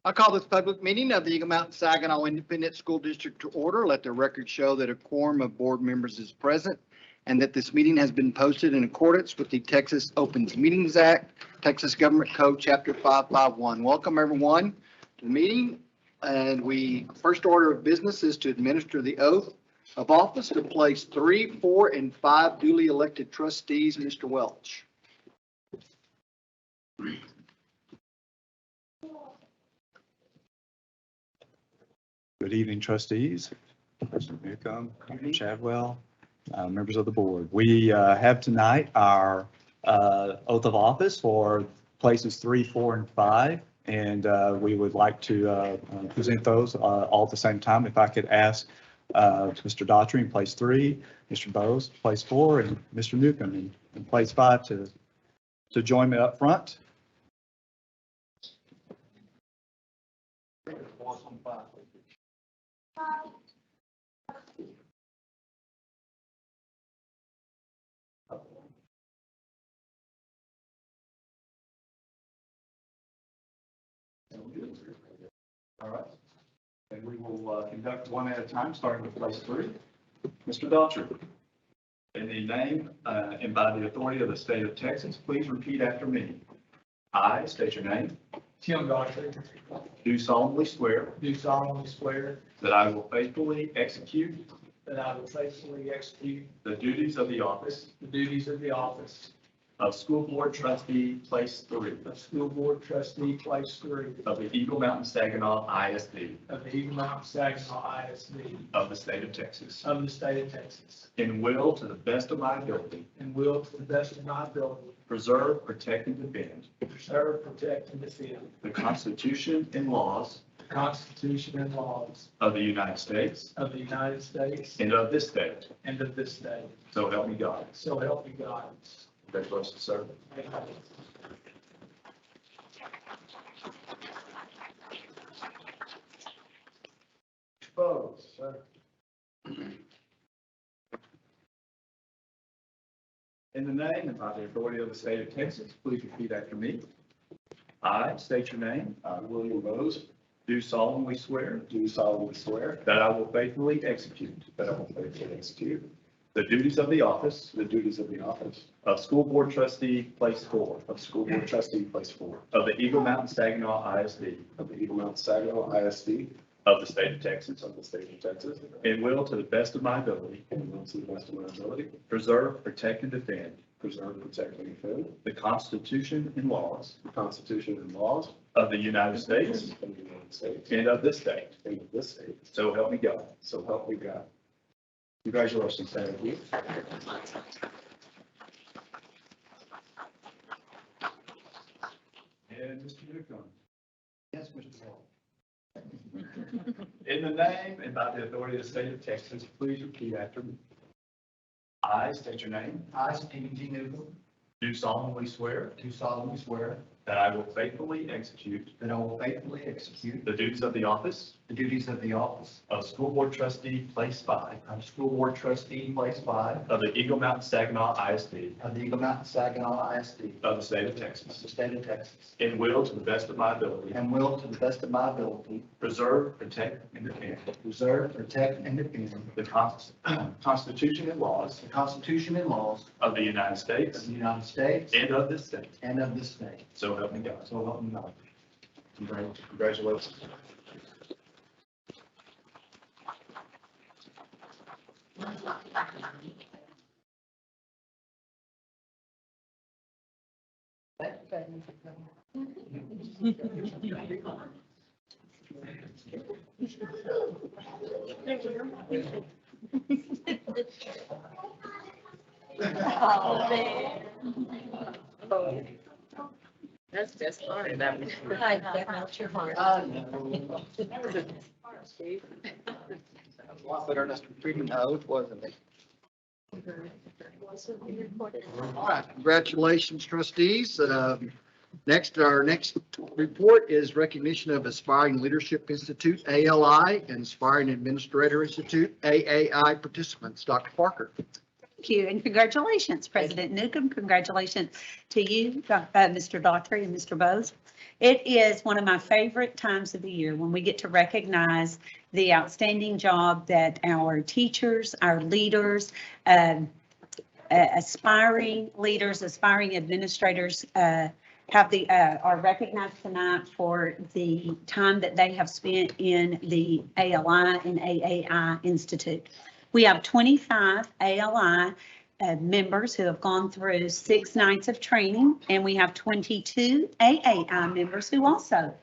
I call this public meeting of the Eagle Mountain Saginaw Independent School District to order. Let the record show that a quorum of board members is present and that this meeting has been posted in accordance with the Texas Opens Meetings Act, Texas Government Code, Chapter 551. Welcome, everyone, to the meeting. And first order of business is to administer the oath of office to place 3, 4, and 5 duly elected trustees. Mr. Welch. Good evening, trustees, President Newcomb, Chadwell, members of the board. We have tonight our oath of office for places 3, 4, and 5, and we would like to present those all at the same time. If I could ask Mr. Daughtry in place 3, Mr. Bowes, place 4, and Mr. Newcomb in place 5 to join me up front. All right, and we will conduct one at a time, starting with place 3. Mr. Daughtry, in the name and by the authority of the state of Texas, please repeat after me. I state your name. Tim Daughtry. Do solemnly swear. Do solemnly swear. That I will faithfully execute. That I will faithfully execute. The duties of the office. The duties of the office. Of School Board Trustee, Place 3. Of School Board Trustee, Place 3. Of the Eagle Mountain Saginaw ISD. Of the Eagle Mountain Saginaw ISD. Of the state of Texas. Of the state of Texas. And will, to the best of my ability. And will, to the best of my ability. Preserve, protect, and defend. Preserve, protect, and defend. The Constitution and laws. The Constitution and laws. Of the United States. Of the United States. And of this state. And of this state. So help me God. So help me God. Congratulations, sir. Bowes, sir. In the name and by the authority of the state of Texas, please repeat after me. I state your name. I, William Bowes, Do solemnly swear. do solemnly swear That I will faithfully execute. that I will faithfully execute The duties of the office. the duties of the office Of School Board Trustee, Place 4. of School Board Trustee, Place 4, Of the Eagle Mountain Saginaw ISD. of the Eagle Mountain Saginaw ISD Of the state of Texas. of the state of Texas, And will, to the best of my ability, and will to the best of my ability preserve, protect, and defend preserve, protect, and defend the Constitution and laws the Constitution and laws of the United States of the United States and of this state. and of this state. So help me God. So help me God. Congratulations. Thank you. And Mr. Newcomb. Yes, Mr. Welch. In the name and by the authority of the state of Texas, please repeat after me. I state your name. I, Stephen G. Newcomb, Do solemnly swear do solemnly swear that I will faithfully execute that I will faithfully execute the duties of the office the duties of the office of School Board Trustee, Place 5 of School Board Trustee, Place 5 of the Eagle Mountain Saginaw ISD of the Eagle Mountain Saginaw ISD of the state of of Texas, the state of Texas, and will, to the best of my ability, and will, to the best of my ability, preserve, protect, and defend preserve, protect, and defend the Constitution and laws the Constitution and laws of the United of States the United States and of this state. and of this state. So help me God. So help me God. Congratulations. Oh, man. That's just fine. That melts your heart. I know. A lot better than reading the oath, wasn't it? All right, congratulations, trustees. Our next report is recognition of Aspiring Leadership Institute, ALI, and Aspiring Administrator Institute, AAI participants. Dr. Parker. Thank you, and congratulations, President Newcomb. Congratulations to you, Mr. Daughtry and Mr. Bose. It is one of my favorite times of the year when we get to recognize the outstanding job that our teachers, our leaders, aspiring leaders, aspiring administrators are recognized tonight for the time that they have spent in the ALI and AAI Institute. We have 25 ALI members who have gone through 6 nights of training, and we have 22 AAI members who also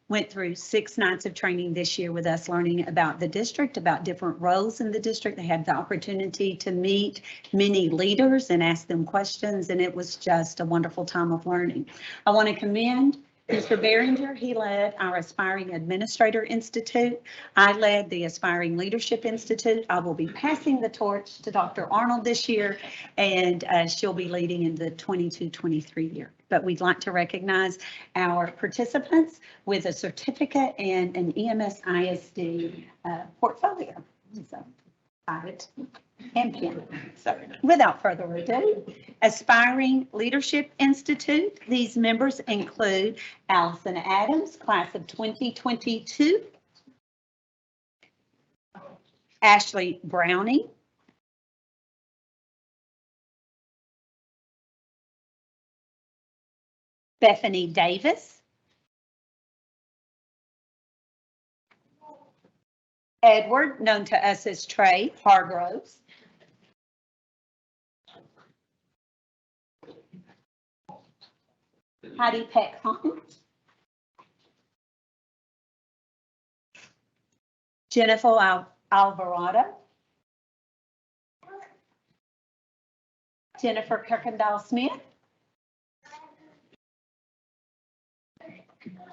went through 6 nights of training this year with us, learning about the district, about different roles in the district. They had the opportunity to meet many leaders and ask them questions, and it was just a wonderful time of learning. I want to commend Mr. Behringer. He led our Aspiring Administrator Institute. I led the Aspiring Leadership Institute. I will be passing the torch to Dr. Arnold this year, and she'll be leading in the 22-23 year. But we'd like to recognize our participants with a certificate and an EMS ISD portfolio. So, and pin. So without further ado, Aspiring Leadership Institute. These members include Allison Adams, class of 2022. Ashley Browning. Bethany Davis. Edward, known to us as Trey Hargroves. Heidi Peck Hunt. Jennifer Alvarado. Jennifer Kirkendall Smith.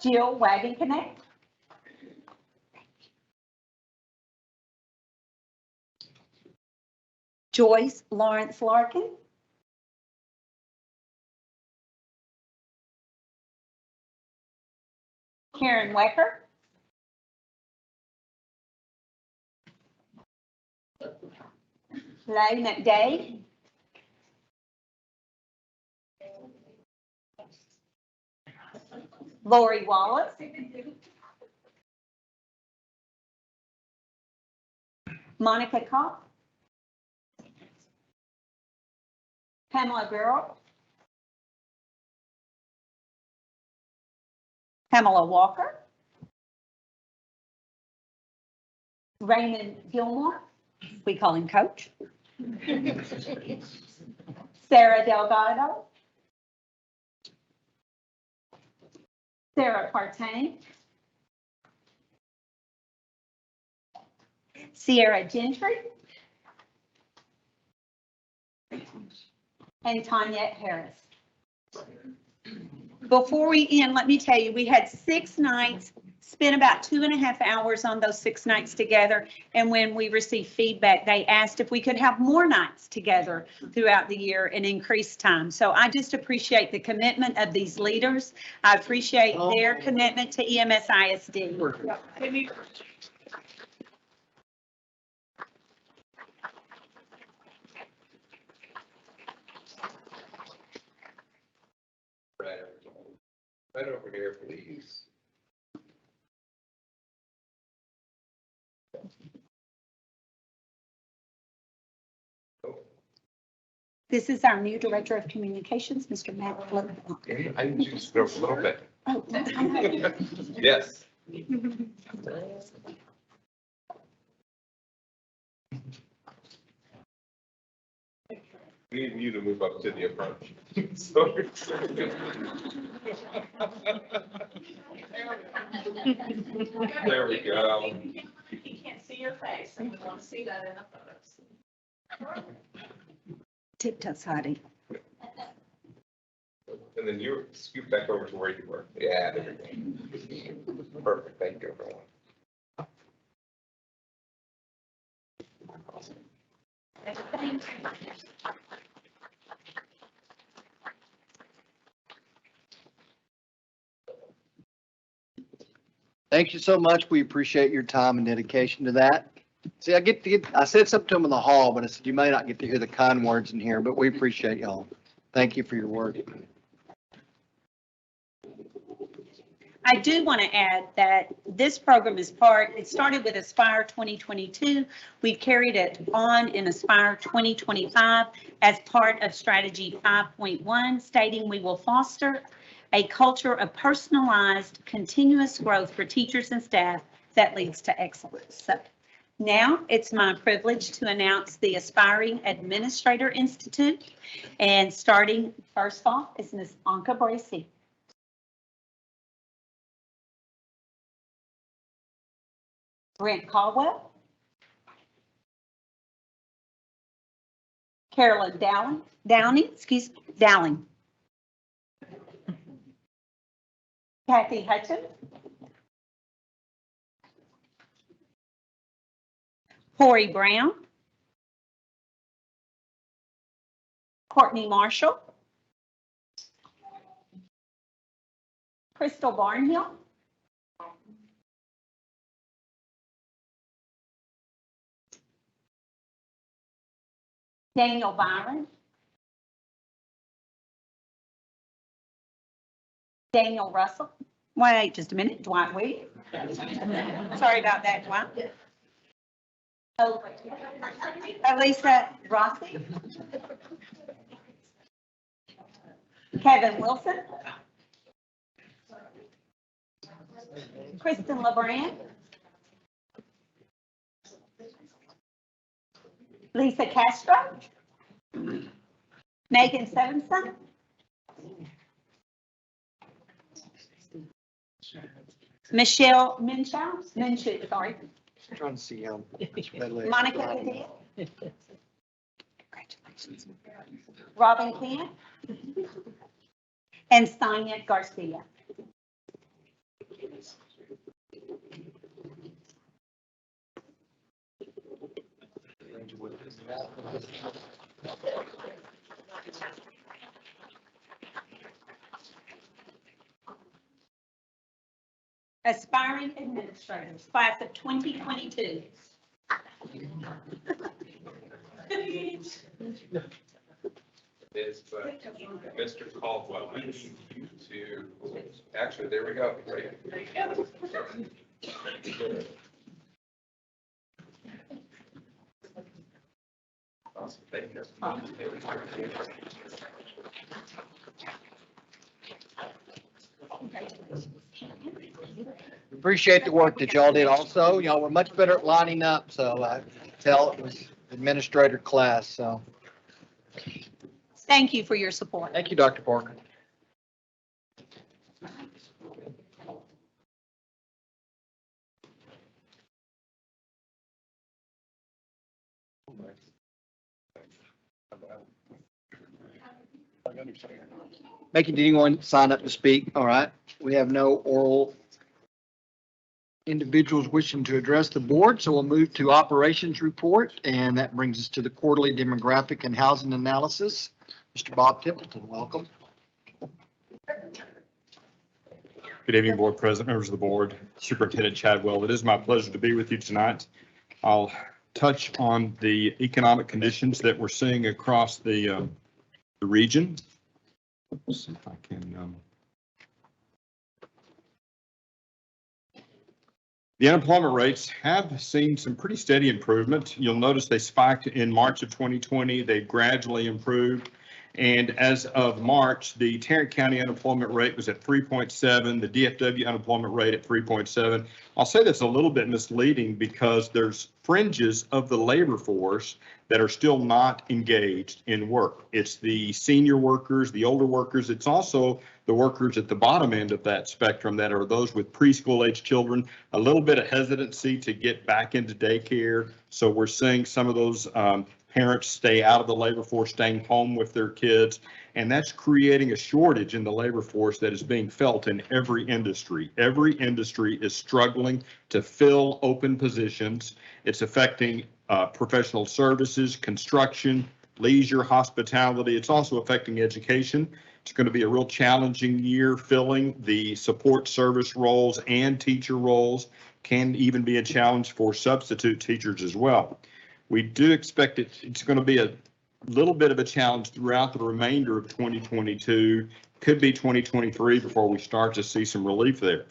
Jill Wagon-Connect. Joyce Lawrence Larkin. Karen Wecker. Lay McDade. Lori Wallace. Monica Kopp. Pamela Burrow. Pamela Walker. Raymond Gilmore. We call him Coach. Sarah Delgado. Sarah Partain. Sierra Gentry. And Tanya Harris. Before we end, let me tell you, we had 6 nights, spent about 2.5 hours on those 6 nights together. And when we received feedback, they asked if we could have more nights together throughout the year and increase time. So I just appreciate the commitment of these leaders. I appreciate their commitment to EMS ISD. Right over here, please. This is our new Director of Communications, Mr. Matt Leblanc. I need you to scroll a little bit. Oh, Yes. We need you to move up to the approach. There we go. You can't see your face, and we want to see that in the photos. Tpsa, Heidi. And then you scoot back over to where you were. Yeah, there we go. Perfect. Thank you, everyone. Thank you so much. We appreciate your time and dedication to that. See, I said something to them in the hall, but I said, you may not get to hear the kind words in here, but we appreciate y'all. Thank you for your work. I do want to add that this program is it started with Aspire 2022. We've carried it on in Aspire 2025 as part of Strategy 5.1, stating we will foster a culture of personalized, continuous growth for teachers and staff that leads to excellence. So now it's my privilege to announce the Aspiring Administrator Institute. And starting first off is Ms. Anka Bracey. Brent Caldwell. Carolyn Downing. Kathy Hutchins. Corey Brown. Courtney Marshall. Crystal Barnhill. Daniel Byron. Daniel Russell. Wait just a minute. Dwight Williams. Sorry about that, Dwight. Oh, Elisa Rossi. Kevin Wilson. Kristen LeBrand. Lisa Castro. Megan Sevenson. Michelle Minshew, sorry. Trying to see him. Monica Padilla. Congratulations. Robin Camp. And Sonia Garcia. Aspiring administrators, class of 2022. Is, but Mr. Caldwell, I need you to, actually, there we go. Right. Awesome. Thank you. Appreciate the work that y'all did also. Y'all were much better at lining up, so I tell it was administrator class, so. Thank you for your support. Thank you, Dr. Parker. Mickey, did anyone sign up to speak? All right. We have no oral individuals wishing to address the board, so we'll move to operations report, and that brings us to the quarterly demographic and housing analysis. Mr. Bob Templeton, welcome. Good evening, Board President, members of the board, Superintendent Chadwell. It is my pleasure to be with you tonight. I'll touch on the economic conditions that we're seeing across the region. Let's see if I can. The unemployment rates have seen some pretty steady improvement. You'll notice they spiked in March of 2020. They gradually improved. And as of March, the Tarrant County unemployment rate was at 3.7, the DFW unemployment rate at 3.7. I'll say that's a little bit misleading because there's fringes of the labor force that are still not engaged in work. It's the senior workers, the older workers. It's also the workers at the bottom end of that spectrum that are those with preschool age children, a little bit of hesitancy to get back into daycare. So we're seeing some of those parents stay out of the labor force, staying home with their kids. And that's creating a shortage in the labor force that is being felt in every industry. Every industry is struggling to fill open positions. It's affecting professional services, construction, leisure, hospitality. It's also affecting education. It's going to be a real challenging year filling the support service roles and teacher roles can even be a challenge for substitute teachers as well. We do expect it's going to be a little bit of a challenge throughout the remainder of 2022, could be 2023 before we start to see some relief there.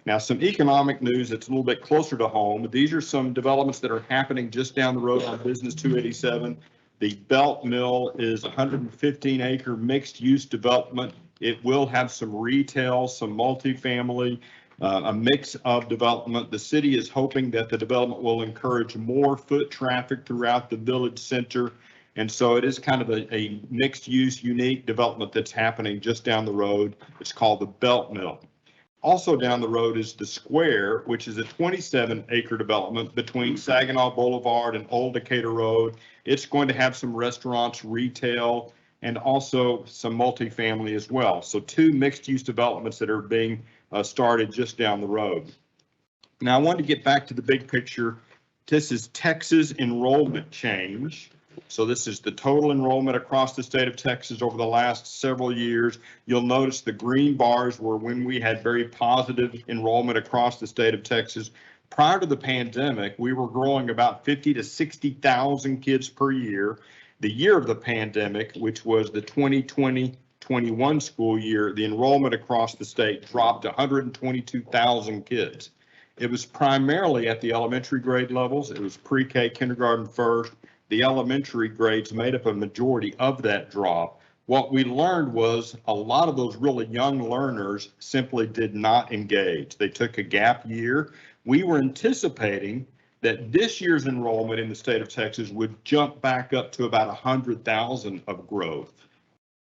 Now, some economic news that's a little bit closer to home. These are some developments that are happening just down the road on Business 287. The Belt Mill is 115-acre mixed-use development. It will have some retail, some multifamily, a mix of development. The city is hoping that the development will encourage more foot traffic throughout the village center. And so it is kind of a mixed-use, unique development that's happening just down the road. It's called the Belt Mill. Also down the road is the Square, which is a 27-acre development between Saginaw Boulevard and Old Decatur Road. It's going to have some restaurants, retail, and also some multifamily as well. So 2 mixed-use developments that are being started just down the road. Now, I want to get back to the big picture. This is Texas enrollment change. So this is the total enrollment across the state of Texas over the last several years. You'll notice the green bars were when we had very positive enrollment across the state of Texas. Prior to the pandemic, we were growing about 50 to 60,000 kids per year. The year of the pandemic, which was the 2020-21 school year, the enrollment across the state dropped to 122,000 kids. It was primarily at the elementary grade levels. It was pre-K, kindergarten first. The elementary grades made up a majority of that drop. What we learned was a lot of those really young learners simply did not engage. They took a gap year. We were anticipating that this year's enrollment in the state of Texas would jump back up to about 100,000 of growth.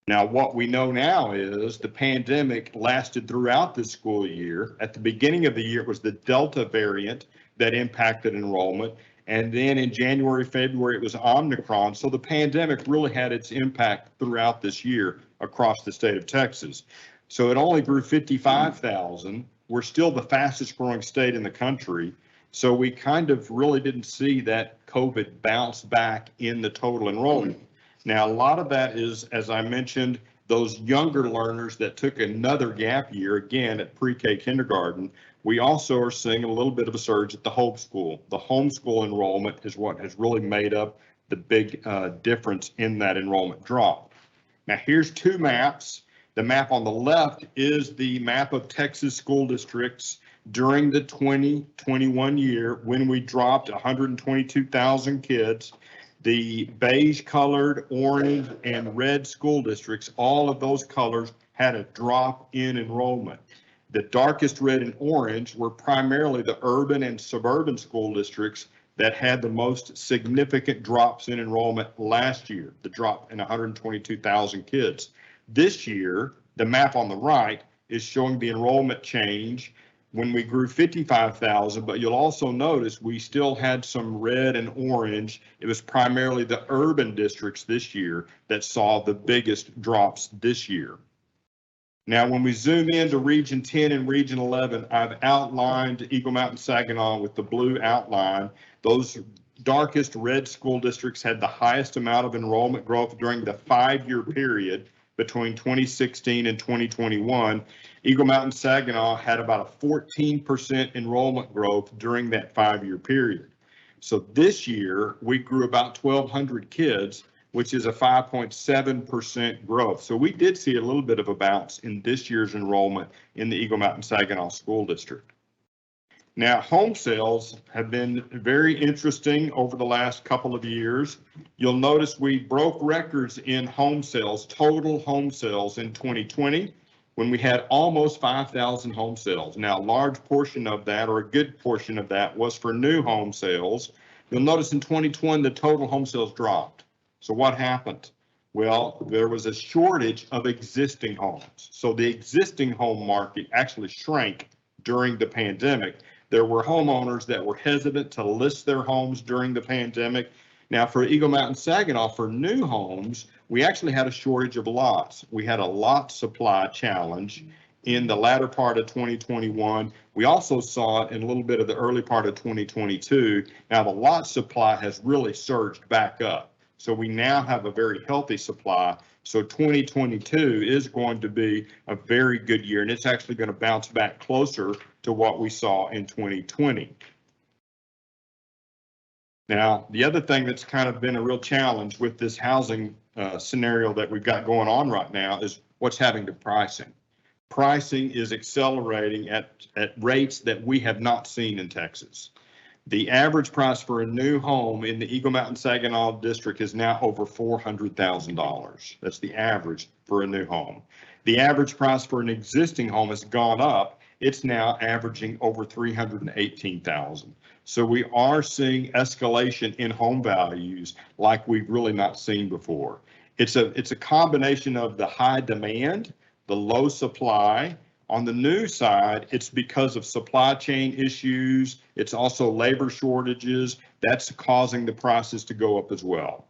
Now, what we know now is the pandemic lasted throughout the school year. At the beginning of the year, it was the Delta variant that impacted enrollment. And then in January, February, it was Omicron. So the pandemic really had its impact throughout this year across the state of Texas. So it only grew 55,000. We're still the fastest growing state in the country. So we kind of really didn't see that COVID bounce back in the total enrollment. Now, a lot of that is, as I mentioned, those younger learners that took another gap year, again, at pre-K kindergarten. We also are seeing a little bit of a surge at the homeschool. The homeschool enrollment is what has really made up the big difference in that enrollment drop. Now, here's 2 maps. The map on the left is the map of Texas school districts during the 2021 year when we dropped 122,000 kids. The beige colored, orange, and red school districts, all of those colors had a drop in enrollment. The darkest red and orange were primarily the urban and suburban school districts that had the most significant drops in enrollment last year, the drop in 122,000 kids. This year, the map on the right is showing the enrollment change when we grew 55,000, but you'll also notice we still had some red and orange. It was primarily the urban districts this year that saw the biggest drops this year. Now, when we zoom into Region 10 and Region 11, I've outlined Eagle Mountain, Saginaw with the blue outline. Those darkest red school districts had the highest amount of enrollment growth during the 5-year period between 2016 and 2021. Eagle Mountain, Saginaw had about a 14% enrollment growth during that 5-year period. So this year, we grew about 1,200 kids, which is a 5.7% growth. So we did see a little bit of a bounce in this year's enrollment in the Eagle Mountain, Saginaw School District. Now, home sales have been very interesting over the last couple of years. You'll notice we broke records in home sales, total home sales in 2020, when we had almost 5,000 home sales. Now, a large portion of that, or a good portion of that, was for new home sales. You'll notice in 2020, the total home sales dropped. So what happened? Well, there was a shortage of existing homes. So the existing home market actually shrank during the pandemic. There were homeowners that were hesitant to list their homes during the pandemic. Now, for Eagle Mountain, Saginaw, for new homes, we actually had a shortage of lots. We had a lot supply challenge in the latter part of 2021. We also saw it in a little bit of the early part of 2022. Now, the lot supply has really surged back up. So we now have a very healthy supply. So 2022 is going to be a very good year, and it's actually going to bounce back closer to what we saw in 2020. Now, the other thing that's kind of been a real challenge with this housing scenario that we've got going on right now is what's happening to pricing. Pricing is accelerating at rates that we have not seen in Texas. The average price for a new home in the Eagle Mountain Saginaw district is now over $400,000. That's the average for a new home. The average price for an existing home has gone up. It's now averaging over $318,000. So we are seeing escalation in home values like we've really not seen before. It's a combination of the high demand, the low supply. On the new side, it's because of supply chain issues. It's also labor shortages. That's causing the prices to go up as well.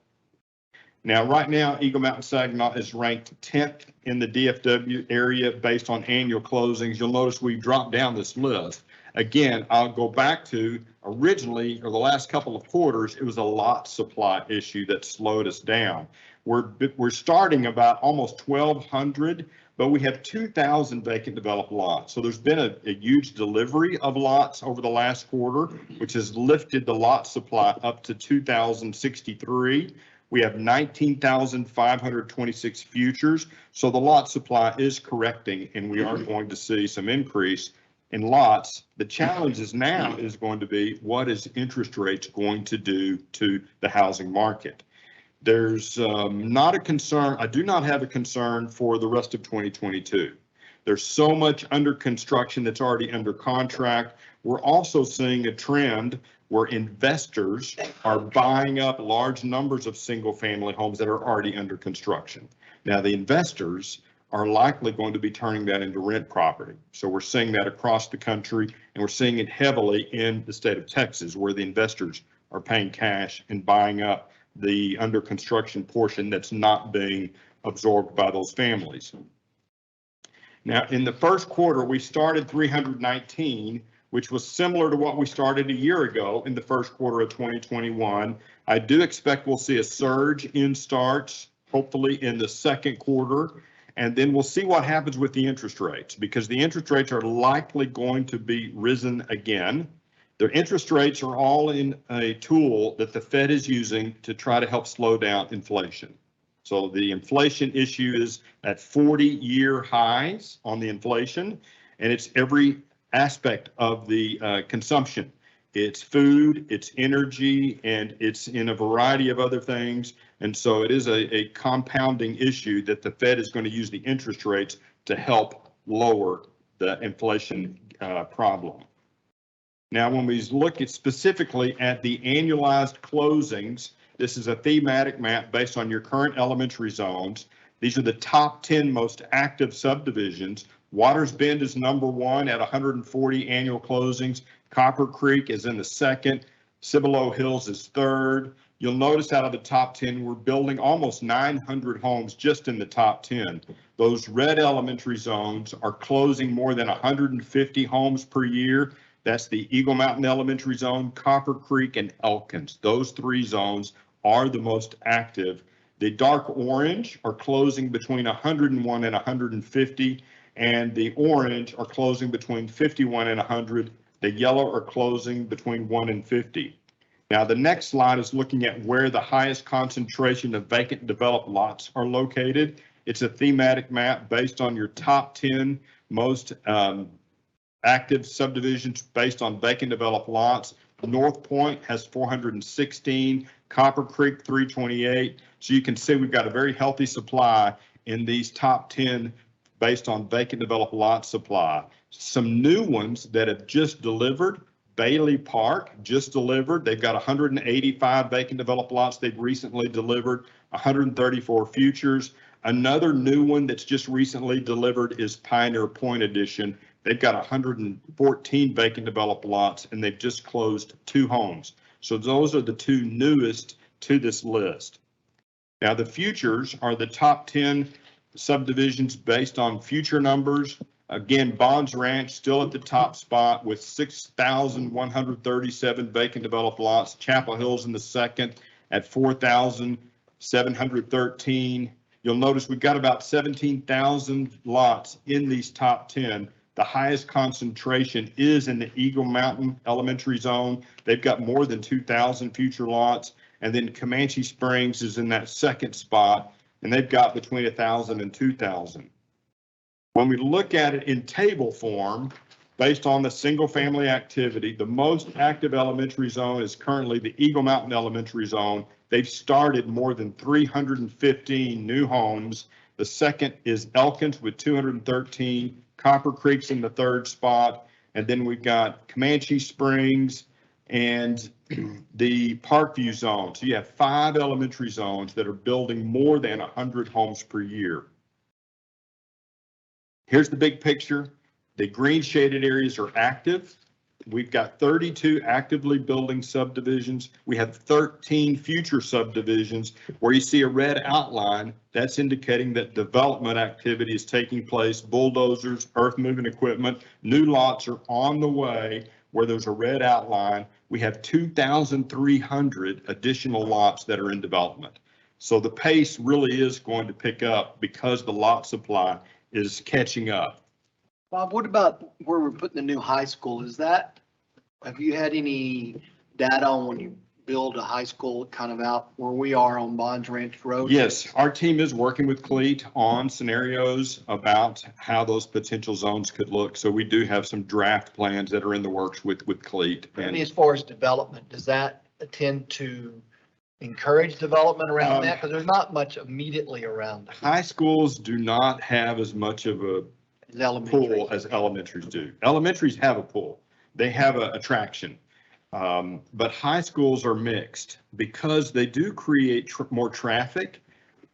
Now, right now, Eagle Mountain Saginaw is ranked 10th in the DFW area based on annual closings. You'll notice we dropped down this list. Again, I'll go back to originally, or the last couple of quarters, it was a lot supply issue that slowed us down. We're starting about almost 1,200, but we have 2,000 vacant developed lots. So there's been a huge delivery of lots over the last quarter, which has lifted the lot supply up to 2,063. We have 19,526 futures. So the lot supply is correcting, and we are going to see some increase in lots. The challenge is now is going to be, what is interest rates going to do to the housing market? There's not a concern. I do not have a concern for the rest of 2022. There's so much under construction that's already under contract. We're also seeing a trend where investors are buying up large numbers of single family homes that are already under construction. Now, the investors are likely going to be turning that into rent property. So we're seeing that across the country, and we're seeing it heavily in the state of Texas, where the investors are paying cash and buying up the under construction portion that's not being absorbed by those families. Now, in the first quarter, we started 319, which was similar to what we started a year ago in the first quarter of 2021. I do expect we'll see a surge in starts, hopefully in the second quarter, and then we'll see what happens with the interest rates, because the interest rates are likely going to be risen again. The interest rates are all in a tool that the Fed is using to try to help slow down inflation. So the inflation issue is at 40-year highs on the inflation, and it's every aspect of the consumption. It's food, it's energy, and it's in a variety of other things. And so it is a compounding issue that the Fed is going to use the interest rates to help lower the inflation problem. Now, when we look at specifically at the annualized closings, this is a thematic map based on your current elementary zones. These are the top 10 most active subdivisions. Waters Bend is number 1 at 140 annual closings. Copper Creek is in the second. Cibolo Hills is third. You'll notice out of the top 10, we're building almost 900 homes just in the top 10. Those red elementary zones are closing more than 150 homes per year. That's the Eagle Mountain Elementary Zone, Copper Creek, and Elkins. Those 3 zones are the most active. The dark orange are closing between 101 and 150, and the orange are closing between 51 and 100. The yellow are closing between 1 and 50. Now, the next slide is looking at where the highest concentration of vacant developed lots are located. It's a thematic map based on your top 10 most active subdivisions based on vacant developed lots. North Point has 416, Copper Creek 328. So you can see we've got a very healthy supply in these top 10 based on vacant developed lot supply. Some new ones that have just delivered, Bailey Park just delivered. They've got 185 vacant developed lots they've recently delivered, 134 futures. Another new one that's just recently delivered is Pioneer Point Edition. They've got 114 vacant developed lots, and they've just closed 2 homes. So those are the 2 newest to this list. Now, the futures are the top 10 subdivisions based on future numbers. Again, Bonds Ranch still at the top spot with 6,137 vacant developed lots. Chapel Hill's in the second at 4,713. You'll notice we've got about 17,000 lots in these top 10. The highest concentration is in the Eagle Mountain Elementary Zone. They've got more than 2,000 future lots. And then Comanche Springs is in that second spot, and they've got between 1,000 and 2,000. When we look at it in table form, based on the single family activity, the most active elementary zone is currently the Eagle Mountain Elementary Zone. They've started more than 315 new homes. The second is Elkins with 213. Copper Creek's in the third spot. And then we've got Comanche Springs and the Parkview Zone. So you have 5 elementary zones that are building more than 100 homes per year. Here's the big picture. The green shaded areas are active. We've got 32 actively building subdivisions. We have 13 future subdivisions where you see a red outline. That's indicating that development activity is taking place. Bulldozers, earth moving equipment, new lots are on the way where there's a red outline. We have 2,300 additional lots that are in development. So the pace really is going to pick up because the lot supply is catching up. Bob, what about where we're putting the new high school? Have you had any data on when you build a high school kind of out where we are on Bonds Ranch Road? Yes, our team is working with CLEAT on scenarios about how those potential zones could look. So we do have some draft plans that are in the works with CLEAT. I mean, as far as development, does that tend to encourage development around that? Because there's not much immediately around it. High schools do not have as much of a pool as elementaries do. Elementaries have a pool. They have an attraction. But high schools are mixed because they do create more traffic,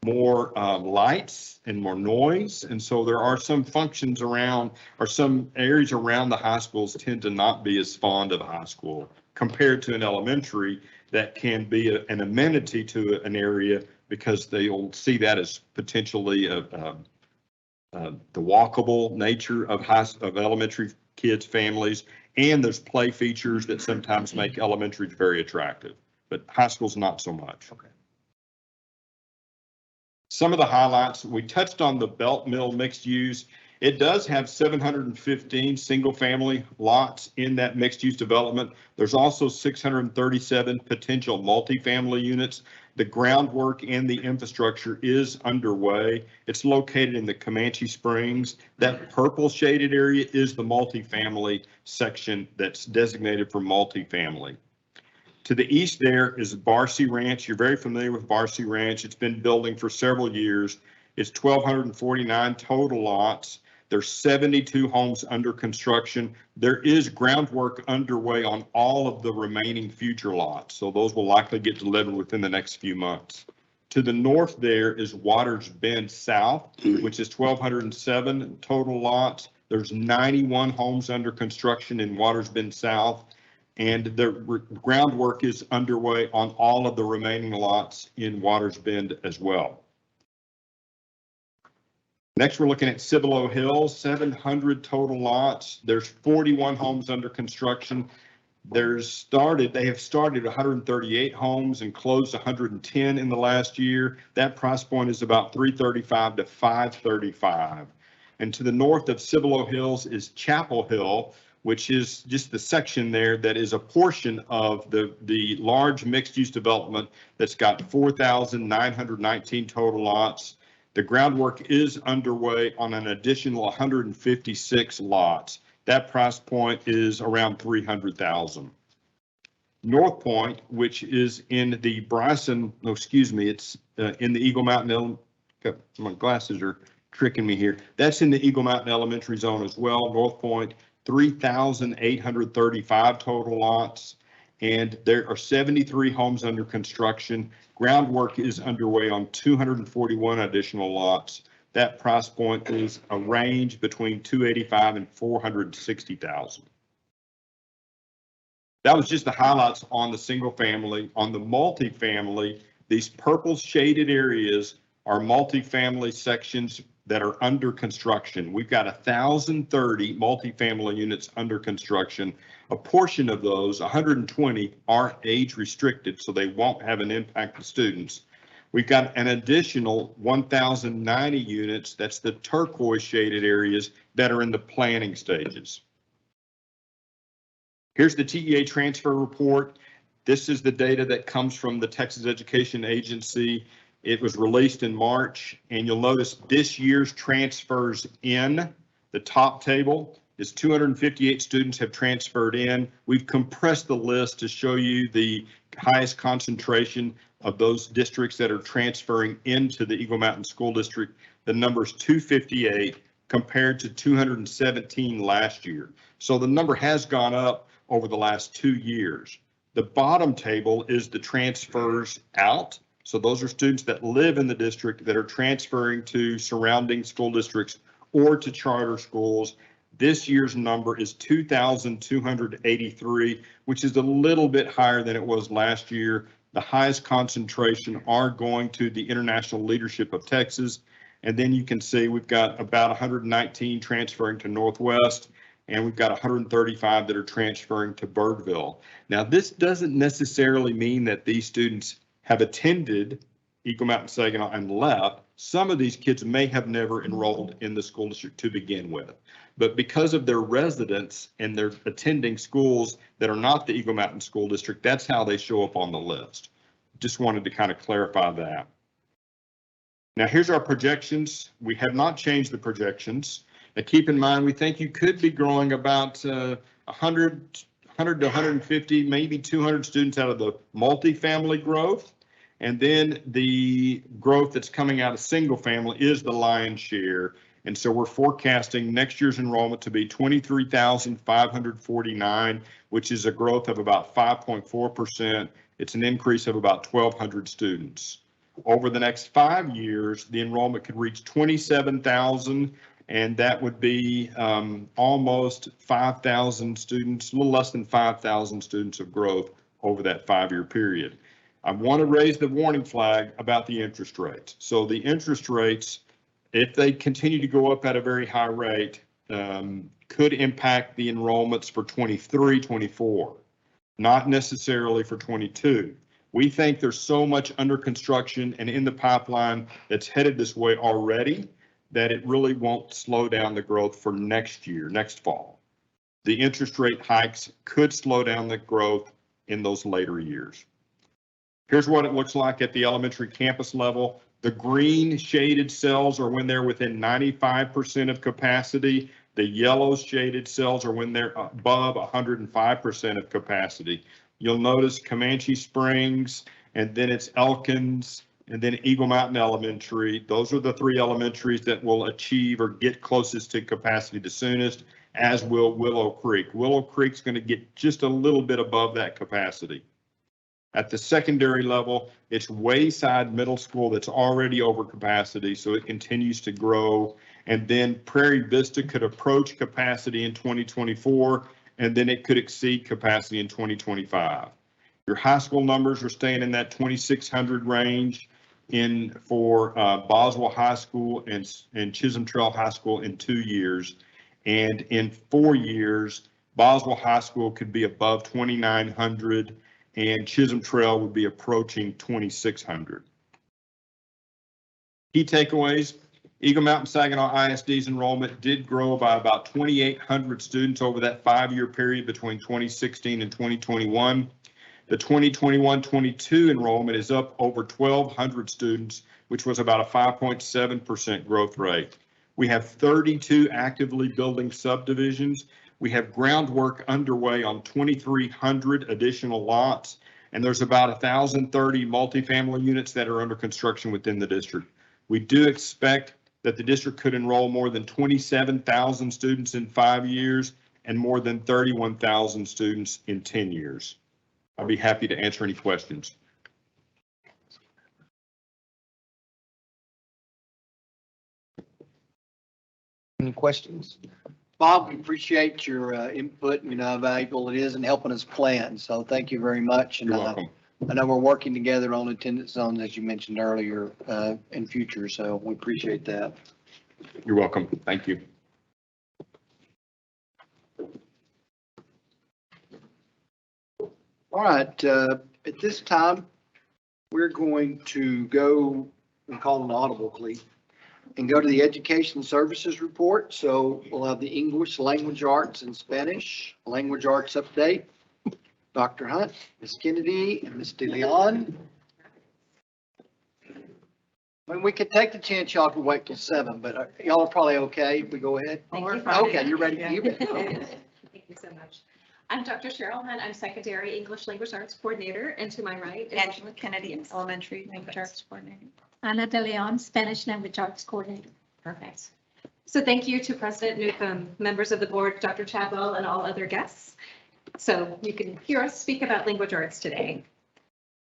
more lights and more noise. And so there are some functions around, or some areas around the high schools tend to not be as fond of a high school compared to an elementary that can be an amenity to an area because they'll see that as potentially the walkable nature of elementary kids, families, and there's play features that sometimes make elementaries very attractive, but high school's not so much. Okay. Some of the highlights, we touched on the Belt Mill mixed use. It does have 715 single family lots in that mixed use development. There's also 637 potential multifamily units. The groundwork and the infrastructure is underway. It's located in the Comanche Springs. That purple shaded area is the multifamily section that's designated for multifamily. To the east there is Barcy Ranch. You're very familiar with Barcy Ranch. It's been building for several years. It's 1,249 total lots. There's 72 homes under construction. There is groundwork underway on all of the remaining future lots. So those will likely get delivered within the next few months. To the north there is Waters Bend South, which is 1,207 total lots. There's 91 homes under construction in Waters Bend South. And the groundwork is underway on all of the remaining lots in Waters Bend as well. Next, we're looking at Cibolo Hills, 700 total lots. There's 41 homes under construction. They have started 138 homes and closed 110 in the last year. That price point is about $335 to $535. And to the north of Cibolo Hills is Chapel Hill, which is just the section there that is a portion of the large mixed-use development that's got 4,919 total lots. The groundwork is underway on an additional 156 lots. That price point is around $300,000. North Point, which is in the Bryson, it's in the Eagle Mountain, my glasses are tricking me here. That's in the Eagle Mountain Elementary Zone as well. North Point, 3,835 total lots. And there are 73 homes under construction. Groundwork is underway on 241 additional lots. That price point is a range between $285,000 and $460,000. That was just the highlights on the single family. On the multifamily, these purple shaded areas are multifamily sections that are under construction. We've got 1,030 multifamily units under construction. A portion of those, 120, are age restricted, so they won't have an impact to students. We've got an additional 1,090 units, that's the turquoise shaded areas that are in the planning stages. Here's the TEA transfer report. This is the data that comes from the Texas Education Agency. It was released in March, and you'll notice this year's transfers in the top table is 258 students have transferred in. We've compressed the list to show you the highest concentration of those districts that are transferring into the Eagle Mountain School District. The number is 258 compared to 217 last year. So the number has gone up over the last 2 years. The bottom table is the transfers out. So those are students that live in the district that are transferring to surrounding school districts or to charter schools. This year's number is 2,283, which is a little bit higher than it was last year. The highest concentration are going to the International Leadership of Texas. And then you can see we've got about 119 transferring to Northwest, and we've got 135 that are transferring to Birdville. Now, this doesn't necessarily mean that these students have attended Eagle Mountain Saginaw and left. Some of these kids may have never enrolled in the school district to begin with, but because of their residence and they're attending schools that are not the Eagle Mountain School District, that's how they show up on the list. Just wanted to kind of clarify that. Now, here's our projections. We have not changed the projections. Now, keep in mind, we think you could be growing about 100 to 150, maybe 200 students out of the multifamily growth. And then the growth that's coming out of single family is the lion's share. And so we're forecasting next year's enrollment to be 23,549, which is a growth of about 5.4%. It's an increase of about 1,200 students. Over the next 5 years, the enrollment could reach 27,000, and that would be almost 5,000 students, a little less than 5,000 students of growth over that 5-year period. I want to raise the warning flag about the interest rates. So the interest rates, if they continue to go up at a very high rate, could impact the enrollments for 23, 24, not necessarily for 22. We think there's so much under construction and in the pipeline that's headed this way already that it really won't slow down the growth for next year, next fall. The interest rate hikes could slow down the growth in those later years. Here's what it looks like at the elementary campus level. The green shaded cells are when they're within 95% of capacity. The yellow shaded cells are when they're above 105% of capacity. You'll notice Comanche Springs, and then it's Elkins, and then Eagle Mountain Elementary. Those are the 3 elementaries that will achieve or get closest to capacity the soonest, as will Willow Creek. Willow Creek's going to get just a little bit above that capacity. At the secondary level, it's Wayside Middle School that's already over capacity, so it continues to grow. And then Prairie Vista could approach capacity in 2024, and then it could exceed capacity in 2025. Your high school numbers are staying in that 2,600 range for Boswell High School and Chisholm Trail High School in 2 years. And in 4 years, Boswell High School could be above 2,900, and Chisholm Trail would be approaching 2,600. Key takeaways: Eagle Mountain Saginaw ISD's enrollment did grow by about 2,800 students over that 5-year period between 2016 and 2021. The 2021-22 enrollment is up over 1,200 students, which was about a 5.7% growth rate. We have 32 actively building subdivisions. We have groundwork underway on 2,300 additional lots, and there's about 1,030 multifamily units that are under construction within the district. We do expect that the district could enroll more than 27,000 students in 5 years and more than 31,000 students in 10 years. I'll be happy to answer any questions. Any questions? Bob, we appreciate your input, how valuable it is in helping us plan. So thank you very much. And You're welcome. I know we're working together on attendance zones, as you mentioned earlier, in future. So we appreciate that. You're welcome. Thank you. All right. At this time, We're going to go and call an audible, please, and go to the Education Services Report. So we'll have the English, Language Arts, and Spanish Language Arts update. Dr. Hunt, Ms. Kennedy, and Ms. DeLeon. I mean, we could take the chance y'all could wait till 7, but y'all are probably okay if we go ahead? Okay, you're ready. You bet. Thank you so much. I'm Dr. Cheryl Hunt. I'm Secondary English Language Arts Coordinator, and to my right is Angela Kennedy, Elementary Language Arts Coordinator. Ana De Leon, Spanish Language Arts Coordinator. Perfect. So thank you to President Newcomb, members of the board, Dr. Chadwell, and all other guests. So you can hear us speak about language arts today.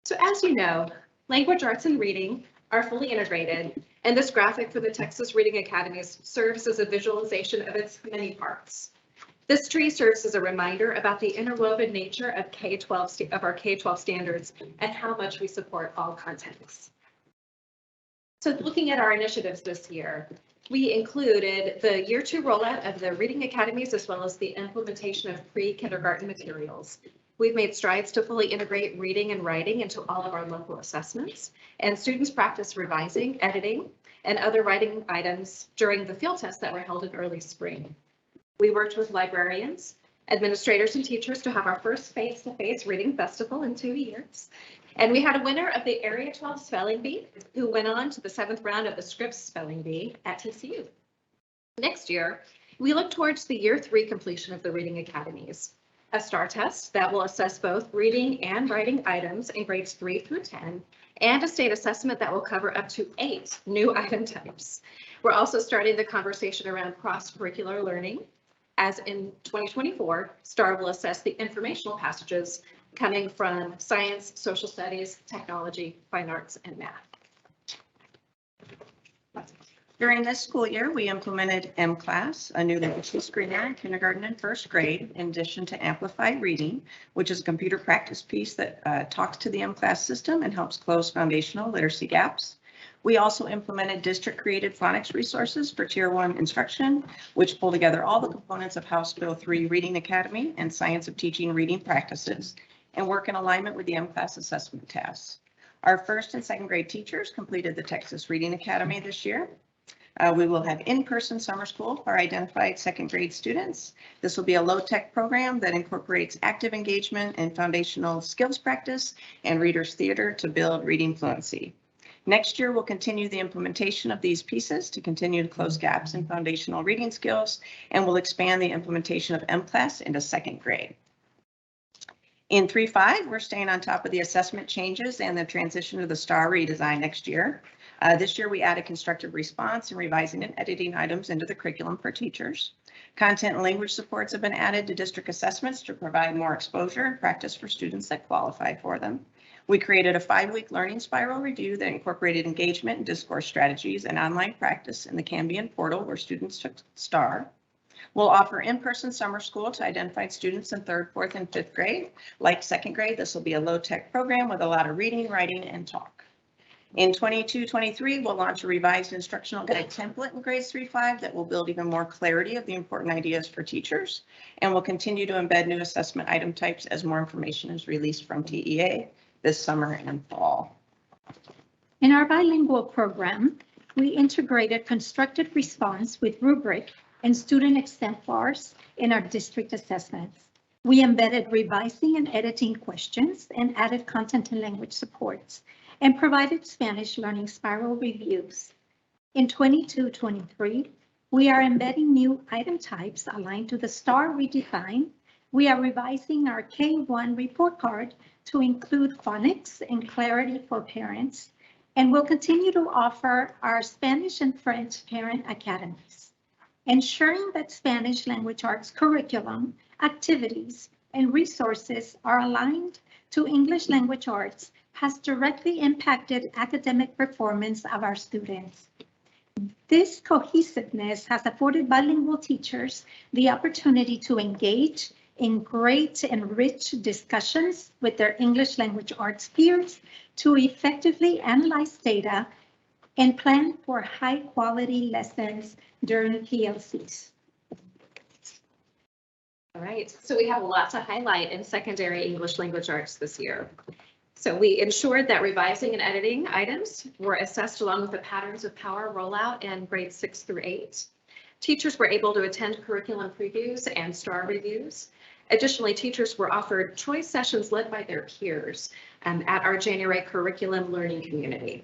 So as you know, language arts and reading are fully integrated, and this graphic for the Texas Reading Academies serves as a visualization of its many parts. This tree serves as a reminder about the interwoven nature of our K-12 standards and how much we support all contexts. So looking at our initiatives this year, we included the year 2 rollout of the Reading Academies as well as the implementation of pre-kindergarten materials. We've made strides to fully integrate reading and writing into all of our local assessments, and students practice revising, editing, and other writing items during the field tests that were held in early spring. We worked with librarians, administrators, and teachers to have our first face-to-face reading festival in 2 years. And we had a winner of the Area 12 Spelling Bee who went on to the 7th round of the Scripps Spelling Bee at TCU. Next year, we look towards the year 3 completion of the Reading Academies, a STAR test that will assess both reading and writing items in grades 3 through 10, and a state assessment that will cover up to 8 new item types. We're also starting the conversation around cross-curricular learning, as in 2024, STAR will assess the informational passages coming from science, social studies, technology, fine arts, and math. During this school year, we implemented M-Class, a new language screener in kindergarten and first grade, in addition to Amplified Reading, which is a computer practice piece that talks to the M-Class system and helps close foundational literacy gaps. We also implemented district-created phonics resources for Tier 1 instruction, which pull together all the components of House Bill 3 Reading Academy and Science of Teaching reading practices, and work in alignment with the M-Class assessment tasks. Our first and second grade teachers completed the Texas Reading Academy this year. We will have in-person summer school for identified second grade students. This will be a low-tech program that incorporates active engagement and foundational skills practice and readers theater to build reading fluency. Next year, we'll continue the implementation of these pieces to continue to close gaps in foundational reading skills, and we'll expand the implementation of M-Class into second grade. In 3.5, we're staying on top of the assessment changes and the transition to the STAR redesign next year. This year, we added constructive response and revising and editing items into the curriculum for teachers. Content and language supports have been added to district assessments to provide more exposure and practice for students that qualify for them. We created a 5-week learning spiral review that incorporated engagement and discourse strategies and online practice in the Cambian portal where students took STAR. We'll offer in-person summer school to identified students in 3rd, 4th, and 5th grade. Like second grade, this will be a low-tech program with a lot of reading, writing, and talk. In 22-23, we'll launch a revised instructional guide template in grades 3-5 that will build even more clarity of the important ideas for teachers. And we'll continue to embed new assessment item types as more information is released from TEA this summer and fall. In our bilingual program, we integrated constructed response with rubric and student exemplars in our district assessments. We embedded revising and editing questions and added content and language supports and provided Spanish learning spiral reviews. In 22-23, we are embedding new item types aligned to the STAR redesign. We are revising our K1 report card to include phonics and clarity for parents, and we'll continue to offer our Spanish and French parent academies, ensuring that Spanish language arts curriculum, activities, and resources are aligned to English language arts has directly impacted academic performance of our students. This cohesiveness has afforded bilingual teachers the opportunity to engage in great and rich discussions with their English language arts peers to effectively analyze data and plan for high quality lessons during PLCs. All right, so we have a lot to highlight in secondary English language arts this year. So we ensured that revising and editing items were assessed along with the patterns of power rollout in grades 6 through 8. Teachers were able to attend curriculum previews and star reviews. Additionally, teachers were offered choice sessions led by their peers at our January curriculum learning community.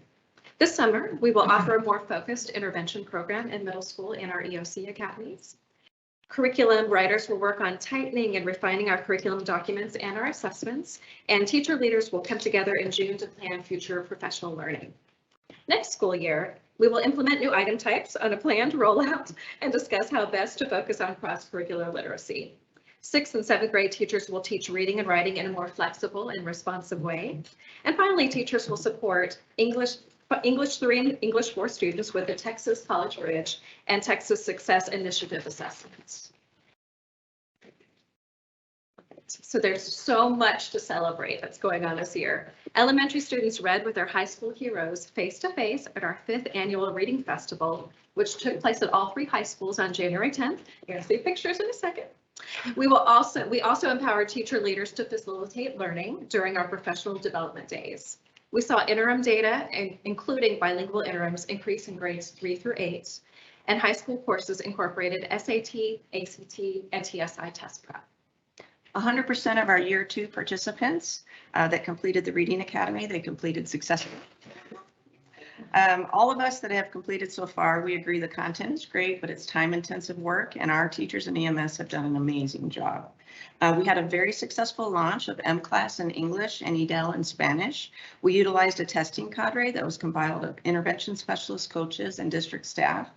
This summer, we will offer a more focused intervention program in middle school in our EOC academies. Curriculum writers will work on tightening and refining our curriculum documents and our assessments, and teacher leaders will come together in June to plan future professional learning. Next school year, we will implement new item types on a planned rollout and discuss how best to focus on cross-curricular literacy. 6th and 7th grade teachers will teach reading and writing in a more flexible and responsive way. And finally, teachers will support English 3 and English 4 students with the Texas College Bridge and Texas Success Initiative assessments. So there's so much to celebrate that's going on this year. Elementary students read with their high school heroes face-to-face at our 5th annual reading festival, which took place at all 3 high schools on January 10th. You're gonna see pictures in a second. We also empowered teacher leaders to facilitate learning during our professional development days. We saw interim data, including bilingual interims, increase in grades 3 through 8, and high school courses incorporated SAT, ACT, and TSI test prep. 100% of our year 2 participants that completed the Reading Academy, they completed successfully. All of us that have completed so far, we agree the content is great, but it's time-intensive work, and our teachers and EMS have done an amazing job. We had a very successful launch of M-Class in English and EDEL in Spanish. We utilized a testing cadre that was compiled of intervention specialists, coaches, and district staff,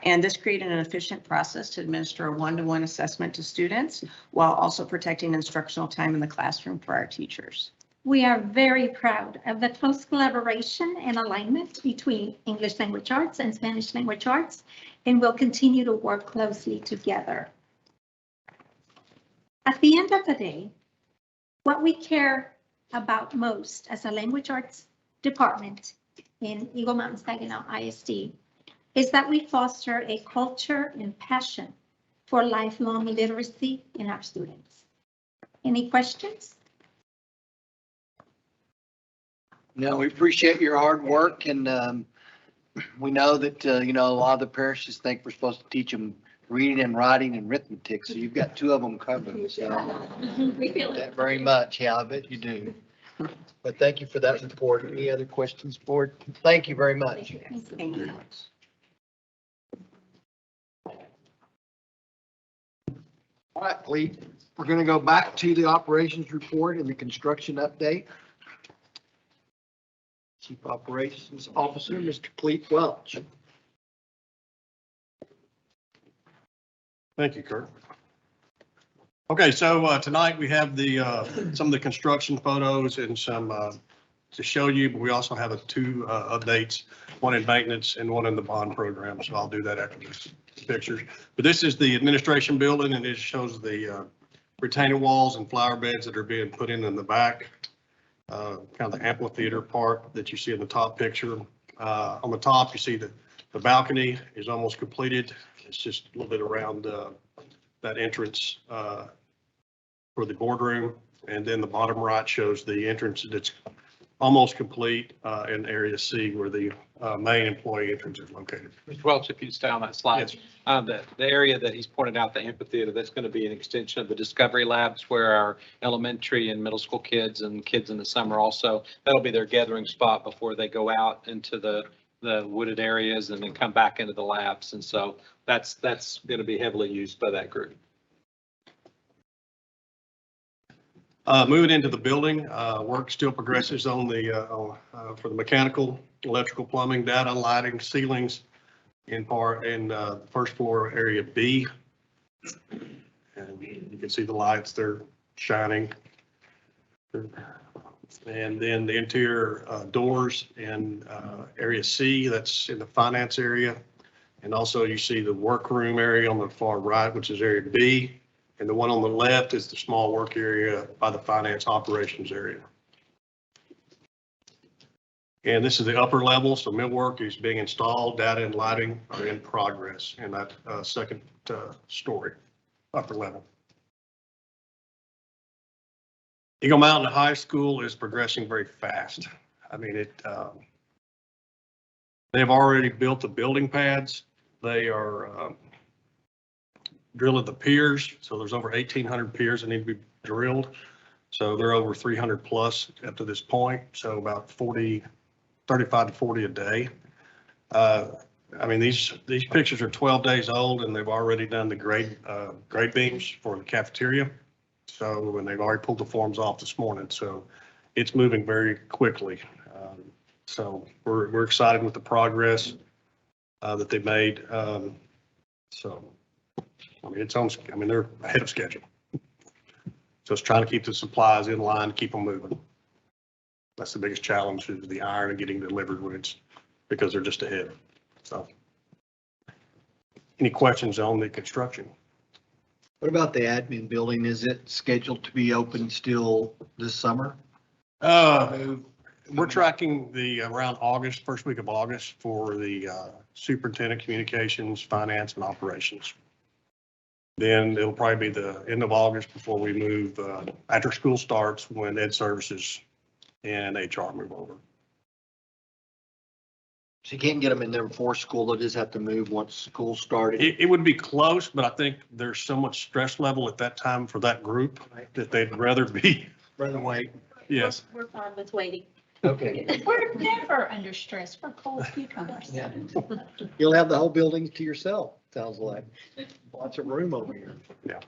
and this created an efficient process to administer a one-to-one assessment to students while also protecting instructional time in the classroom for our teachers. We are very proud of the close collaboration and alignment between English language arts and Spanish language arts, and will continue to work closely together. At the end of the day, what we care about most as a language arts department in Eagle Mountain Saginaw ISD is that we foster a culture and passion for lifelong literacy in our students. Any questions? No, we appreciate your hard work, and we know that, a lot of the parishes think we're supposed to teach them reading and writing and arithmetic, so you've got 2 of them covered. So We feel that it. very much. Yeah, I bet you do. But thank you for that report. Any other questions, board? Thank you very much. Thank you. All right, Lee, we're going to go back to the operations report and the construction update. Chief Operations Officer, Mr. Cleet Welch. Thank you, Kurt. Okay, so tonight we have some of the construction photos and some to show you, but we also have 2 updates, one in maintenance and one in the bond program. So I'll do that after this pictures. But this is the administration building, and it shows the retaining walls and flower beds that are being put in the back. Kind of the amphitheater part that you see in the top picture. On the top, you see the balcony is almost completed. It's just a little bit around that entrance for the boardroom. And then the bottom right shows the entrance that's almost complete in area C where the main employee entrance is located. Mr. Welch, if you stay on that slide, Yes. the area that he's pointed out, the amphitheater, that's going to be an extension of the Discovery Labs where our elementary and middle school kids and kids in the summer also, that'll be their gathering spot before they go out into the wooded areas and then come back into the labs. And so that's going to be heavily used by that group. Moving into the building, work still progresses on for the mechanical, electrical, plumbing, data, lighting, ceilings in first floor area B. And you can see the lights, they're shining. And then the interior doors in area C, that's in the finance area. And also you see the workroom area on the far right, which is area B. And the one on the left is the small work area by the finance operations area. And this is the upper level, so millwork is being installed, data and lighting are in progress in that second story, upper level. Eagle Mountain High School is progressing very fast. I mean, they've already built the building pads. They are drilling the piers. So there's over 1,800 piers that need to be drilled. So they're over 300 plus up to this point. So about 35 to 40 a day. I mean, these pictures are 12 days old and they've already done the grade beams for the cafeteria. So, and they've already pulled the forms off this morning. So it's moving very quickly. So we're excited with the progress that they made. So, I mean, they're ahead of schedule. So it's trying to keep the supplies in line, keep them moving. That's the biggest challenge is the iron and getting delivered when because they're just ahead. So any questions on the construction? What about the admin building? Is it scheduled to be open still this summer? We're tracking around August, first week of August for the superintendent communications, finance and operations. Then it'll probably be the end of August before we move after school starts when ed services and HR move over. So you can't get them in there before school. They'll just have to move once school started. It would be close, but I think there's so much stress level at that time for that group that they'd rather wait. Yes. We're fine with waiting. Okay. We're never under stress for cold cucumbers. Yeah. You'll have the whole building to yourself, sounds like. Lots of room over here. Yeah.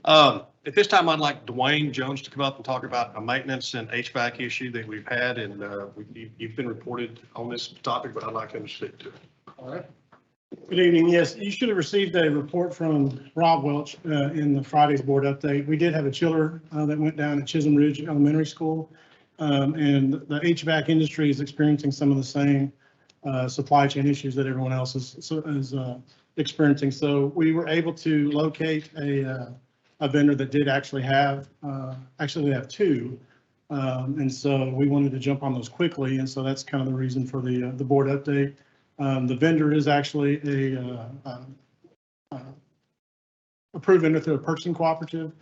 At this time, I'd like Dwayne Jones to come up and talk about a maintenance and HVAC issue that we've had, and you've been reported on this topic, but I'd like him to speak to it. All right. Good evening. Yes, you should have received a report from Rob Welch in the Friday's board update. We did have a chiller that went down at Chisholm Ridge Elementary School, and the HVAC industry is experiencing some of the same supply chain issues that everyone else is experiencing. So we were able to locate a vendor that did actually have, they have two. And so we wanted to jump on those quickly. And so that's kind of the reason for the board update. The vendor is actually a approved vendor through a purchasing cooperative.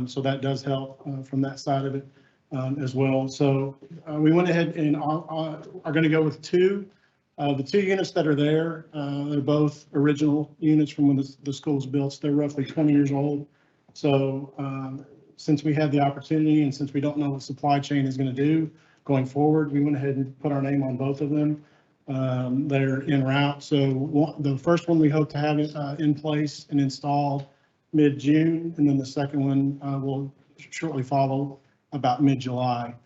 So that does help from that side of it as well. So we went ahead and are going to go with two. The two units that are there, they're both original units from when the school was built. So they're roughly 20 years old. So since we had the opportunity and since we don't know what supply chain is going to do going forward, we went ahead and put our name on both of them. They're en route. So the first one we hope to have it in place and installed mid-June, and then the second one will shortly follow about mid-July.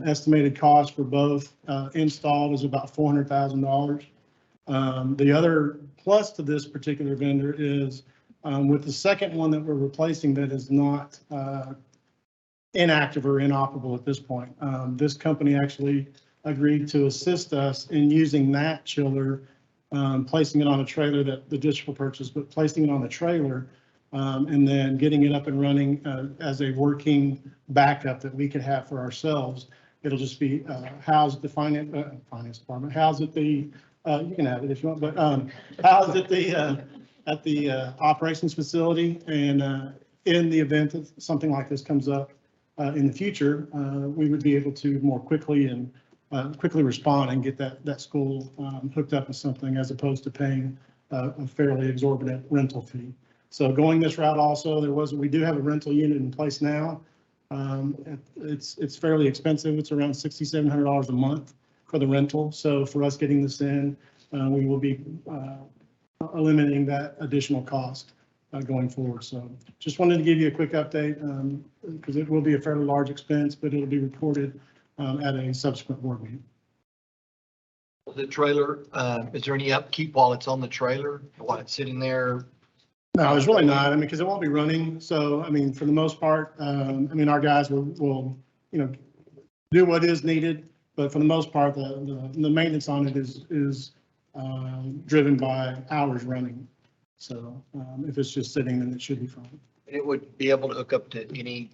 Estimated cost for both installed is about $400,000. The other plus to this particular vendor is with the second one that we're replacing that is not inactive or inoperable at this point. This company actually agreed to assist us in using that chiller, placing it on a trailer that the district will purchase, but placing it on a trailer and then getting it up and running as a working backup that we could have for ourselves. It'll just be housed at the finance department, housed at the, you can have it if you want, but housed at the operations facility. And in the event that something like this comes up in the future, we would be able to more quickly and quickly respond and get that school hooked up with something as opposed to paying a fairly exorbitant rental fee. So going this route also, we do have a rental unit in place now. It's fairly expensive. It's around $6,700 a month for the rental. So for us getting this in, we will be eliminating that additional cost going forward. So just wanted to give you a quick update because it will be a fairly large expense, but it'll be reported at a subsequent board meeting. The trailer, is there any upkeep while it's on the trailer, while it's sitting there? No, there's really not. I mean, because it won't be running. So, I mean, for the most part, I mean, our guys will, do what is needed. But for the most part, the maintenance on it is driven by hours running. So if it's just sitting, then it should be fine. It would be able to hook up to any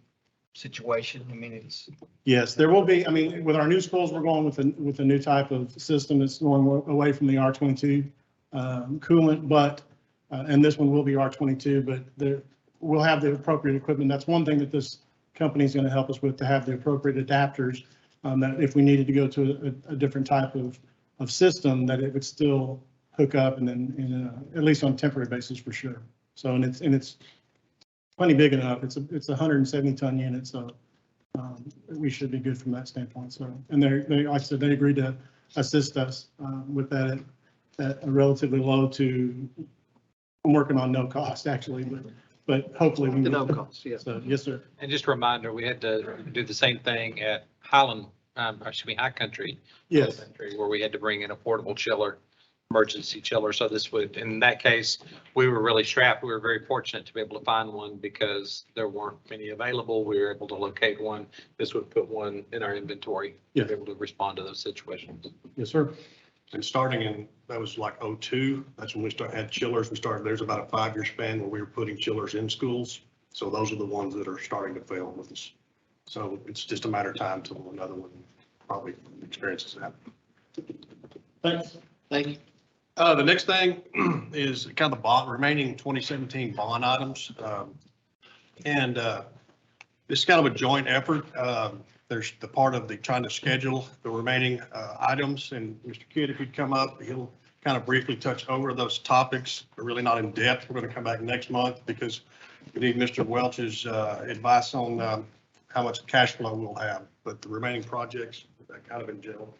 situation. I mean, it's. Yes, there will be. I mean, with our new schools, we're going with a new type of system. It's going away from the R22 coolant, but and this one will be R22, but we'll have the appropriate equipment. That's one thing that this company is going to help us with to have the appropriate adapters, that if we needed to go to a different type of system, that it would still hook up and then, at least on a temporary basis for sure. So, and it's plenty big enough. It's a 170 ton unit. So we should be good from that standpoint. So, and they, like I said, they agreed to assist us with that at a relatively low to, I'm working on no cost actually, but hopefully we can. No cost, yes. So, yes, sir. And just a reminder, we had to do the same thing at Highland, High Country. Yes. Elementary, where we had to bring in a portable chiller, emergency chiller. So this would, in that case, we were really strapped. We were very fortunate to be able to find one because there weren't many available. We were able to locate one. This would put one in our inventory to be able to respond to those situations. Yes, sir. And starting in, that was like '02, that's when we had chillers. We started, there's about a 5-year span where we were putting chillers in schools. So those are the ones that are starting to fail with us. So it's just a matter of time till another one probably experiences that. Thanks. Thank you. The next thing is kind of the remaining 2017 bond items. This is kind of a joint effort. There's the part of the trying to schedule the remaining items, and Mr. Kidd, if you'd come up, he'll kind of briefly touch over those topics, but really not in depth. We're going to come back next month because we need Mr. Welch's advice on how much cash flow we'll have, but the remaining projects, kind of in general.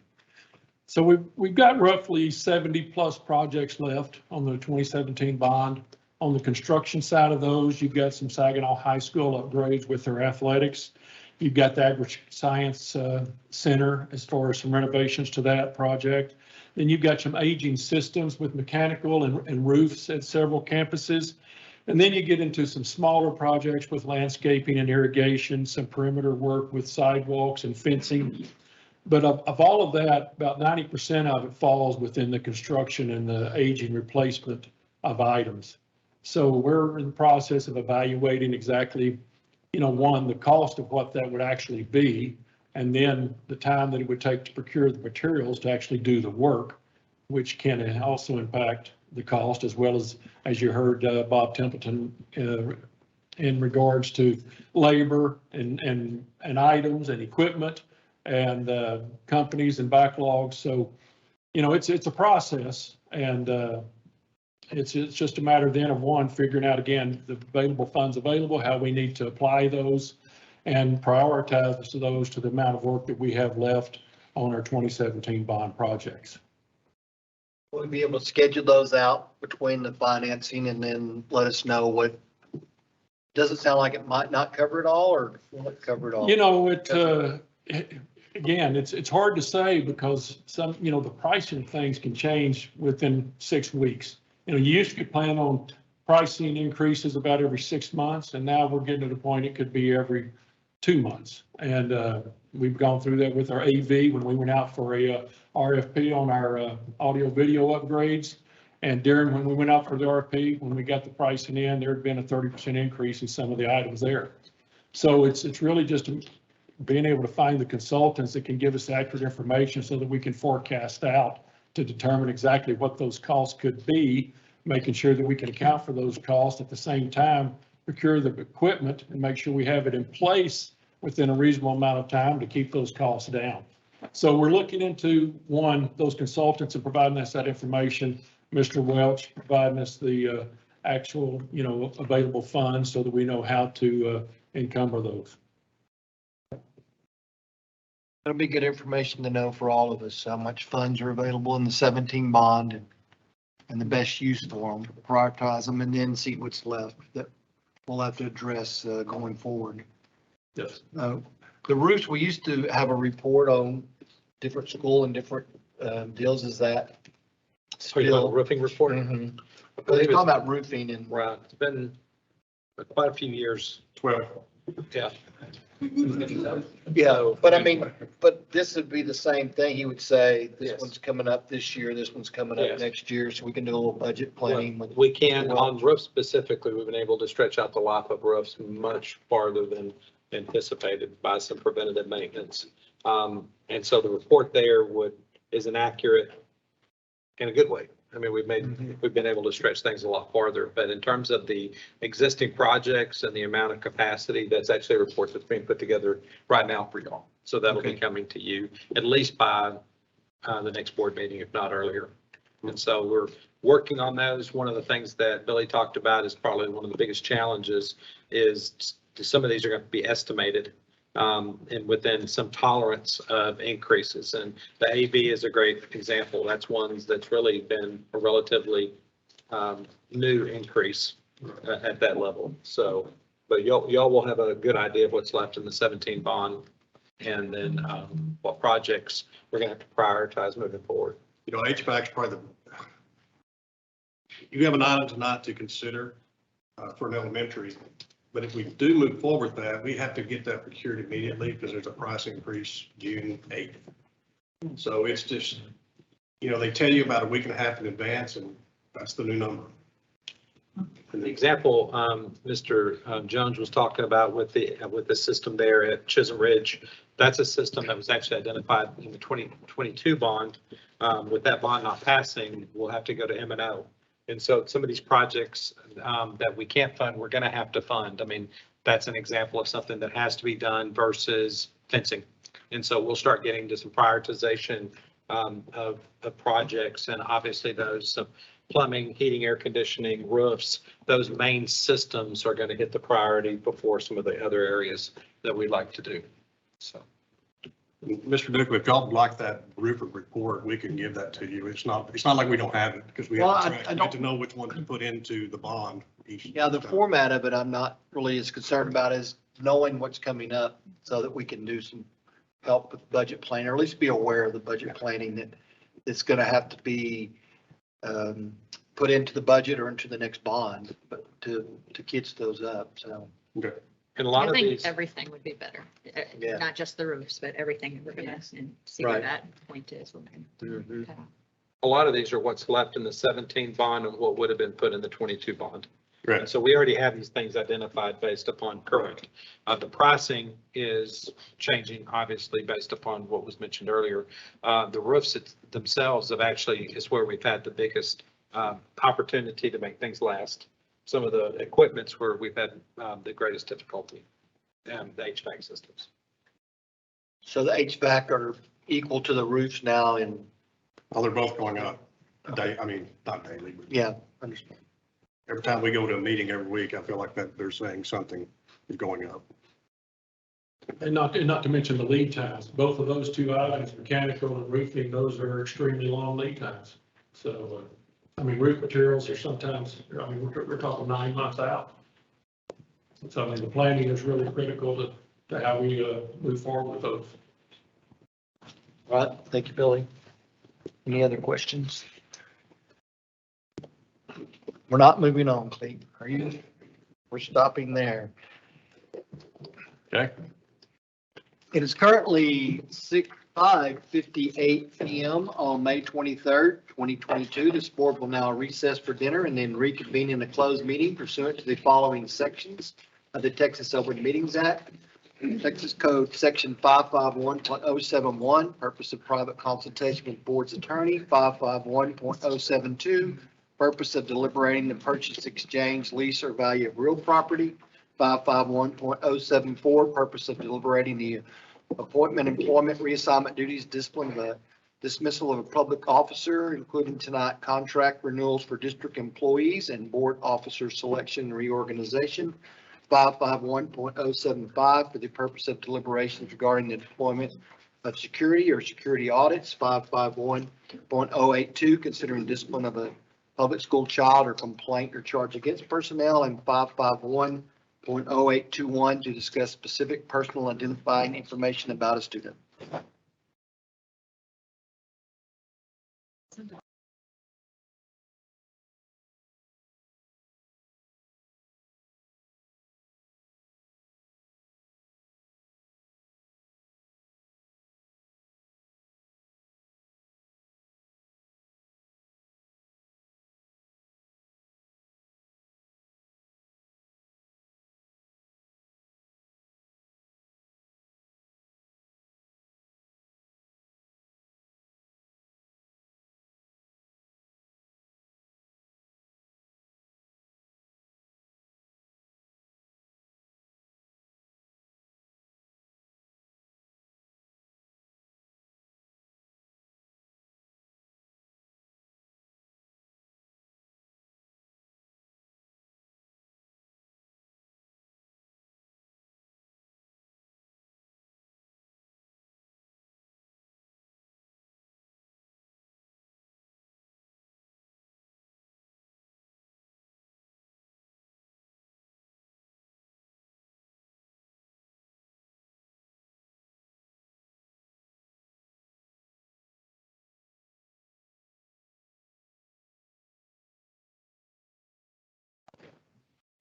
So we've got roughly 70 plus projects left on the 2017 bond. On the construction side of those, you've got some Saginaw High School upgrades with their athletics. You've got the Agri-Science Center as far as some renovations to that project. Then you've got some aging systems with mechanical and roofs at several campuses. And then you get into some smaller projects with landscaping and irrigation, some perimeter work with sidewalks and fencing. But of all of that, about 90% of it falls within the construction and the aging replacement of items. So we're in the process of evaluating exactly, one, the cost of what that would actually be, and then the time that it would take to procure the materials to actually do the work, which can also impact the cost, as well as you heard Bob Templeton in regards to labor and items and equipment and companies and backlogs. So, it's a process, and it's just a matter then of one, figuring out again, the available funds available, how we need to apply those and prioritize those to the amount of work that we have left on our 2017 bond projects. Will we be able to schedule those out between the financing and then let us know what, does it sound like it might not cover it all, or will it cover it all? Again, it's hard to say because some, the pricing things can change within 6 weeks. You used to plan on pricing increases about every 6 months, and now we're getting to the point it could be every 2 months. And we've gone through that with our AV when we went out for a RFP on our audio video upgrades. And when we went out for the RFP, when we got the pricing in, there had been a 30% increase in some of the items there. So it's really just being able to find the consultants that can give us accurate information so that we can forecast out to determine exactly what those costs could be, making sure that we can account for those costs at the same time, procure the equipment and make sure we have it in place within a reasonable amount of time to keep those costs down. So we're looking into, one, those consultants and providing us that information, Mr. Welch providing us the actual, available funds so that we know how to encumber those. That'll be good information to know for all of us, how much funds are available in the 17 bond and the best use for them, prioritize them, and then see what's left that we'll have to address going forward. Yes. The roofs, we used to have a report on different school and different deals. Is that Still a roofing report? Mm-hmm. They're talking about roofing and. Right. It's been quite a few years. 12. Yeah. Yeah, but this would be the same thing. He would say, this Yes. one's coming up this year, this one's coming up Yes. next year, so we can do a little budget planning. with- We can, on roofs specifically, we've been able to stretch out the life of roofs much farther than anticipated by some preventative maintenance. And so the report there is inaccurate in a good way. I mean, we've been able to stretch things a lot farther, but in terms of the existing projects and the amount of capacity, that's actually a report that's being put together right now for y'all. So that'll be coming to you at least by the next board meeting, if not earlier. And so we're working on those. One of the things that Billy talked about is probably one of the biggest challenges is some of these are going to be estimated and within some tolerance of increases. And the AV is a great example. That's one that's really been a relatively new increase at that level. So, but y'all will have a good idea of what's left in the 17 bond and then what projects we're going to have to prioritize moving forward. You know, HVAC's probably you have an item tonight to consider for an elementary. But if we do move forward with that, we have to get that procured immediately because there's a price increase June 8th. So it's just, you know, they tell you about a week and a half in advance and that's the new number. The example Mr. Jones was talking about with the system there at Chisholm Ridge, that's a system that was actually identified in the 2022 bond. With that bond not passing, we'll have to go to M&O. And so some of these projects that we can't fund, we're going to have to fund. I mean, that's an example of something that has to be done versus fencing. And so we'll start getting to some prioritization of projects, and obviously those plumbing, heating, air conditioning, roofs, those main systems are going to hit the priority before some of the other areas that we'd like to do. So. Mr. Duke, if y'all would like that roofer report, we can give that to you. It's not like we don't have it because we have to get to know which one to put into the bond. Yeah, the format of it, I'm not really as concerned about is knowing what's coming up so that we can do some help with budget planning, or at least be aware of the budget planning that it's going to have to be put into the budget or into the next bond, but to catch those up. So. Okay. And a lot I of think these, everything would be better, Yeah. not just the roofs, but everything. We're gonna and see Right. where that point is. a lot of these are what's left in the 17 bond and what would have been put in the 22 bond. Right. And so we already have these things identified based upon current. The pricing is changing, obviously, based upon what was mentioned earlier. The roofs themselves have actually is where we've had the biggest opportunity to make things last. Some of the equipment's where we've had the greatest difficulty, the HVAC systems. So the HVAC are equal to the roofs now and. Oh, they're both going up. I mean, not daily, but Yeah, understand. every time we go to a meeting every week, I feel like that they're saying something is going up. And not to mention the lead times. Both of those two items, mechanical and roofing, those are extremely long lead times. So, I mean, roof materials are sometimes, I mean, we're talking 9 months out. So, I mean, the planning is really critical to how we move forward with those. All right, thank you, Billy. Any other questions? We're not moving on, Clete. Are you? We're stopping there. Okay. It is currently 5:58 PM on May 23rd, 2022. This board will now recess for dinner and then reconvene in a closed meeting pursuant to the following sections of the Texas Open Meetings Act. Texas Code Section 551.071, purpose of private consultation with board's attorney. 551.072, purpose of deliberating the purchase, exchange, lease, or value of real property. 551.074, purpose of deliberating the appointment, employment, reassignment duties, discipline, dismissal of a public officer, including tonight contract renewals for district employees and board officer selection and reorganization. 551.075 for the purpose of deliberations regarding the deployment of security or security audits. 551.082 considering discipline of a public school child or complaint or charge against personnel, and 551.0821 to discuss specific personal identifying information about a student.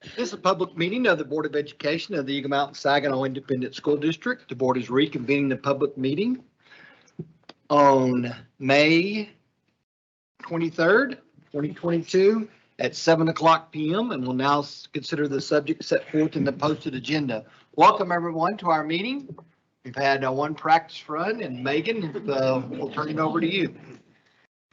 This is a public meeting of the Board of Education of the Eagle Mountain Saginaw Independent School District. The board is reconvening the public meeting on May 23rd, 2022 at 7:00 p.m. and will now consider the subject set forth in the posted agenda. Welcome everyone to our meeting. We've had one practice run, and Megan, we'll turn it over to you.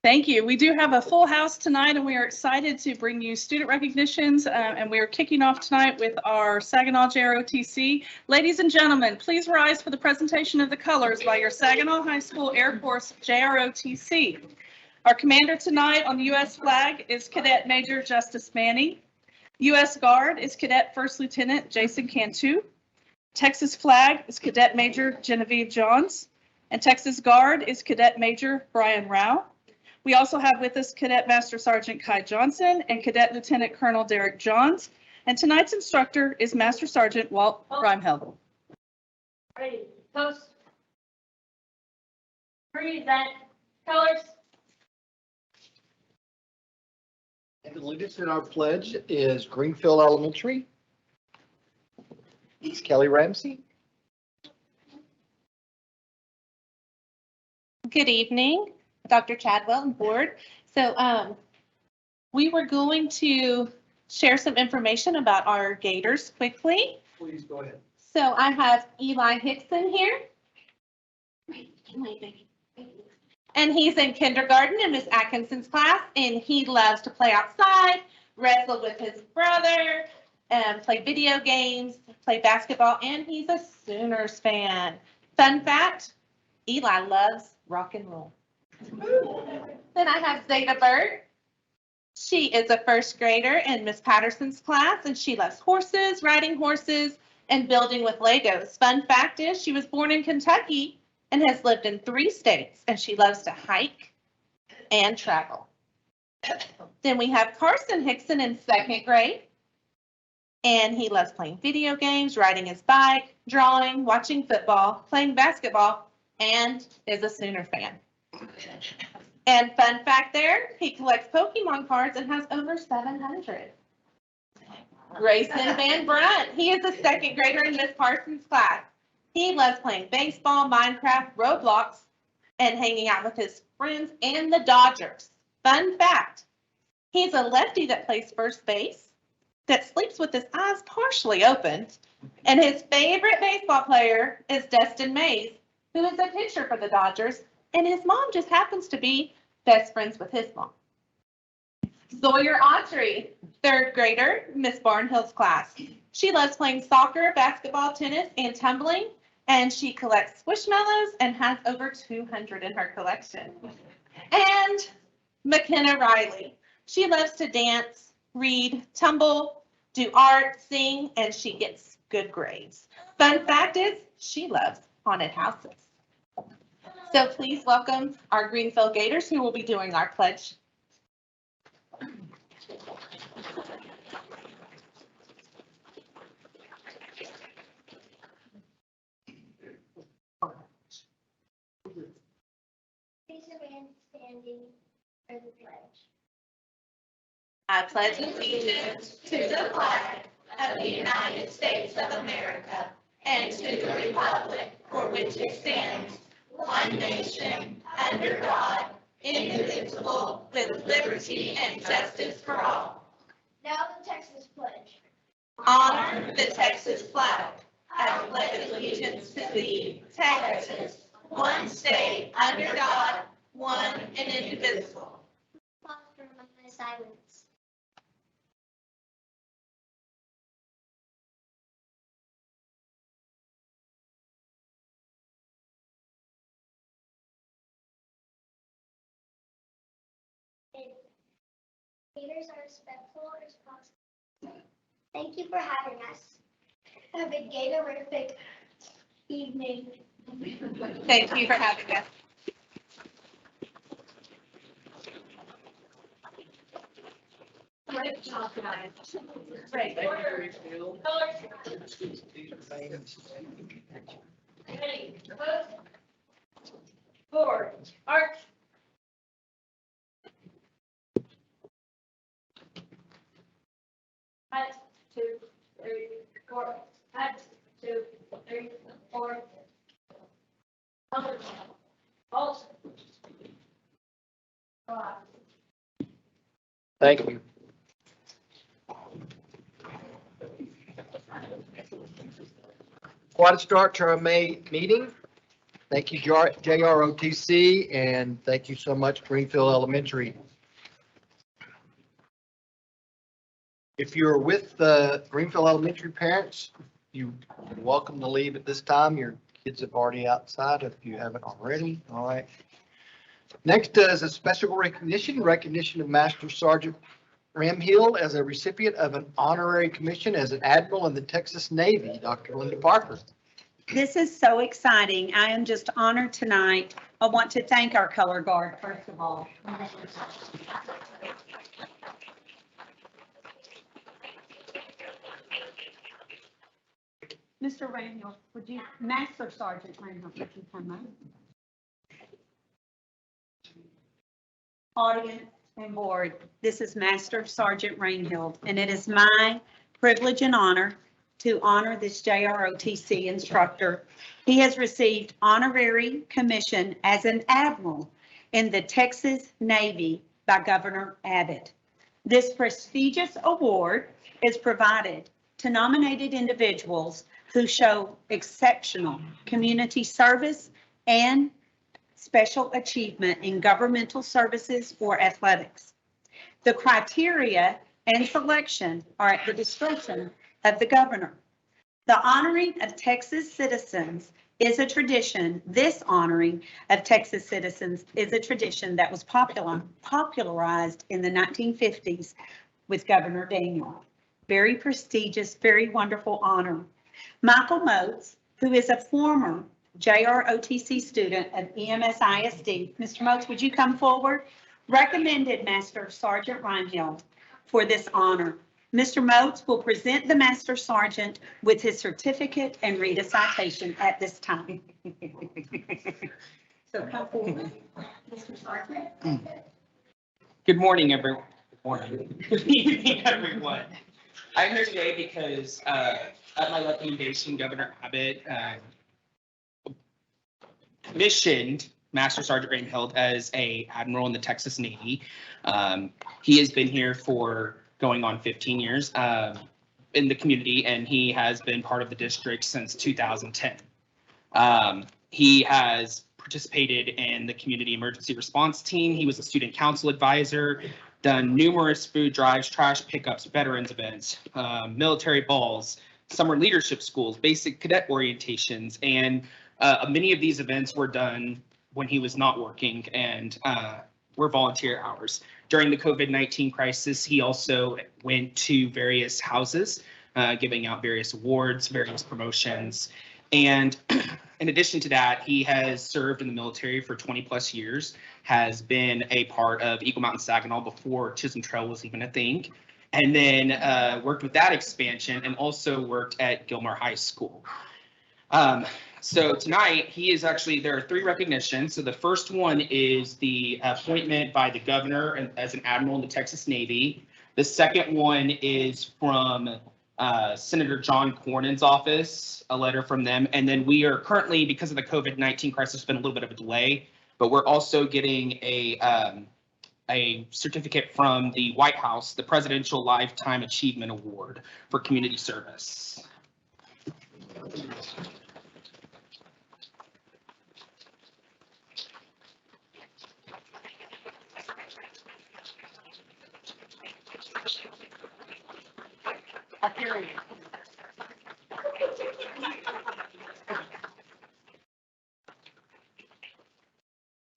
Thank you. We do have a full house tonight, and we are excited to bring you student recognitions, and we are kicking off tonight with our Saginaw Jrotc. Ladies and gentlemen, please rise for the presentation of the colors by your Saginaw High School Air Force Jrotc. Our commander tonight on the U.S. flag is Cadet Major Justice Manning. U.S. Guard is Cadet First Lieutenant Jason Cantu. Texas flag is Cadet Major Genevieve Johns. And Texas Guard is Cadet Major Brian Rao. We also have with us Cadet Master Sergeant Kai Johnson and Cadet Lieutenant Colonel Derek Johns. And tonight's instructor is Master Sergeant Walt Brimheld. Ready, post. Present, colors. And the latest in our pledge is Greenfield Elementary. It's Kelly Ramsey. Good evening, Dr. Chadwell and board. So we were going to share some information about our Gators quickly. Please go ahead. So I have Eli Hickson here. And he's in kindergarten in Miss Atkinson's class, and he loves to play outside, wrestle with his brother, play video games, play basketball, and he's a Sooners fan. Fun fact, Eli loves rock and roll. Then I have Zayna Bird. She is a first grader in Miss Patterson's class, and she loves horses, riding horses, and building with Legos. Fun fact is she was born in Kentucky and has lived in 3 states, and she loves to hike and travel. Then we have Carson Hickson in 2nd grade, and he loves playing video games, riding his bike, drawing, watching football, playing basketball, and is a Sooner fan. And fun fact there, he collects Pokemon cards and has over 700. Grayson Van Brunt, he is a 2nd grader in Miss Parsons' class. He loves playing baseball, Minecraft, Roblox, and hanging out with his friends and the Dodgers. Fun fact, he's a lefty that plays first base, that sleeps with his eyes partially open, and his favorite baseball player is Destin Mays, who is a pitcher for the Dodgers, and his mom just happens to be best friends with his mom. Sawyer Autry, 3rd grader, Miss Barnhill's class. She loves playing soccer, basketball, tennis, and tumbling, and she collects Squishmallows and has over 200 in her collection. And McKenna Riley. She loves to dance, read, tumble, do art, sing, and she gets good grades. Fun fact is she loves haunted houses. So please welcome our Greenfield Gators who will be doing our pledge. Please remain standing for the pledge. I pledge allegiance to the flag of the United States of America and to the republic for which it stands, one nation, under God, indivisible, with liberty and justice for all. Now the Texas pledge. Honor the Texas flag. I pledge allegiance to thee, Texas, one state, under God, one and indivisible. Pause for a moment of silence. Gators are respectful and responsible. Thank you for having us. Have a Gatorific evening. Thank you for having us. Great job, guys. Great. Ready, post. Forward, arch. Cut, 2, 4. 1, 2, 3, 4. Hold. Thank you. Quite a start to our May meeting. Thank you, JROTC, and thank you so much, Greenfield Elementary. If you're with the Greenfield Elementary parents, you're welcome to leave at this time. Your kids have already outside if you haven't already. All right. Next is a special recognition of Master Sergeant Ramhill as a recipient of an honorary commission as an Admiral in the Texas Navy, Dr. Linda Parker. This is so exciting. I am just honored tonight. I want to thank our color guard, first of all. Mr. Randall, would you, Master Sergeant Randall, would you come up? Audience and board, this is Master Sergeant Rainhill, and it is my privilege and honor to honor this JROTC instructor. He has received honorary commission as an admiral in the Texas Navy by Governor Abbott. This prestigious award is provided to nominated individuals who show exceptional community service and special achievement in governmental services or athletics. The criteria and selection are at the discretion of the governor. The honoring of Texas citizens is a tradition. This honoring of Texas citizens is a tradition that was popularized in the 1950s with Governor Daniel. Very prestigious, very wonderful honor. Michael Moats, who is a former JROTC student of EMS ISD. Mr. Moats, would you come forward? Recommended Master Sergeant Reinhill for this honor. Mr. Moats will present the Master Sergeant with his certificate and read a citation at this time. So come forward, Mr. Sergeant. Good morning, everyone. Good morning. Good evening, everyone. I'm here today because at my recommendation, Governor Abbott commissioned Master Sergeant Rainhill as a Admiral in the Texas Navy. He has been here for going on 15 years in the community, and he has been part of the district since 2010. He has participated in the community emergency response team. He was a student council advisor, done numerous food drives, trash pickups, veterans events, military balls, summer leadership schools, basic cadet orientations, and many of these events were done when he was not working and were volunteer hours. During the COVID-19 crisis, he also went to various houses, giving out various awards, various promotions. And in addition to that, he has served in the military for 20 plus years, has been a part of Eagle Mountain Saginaw before Chisholm Trail was even a thing, and then worked with that expansion and also worked at Gilmore High School. So tonight, he is actually, there are 3 recognitions. So the first one is the appointment by the governor as an admiral in the Texas Navy. The second one is from Senator John Cornyn's office, a letter from them. And then we are currently, because of the COVID-19 crisis, there's been a little bit of a delay, but we're also getting a certificate from the White House, the Presidential Lifetime Achievement Award for community service.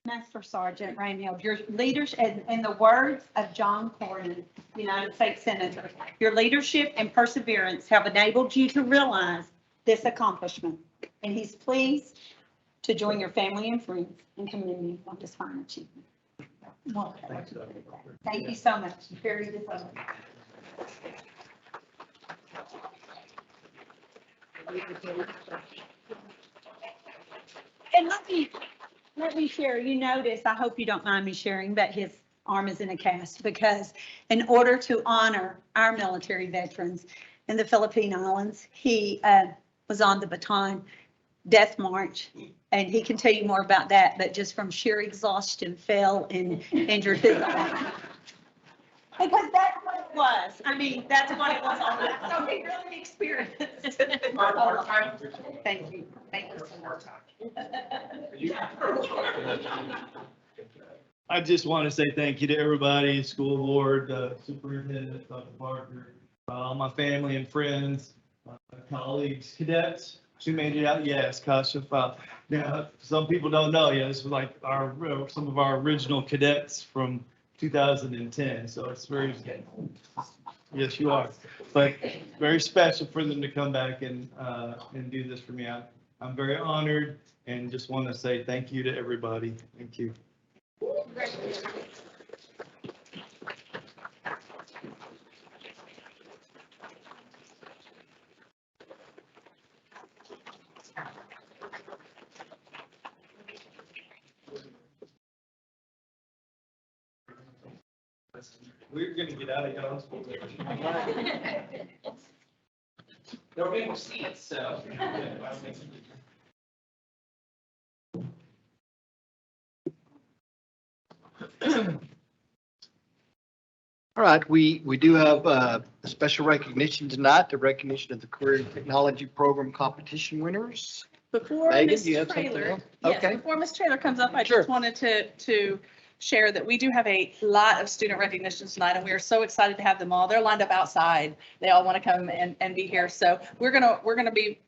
Master Sergeant Rainhill, your leadership, in the words of John Cornyn, United States Senator, your leadership and perseverance have enabled you to realize this accomplishment, and he's pleased to join your family and friends in community on this fine achievement. Well, thank you so much. Very deserving. And let me share, you notice, I hope you don't mind me sharing, but his arm is in a cast because in order to honor our military veterans, in the Philippine Islands. He was on the Bataan Death March, and he can tell you more about that, but just from sheer exhaustion fell and injured his arm. Because that's what it was. I mean, that's what it was all about. So he really experienced. Thank you. Thank you so much. I just want to say thank you to everybody, school board, superintendent, Dr. Parker, all my family and friends, colleagues, cadets who made it out. Yes, Kasha. Now, some people don't know. Yeah, this was like some of our original cadets from 2010. So it's very, yes, you are. But very special for them to come back and do this for me. I'm very honored and just want to say thank you to everybody. Thank you. We're gonna get out of here. There'll be more seats, so. All right, we do have a special recognition tonight, the recognition of the Career Technology Program competition winners. Before Megan, Ms. you have something Trailer, else? yes, Okay. before Ms. Trailer comes up, I Sure. just wanted to share that we do have a lot of student recognitions tonight, and we are so excited to have them all. They're lined up outside. They all want to come and be here. So we're gonna be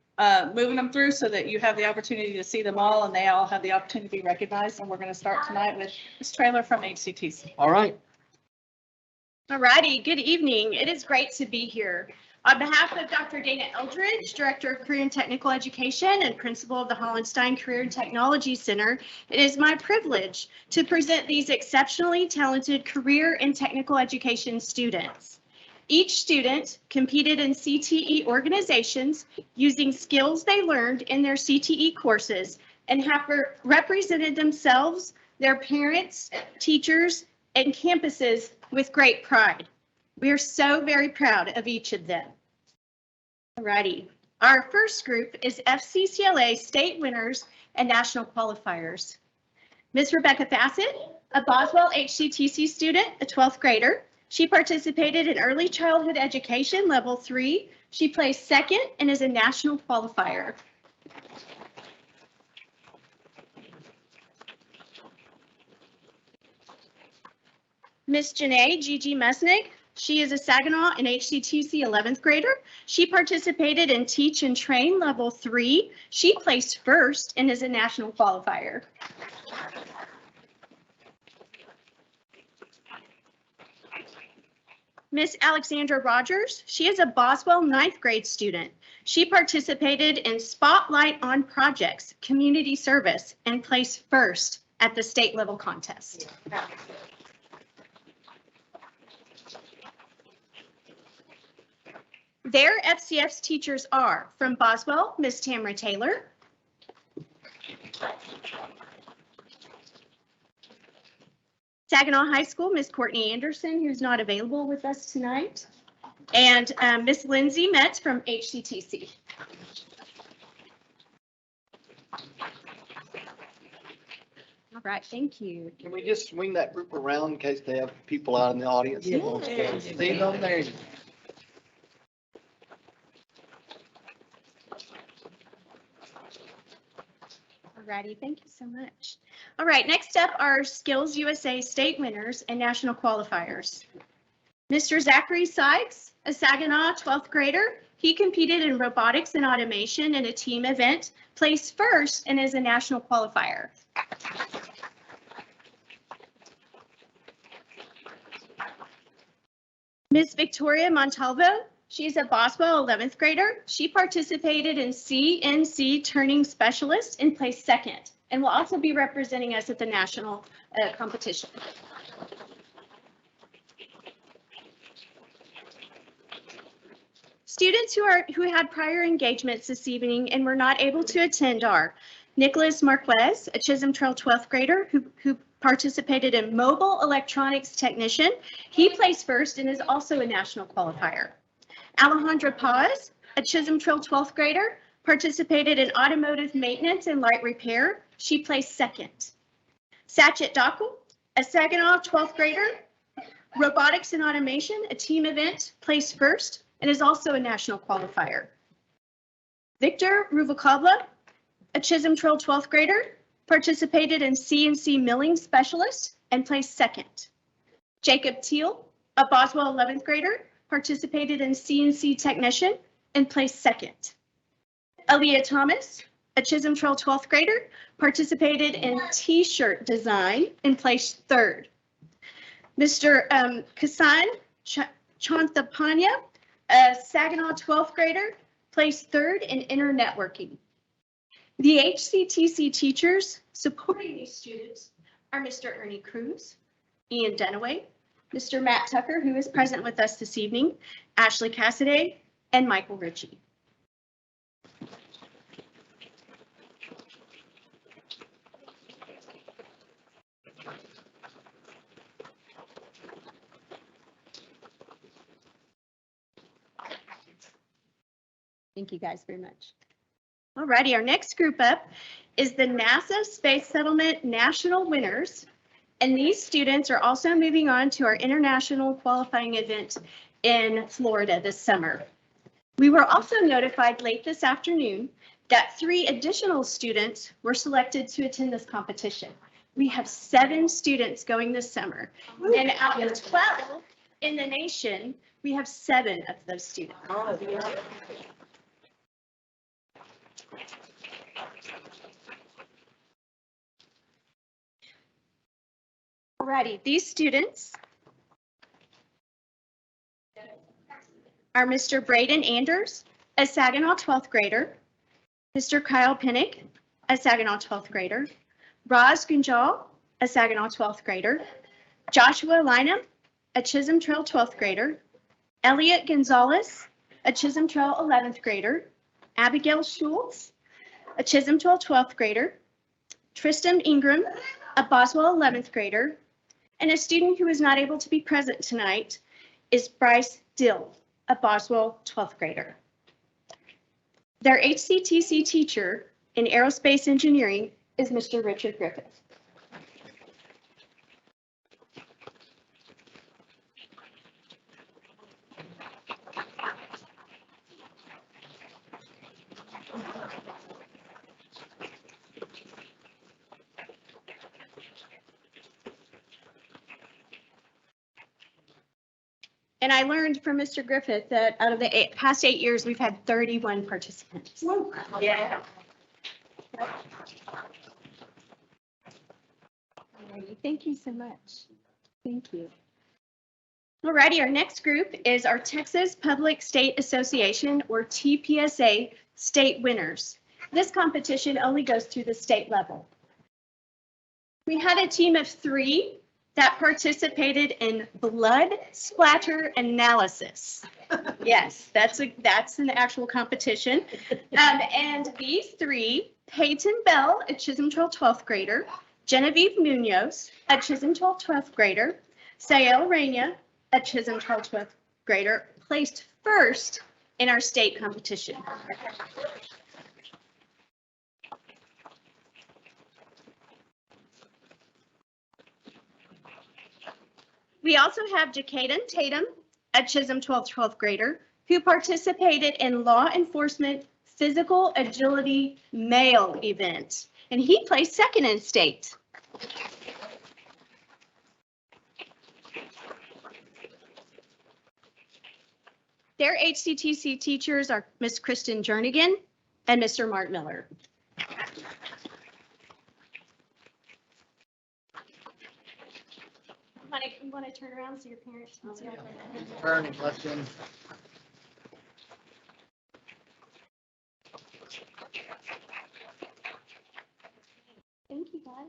moving them through so that you have the opportunity to see them all, and they all have the opportunity to be recognized. And we're going to start tonight with Ms. Trailer from HCTC. All right. All righty, good evening. It is great to be here. On behalf of Dr. Dana Eldridge, Director of Career and Technical Education and Principal of the Hollenstein Career and Technology Center, it is my privilege to present these exceptionally talented career and technical education students. Each student competed in CTE organizations using skills they learned in their CTE courses and have represented themselves, their parents, teachers, and campuses with great pride. We are so very proud of each of them. Alrighty, our first group is FCCLA state winners and national qualifiers. Ms. Rebecca Fassett, a Boswell HCTC student, a 12th grader. She participated in early childhood education level 3. She placed second and is a national qualifier. Ms. Janae Gigi Mesnick, she is a Saginaw and HCTC 11th grader. She participated in Teach and Train level 3. She placed first and is a national qualifier. Miss Alexandra Rogers, she is a Boswell 9th grade student. She participated in Spotlight on Projects, community service, and placed first at the state level contest. Their FCS teachers are from Boswell, Miss Tamara Taylor. Saginaw High School, Miss Courtney Anderson, who's not available with us tonight, and Miss Lindsay Metz from HCTC. All right, thank you. Can we just swing that group around in case they have people out in the audience? that wants to see them there? Alrighty, thank you so much. All right, next up are Skillsusa state winners and national qualifiers. Mr. Zachary Sykes, a Saginaw 12th grader. He competed in robotics and automation in a team event, placed first and is a national qualifier. Ms. Victoria Montalvo, she's a Boswell 11th grader. She participated in CNC turning specialist and placed second, and will also be representing us at the national competition. Students who had prior engagements this evening and were not able to attend are Nicholas Marquez, a Chisholm Trail 12th grader who participated in mobile electronics technician. He placed first and is also a national qualifier. Alejandra Paz, a Chisholm Trail 12th grader, participated in automotive maintenance and light repair. She placed second. Satchit Dakul, a Saginaw 12th grader, robotics and automation, a team event, placed first and is also a national qualifier. Victor Ruvakabla, a Chisholm Trail 12th grader, participated in CNC milling specialist and placed second. Jacob Teal, a Boswell 11th grader, participated in CNC technician and placed second. Aaliyah Thomas, a Chisholm Trail 12th grader, participated in t-shirt design and placed third. Mr. Kasan Chanthapanya, a Saginaw 12th grader, placed third in inner networking. The HCTC teachers supporting these students are Mr. Ernie Cruz, Ian Dunaway, Mr. Matt Tucker, who is present with us this evening, Ashley Cassidy, and Michael Ritchie. Thank you guys very much. Alrighty, our next group up is the NASA Space Settlement National Winners. And these students are also moving on to our international qualifying event in Florida this summer. We were also notified late this afternoon that 3 additional students were selected to attend this competition. We have 7 students going this summer, and out of 12 in the nation, we have 7 of those students. Alrighty, these students are Mr. Braden Anders, a Saginaw 12th grader, Mr. Kyle Pinnick, a Saginaw 12th grader, Roz Gunjal, a Saginaw 12th grader, Joshua Lynham, a Chisholm Trail 12th grader, Elliot Gonzalez, a Chisholm Trail 11th grader, Abigail Schultz, a Chisholm Trail 12th grader, Tristan Ingram, a Boswell 11th grader, and a student who is not able to be present tonight is Bryce Dill, a Boswell 12th grader. Their HCTC teacher in aerospace engineering is Mr. Richard Griffith. And I learned from Mr. Griffith that out of the past 8 years, we've had 31 participants. Yeah. Thank you so much. Thank you. Alrighty, our next group is our Texas Public State Association, or TPSA, state winners. This competition only goes through the state level. We had a team of 3 that participated in blood splatter analysis. Yes, that's an actual competition. And these 3, Peyton Bell, a Chisholm Trail 12th grader, Genevieve Munoz, a Chisholm Trail 12th grader, Sael Reina, a Chisholm Trail 12th grader, placed first in our state competition. We also have Jacaden Tatum, a Chisholm 12th grader, who participated in law enforcement physical agility male event, and he placed second in state. Their HCTC teachers are Miss Kristen Jernigan and Mr. Mark Miller. You want to turn around so your parents can see? Turn and left in. Thank you, guys.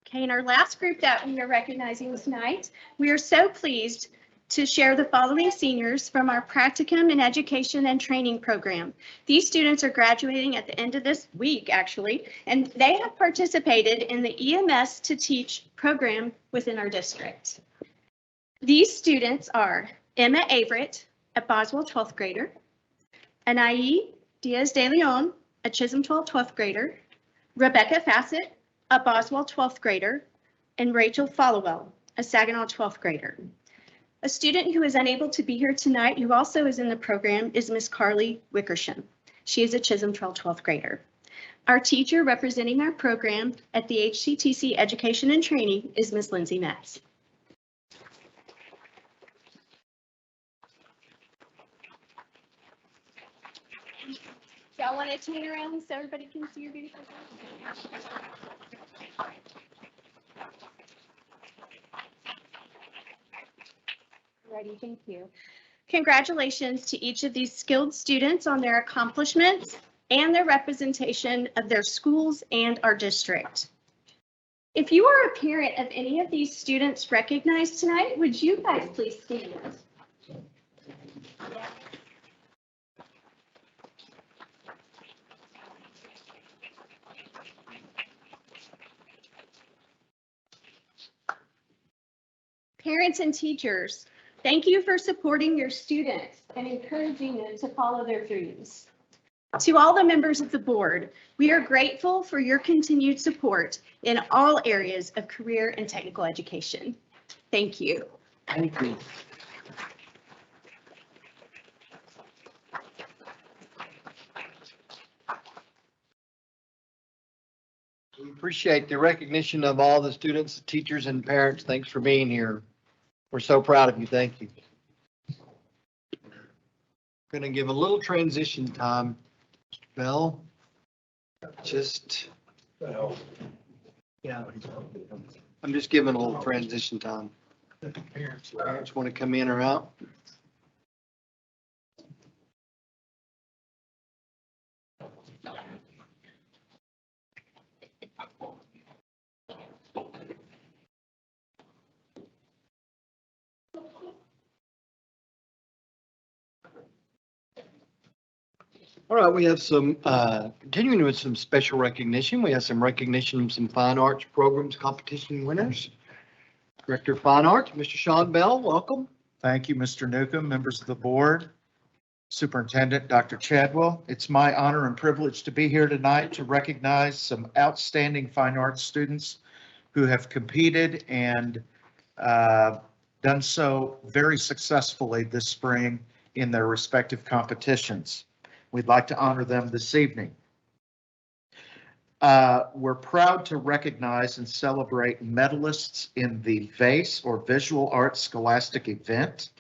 Okay, and our last group that we are recognizing tonight, we are so pleased to share the following seniors from our practicum in education and training program. These students are graduating at the end of this week, actually, and they have participated in the EMS to Teach program within our district. These students are Emma Averett, a Boswell 12th grader. Anaí Diaz de Leon, a Chisholm 12th grader. Rebecca Fassett, a Boswell 12th grader. And Rachel Followell, a Saginaw 12th grader. A student who is unable to be here tonight, who also is in the program, is Miss Carly Wickersham. She is a Chisholm 12th grader. Our teacher representing our program at the HCTC Education and Training is Miss Lindsay Metz. Y'all want to turn around so everybody can see your beautiful face? Alrighty, thank you. Congratulations to each of these skilled students on their accomplishments and their representation of their schools and our district. If you are a parent of any of these students recognized tonight, would you guys please stand? Parents and teachers, thank you for supporting your students and encouraging them to follow their dreams. To all the members of the board, we are grateful for your continued support in all areas of career and technical education. Thank you. Thank you. We appreciate the recognition of all the students, teachers, and parents. Thanks for being here. We're so proud of you. Thank you. Going to give a little transition time. Mr. Bell, just, yeah, I'm just giving a little transition time. Parents want to come in or out? All right, we have some, continuing with some special recognition. We have some recognition of some fine arts programs competition winners. Director of Fine Arts, Mr. Sean Bell, welcome. Thank you, Mr. Newcomb, members of the board, Superintendent Dr. Chadwell. It's my honor and privilege to be here tonight to recognize some outstanding fine arts students who have competed and done so very successfully this spring in their respective competitions. We'd like to honor them this evening. We're proud to recognize and celebrate medalists in the VASE or Visual Arts Scholastic event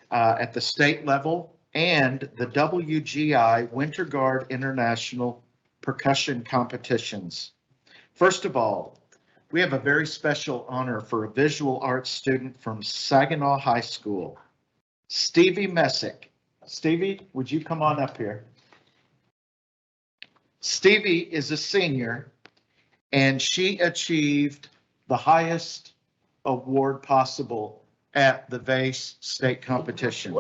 at the state level and the WGI Winter Guard International Percussion competitions. First of all, we have a very special honor for a visual arts student from Saginaw High School, Stevie Messick. Stevie, would you come on up here? Stevie is a senior and she achieved the highest award possible at the VASE state competition.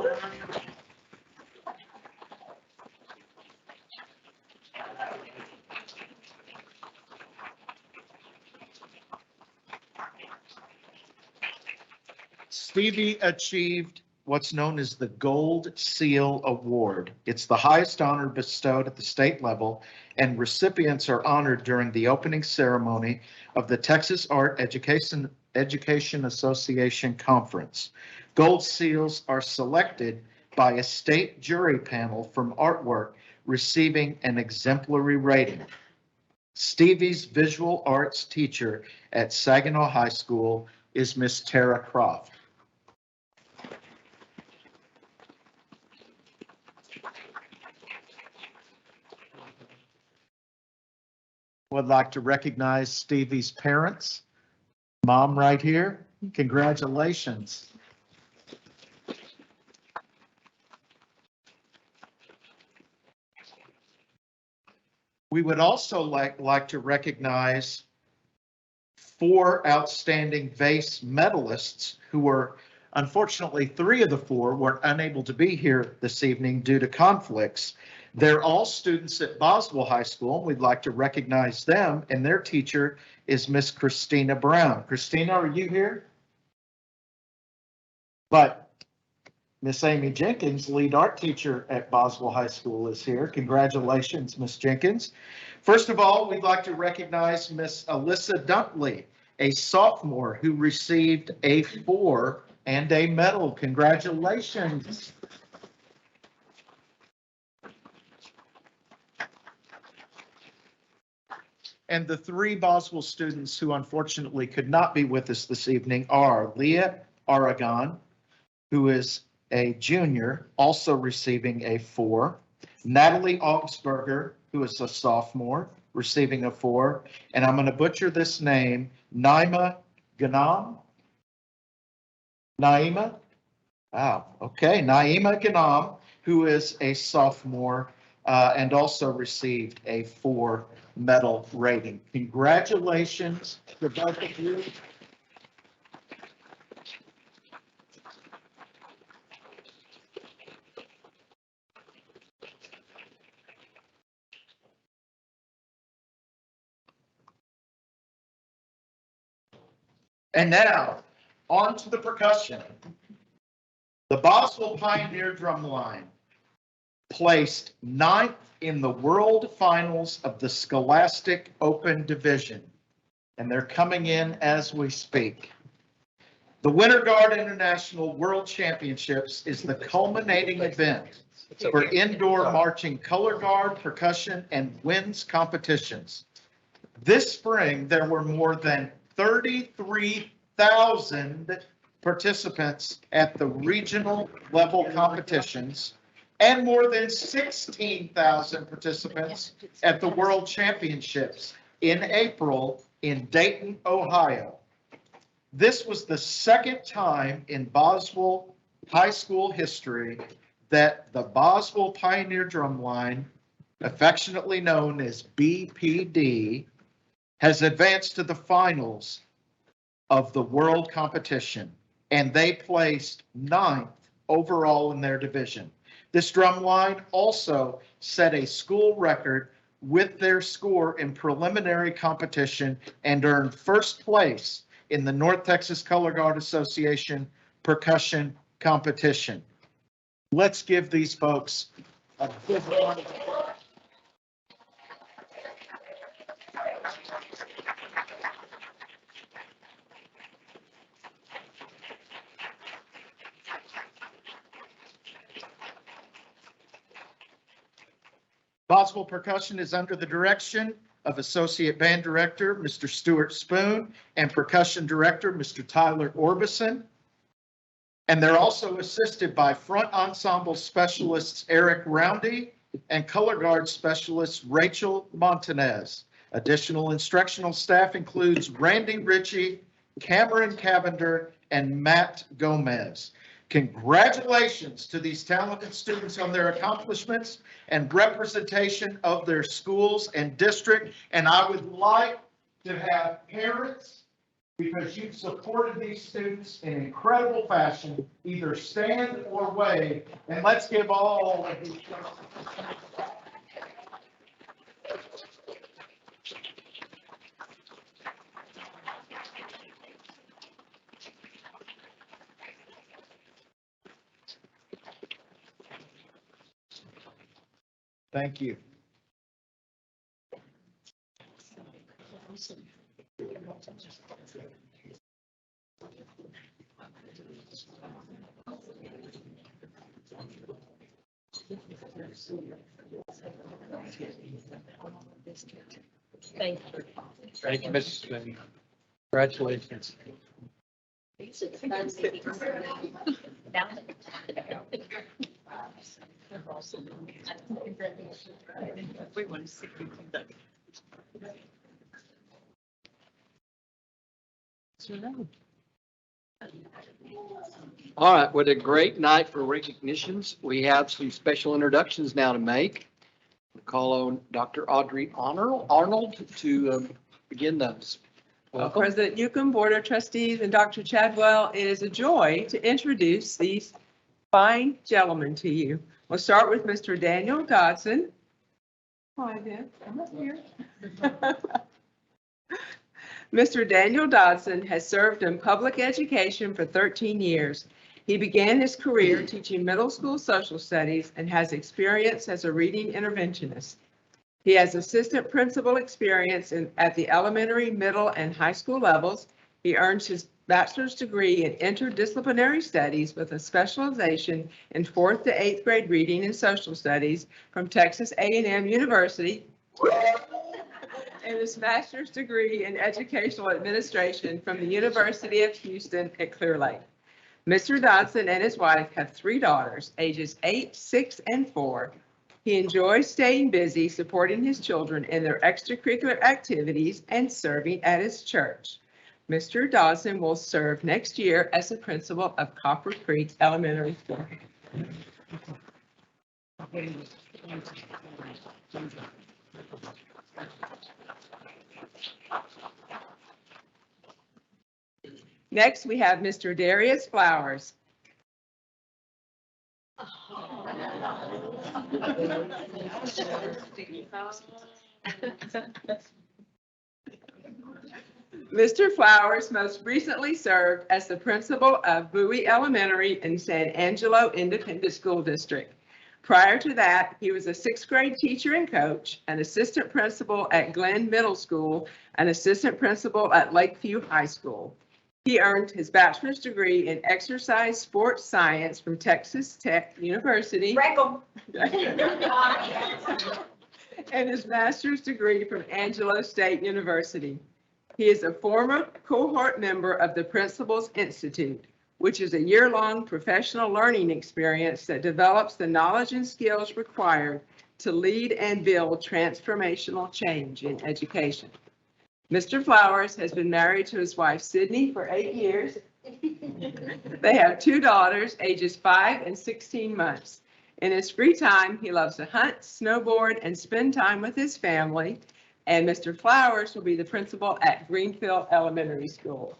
Stevie achieved what's known as the Gold Seal Award. It's the highest honor bestowed at the state level, and recipients are honored during the opening ceremony of the Texas Art Education Association Conference. Gold seals are selected by a state jury panel from artwork receiving an exemplary rating. Stevie's visual arts teacher at Saginaw High School is Miss Tara Croft. Would like to recognize Stevie's parents. Mom right here, congratulations. We would also like to recognize 4 outstanding VASE medalists who were, unfortunately, 3 of the 4 were unable to be here this evening due to conflicts. They're all students at Boswell High School. We'd like to recognize them, and their teacher is Miss Christina Brown. Christina, are you here? But Miss Amy Jenkins, lead art teacher at Boswell High School, is here. Congratulations, Miss Jenkins. First of all, we'd like to recognize Miss Alyssa Dunkley, a sophomore who received a 4 and a medal. Congratulations. And the 3 Boswell students who unfortunately could not be with us this evening are Leah Aragon, who is a junior, also receiving a 4. Natalie Augsburger, who is a sophomore, receiving a 4. And I'm going to butcher this name, Naima Ghanam. Naima? Wow, okay, Naima Ghanam, who is a sophomore and also received a 4 medal rating. Congratulations to both of you. And now, on to the percussion. The Boswell Pioneer Drumline placed 9th in the World Finals of the Scholastic Open Division, and they're coming in as we speak. The Winter Guard International World Championships is the culminating event for indoor marching color guard, percussion, and winds competitions. This spring, there were more than 33,000 participants at the regional level competitions and more than 16,000 participants at the World Championships in April in Dayton, Ohio. This was the second time in Boswell High School history that the Boswell Pioneer Drumline, affectionately known as BPD, has advanced to the finals of the world competition, and they placed 9th overall in their division. This drumline also set a school record with their score in preliminary competition and earned first place in the North Texas Color Guard Association percussion competition. Let's give these folks a big round of applause. Boswell Percussion is under the direction of Associate Band Director, Mr. Stuart Spoon, and Percussion Director, Mr. Tyler Orbison. And they're also assisted by Front Ensemble Specialists Eric Roundy and Color Guard Specialist Rachel Montanez. Additional instructional staff includes Randy Ritchie, Cameron Cavender, and Matt Gomez. Congratulations to these talented students on their accomplishments and representation of their schools and district. And I would like to have parents, because you've supported these students in incredible fashion, either stand or wave, and let's give all of these Thank you. Thank you. Thank you, Mrs. Smith. Congratulations. We want to see you do that. All right, what a great night for recognitions. We have some special introductions now to make. Call on Dr. Audrey Arnold to begin those. Welcome. President Newcomb, Board of Trustees, and Dr. Chadwell, it is a joy to introduce these fine gentlemen to you. We'll start with Mr. Daniel Dodson. Hi, Dan. Come up here. Mr. Daniel Dodson has served in public education for 13 years. He began his career teaching middle school social studies and has experience as a reading interventionist. He has assistant principal experience at the elementary, middle, and high school levels. He earned his bachelor's degree in interdisciplinary studies with a specialization in 4th to 8th grade reading and social studies from Texas A&M University, and his master's degree in educational administration from the University of Houston at Clear Lake. Mr. Dodson and his wife have 3 daughters, ages 8, 6, and 4. He enjoys staying busy, supporting his children in their extracurricular activities and serving at his church. Mr. Dodson will serve next year as the principal of Copper Creek Elementary School. Next, we have Mr. Darius Flowers. Mr. Flowers most recently served as the principal of Bowie Elementary in San Angelo Independent School District. Prior to that, he was a 6th grade teacher and coach, an assistant principal at Glenn Middle School, an assistant principal at Lakeview High School. He earned his bachelor's degree in exercise sports science from Texas Tech University. And his master's degree from Angelo State University. He is a former cohort member of the Principals Institute, which is a year-long professional learning experience that develops the knowledge and skills required to lead and build transformational change in education. Mr. Flowers has been married to his wife, Sydney, for 8 years. They have 2 daughters, ages 5 and 16 months. In his free time, he loves to hunt, snowboard, and spend time with his family. And Mr. Flowers will be the principal at Greenfield Elementary School.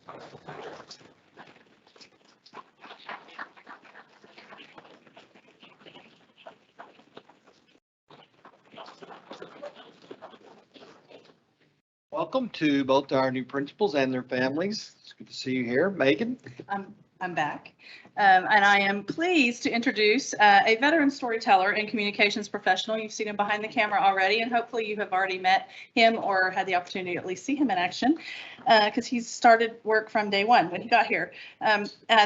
Welcome to both our new principals and their families. It's good to see you here. Megan? I'm back. And I am pleased to introduce a veteran storyteller and communications professional. You've seen him behind the camera already, and hopefully you have already met him or had the opportunity to at least see him in action, because he's started work from day one when he got here.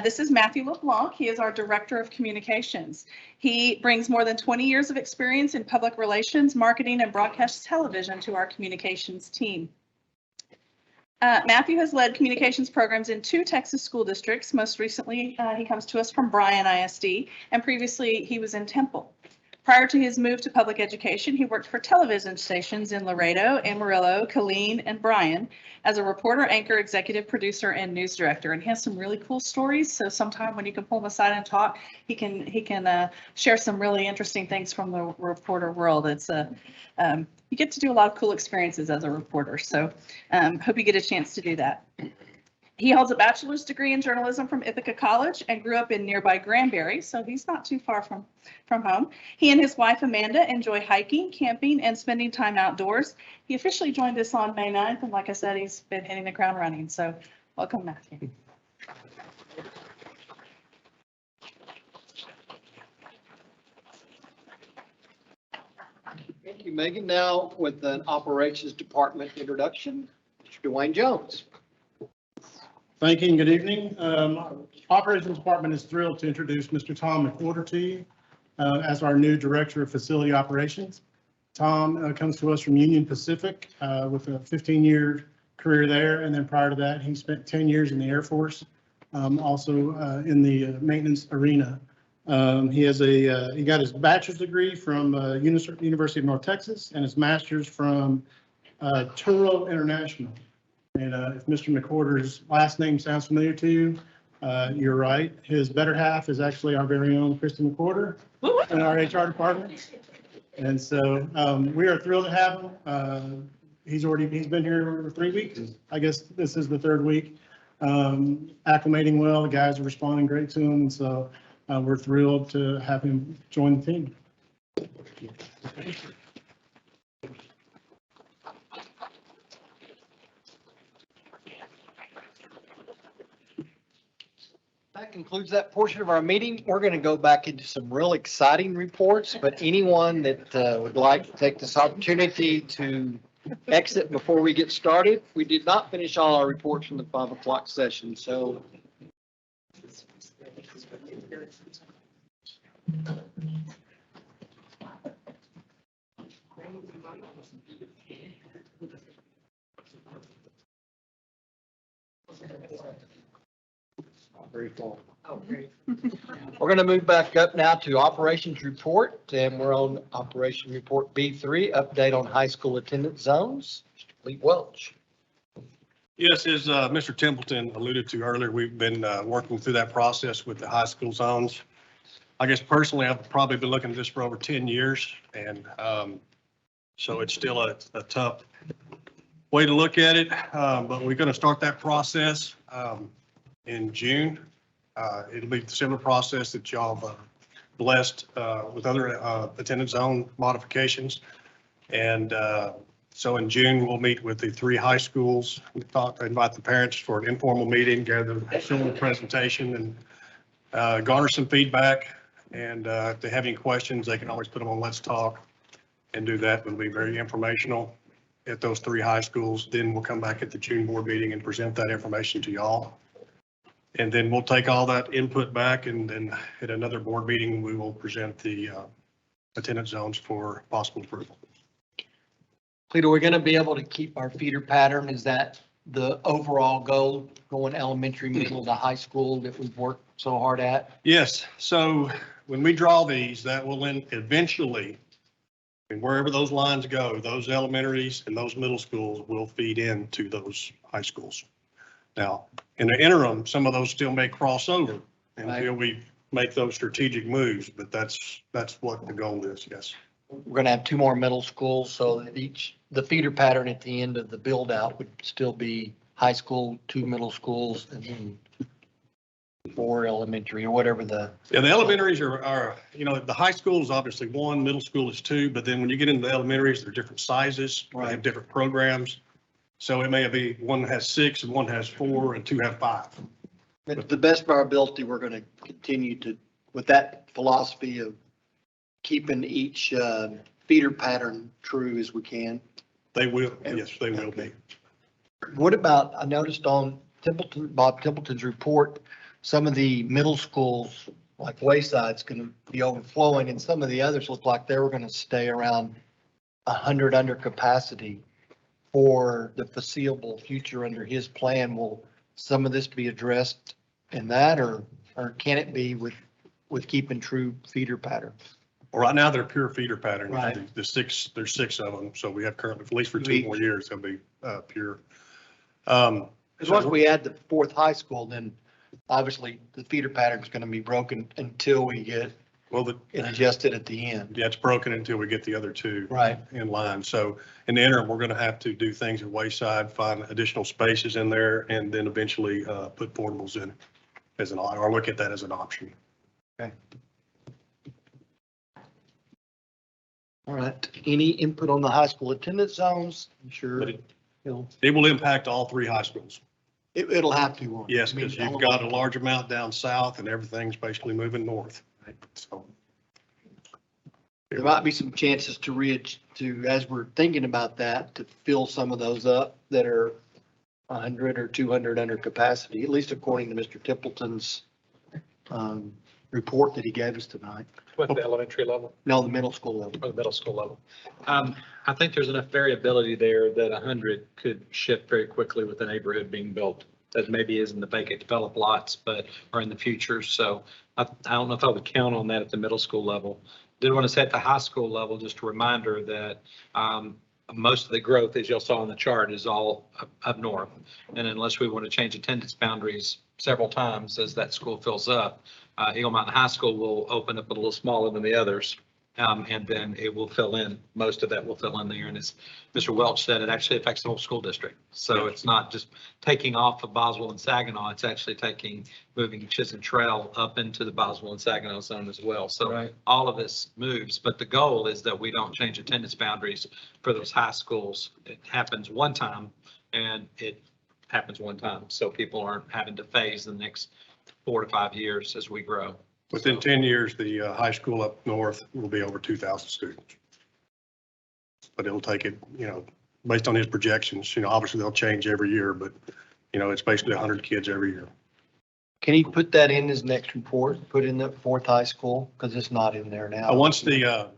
This is Matthew Leblanc. He is our Director of Communications. He brings more than 20 years of experience in public relations, marketing, and broadcast television to our communications team. Matthew has led communications programs in 2 Texas school districts. Most recently, he comes to us from Bryan ISD, and previously he was in Temple. Prior to his move to public education, he worked for television stations in Laredo, Amarillo, Killeen, and Bryan as a reporter, anchor, executive producer, and news director. And he has some really cool stories. So sometime when you can pull him aside and talk, he can share some really interesting things from the reporter world. It's you get to do a lot of cool experiences as a reporter. So hope you get a chance to do that. He holds a bachelor's degree in journalism from Ithaca College and grew up in nearby Granbury, so he's not too far from home. He and his wife Amanda enjoy hiking, camping, and spending time outdoors. He officially joined us on May 9th, and like I said, he's been hitting the ground running. So welcome, Matthew. Thank you, Megan. Now with an operations department introduction, Mr. Dwayne Jones. Thank you and good evening. Operations Department is thrilled to introduce Mr. Tom McWhorter to you as our new Director of Facility Operations. Tom comes to us from Union Pacific with a 15-year career there, and then prior to that, he spent 10 years in the Air Force, also in the maintenance arena. He got his bachelor's degree from University of North Texas and his master's from Turo International. And if Mr. McWhorter's last name sounds familiar to you, you're right. His better half is actually our very own Kristen McWhorter in our HR department. And so we are thrilled to have him. He's been here 3 weeks. I guess this is the 3rd week. Acclimating well, the guys are responding great to him. And so we're thrilled to have him join the team. That concludes that portion of our meeting. We're going to go back into some real exciting reports, but anyone that would like to take this opportunity to exit before we get started, we did not finish all our reports from the 5 o'clock session, so. Very full. We're going to move back up now to operations report, and we're on operation report B3, update on high school attendance zones. Mr. Lee Welch. Yes, as Mr. Templeton alluded to earlier, we've been working through that process with the high school zones. I guess personally, I've probably been looking at this for over 10 years, and so it's still a tough way to look at it, but we're going to start that process in June. It'll be the similar process that y'all have blessed with other attendance zone modifications. And so in June, we'll meet with the 3 high schools. We thought to invite the parents for an informal meeting, gather a similar presentation, and garner some feedback. And if they have any questions, they can always put them on Let's Talk and do that. It'll be very informational at those 3 high schools. Then we'll come back at the June board meeting and present that information to y'all. And then we'll take all that input back, and then at another board meeting, we will present the attendance zones for possible approval. Cleta, we're going to be able to keep our feeder pattern. Is that the overall goal, going elementary, middle to high school that we've worked so hard at? Yes. So when we draw these, that will then eventually, and wherever those lines go, those elementaries and those middle schools will feed into those high schools. Now, in the interim, some of those still may cross over until we make those strategic moves, but that's what the goal is, yes. We're going to have 2 more middle schools, so that the feeder pattern at the end of the build out would still be high school, 2 middle schools, and then 4 elementary, or whatever the. Yeah, the elementaries are, the high school is obviously 1, middle school is 2, but then when you get into the elementaries, they're different sizes, they have different programs. So it may be one has 6 and one has 4 and 2 have 5. To the best of our ability, we're going to continue to, with that philosophy of keeping each feeder pattern true as we can. They will, yes, they will be. What about, I noticed on Bob Templeton's report, some of the middle schools, like Wayside's going to be overflowing, and some of the others look like they were going to stay around 100 under capacity for the foreseeable future under his plan. Will some of this be addressed in that, or can it be with keeping true feeder patterns? Well, right now they're pure feeder patterns. Right. There's 6 of them. So we have currently, at least for 2 more years, they'll be pure. Because once we add the 4th high school, then obviously the feeder pattern is going to be broken until we get it adjusted at the end. Yeah, it's broken until we get the other 2 right in line. So in the interim, we're going to have to do things at Wayside, find additional spaces in there, and then eventually put portables in as an, or look at that as an option. Okay. All right. Any input on the high school attendance zones? I'm sure it will impact all 3 high schools. It'll have to. Yes, because you've got a large amount down south and everything's basically moving north. Right? So there might be some chances as we're thinking about that, to fill some of those up that are 100 or 200 under capacity, at least according to Mr. Templeton's report that he gave us tonight. With the elementary level? No, the middle school level. Oh, the middle school level. I think there's enough variability there that 100 could shift very quickly with the neighborhood being built, as maybe is in the vacant developed lots, but are in the future. So I don't know if I would count on that at the middle school level. Did want to say at the high school level, just a reminder that most of the growth, as y'all saw on the chart, is all up north. And unless we want to change attendance boundaries several times as that school fills up, Eagle Mountain High School will open up a little smaller than the others. And then it will fill in, most of that will fill in there. And as Mr. Welch said, it actually affects the whole school district. So it's not just taking off of Boswell and Saginaw, it's actually moving Chisholm Trail up into the Boswell and Saginaw zone as well. So all of this moves, but the goal is that we don't change attendance boundaries for those high schools. It happens one time, and it happens one time. So people aren't having to phase the next 4 to 5 years as we grow. Within 10 years, the high school up north will be over 2,000 students. But it'll take it, based on his projections, obviously they'll change every year, but, it's basically 100 kids every year. Can he put that in his next report, put in the fourth high school? Because it's not in there now. Once the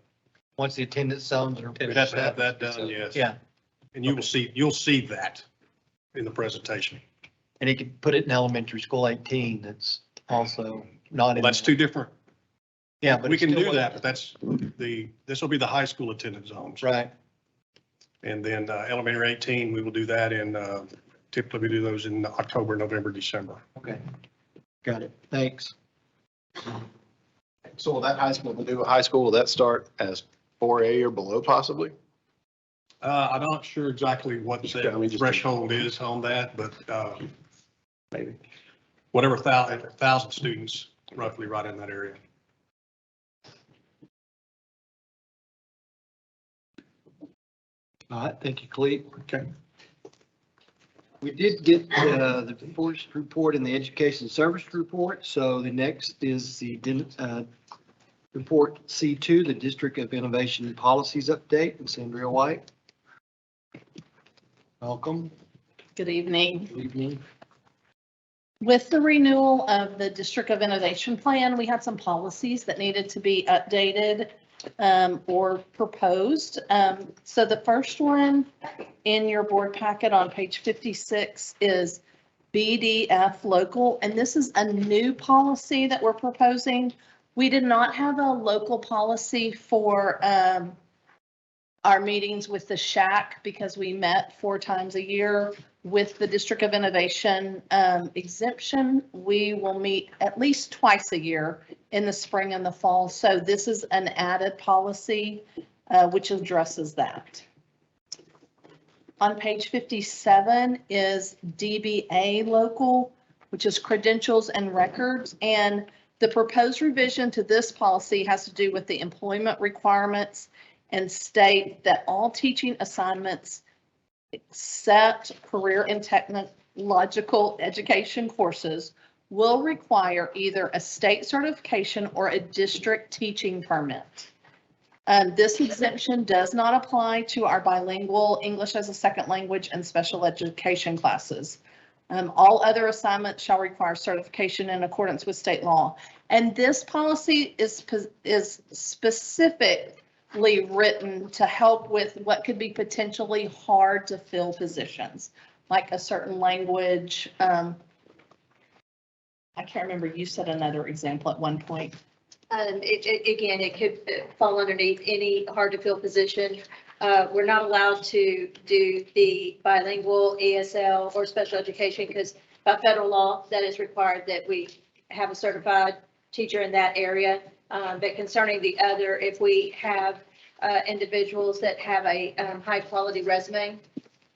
attendance zones are. we'd have to have that done, yes. Yeah, And you'll see that in the presentation. and he could put it in elementary school 18, that's also not in. That's there. two different, Yeah, but we it's can still do one- that, but this will be the high school attendance zones. Right. And then elementary 18, we will do that typically we do those in October, November, December. Okay. Got it. Thanks. So will that high school, the new high school, will that start as 4A or below possibly? I'm not sure exactly what the threshold is on that, but maybe whatever 1,000 students roughly right in that area. All right, thank you, Clete. Okay. We did get the first report in the education service report. So the next is the report C2, the District of Innovation Policies Update. Ms. Andrea White. Welcome. Good evening. Good evening. With the renewal of the District of Innovation Plan, we had some policies that needed to be updated or proposed. So the first one in your board packet on page 56 is BDF local, and this is a new policy that we're proposing. We did not have a local policy for our meetings with the SHAC because we met 4 times a year. With the District of Innovation exemption, we will meet at least twice a year in the spring and the fall. So this is an added policy which addresses that. On page 57 is DBA local, which is credentials and records. And the proposed revision to this policy has to do with the employment requirements and state that all teaching assignments except career and technological education courses will require either a state certification or a district teaching permit. This exemption does not apply to our bilingual English as a second language and special education classes. All other assignments shall require certification in accordance with state law. And this policy is specifically written to help with what could be potentially hard to fill positions, like a certain language. I can't remember, you said another example at one point. Again, it could fall underneath any hard to fill position. We're not allowed to do the bilingual ESL or special education because by federal law, that is required that we have a certified teacher in that area. But concerning the other, if we have individuals that have a high quality resume,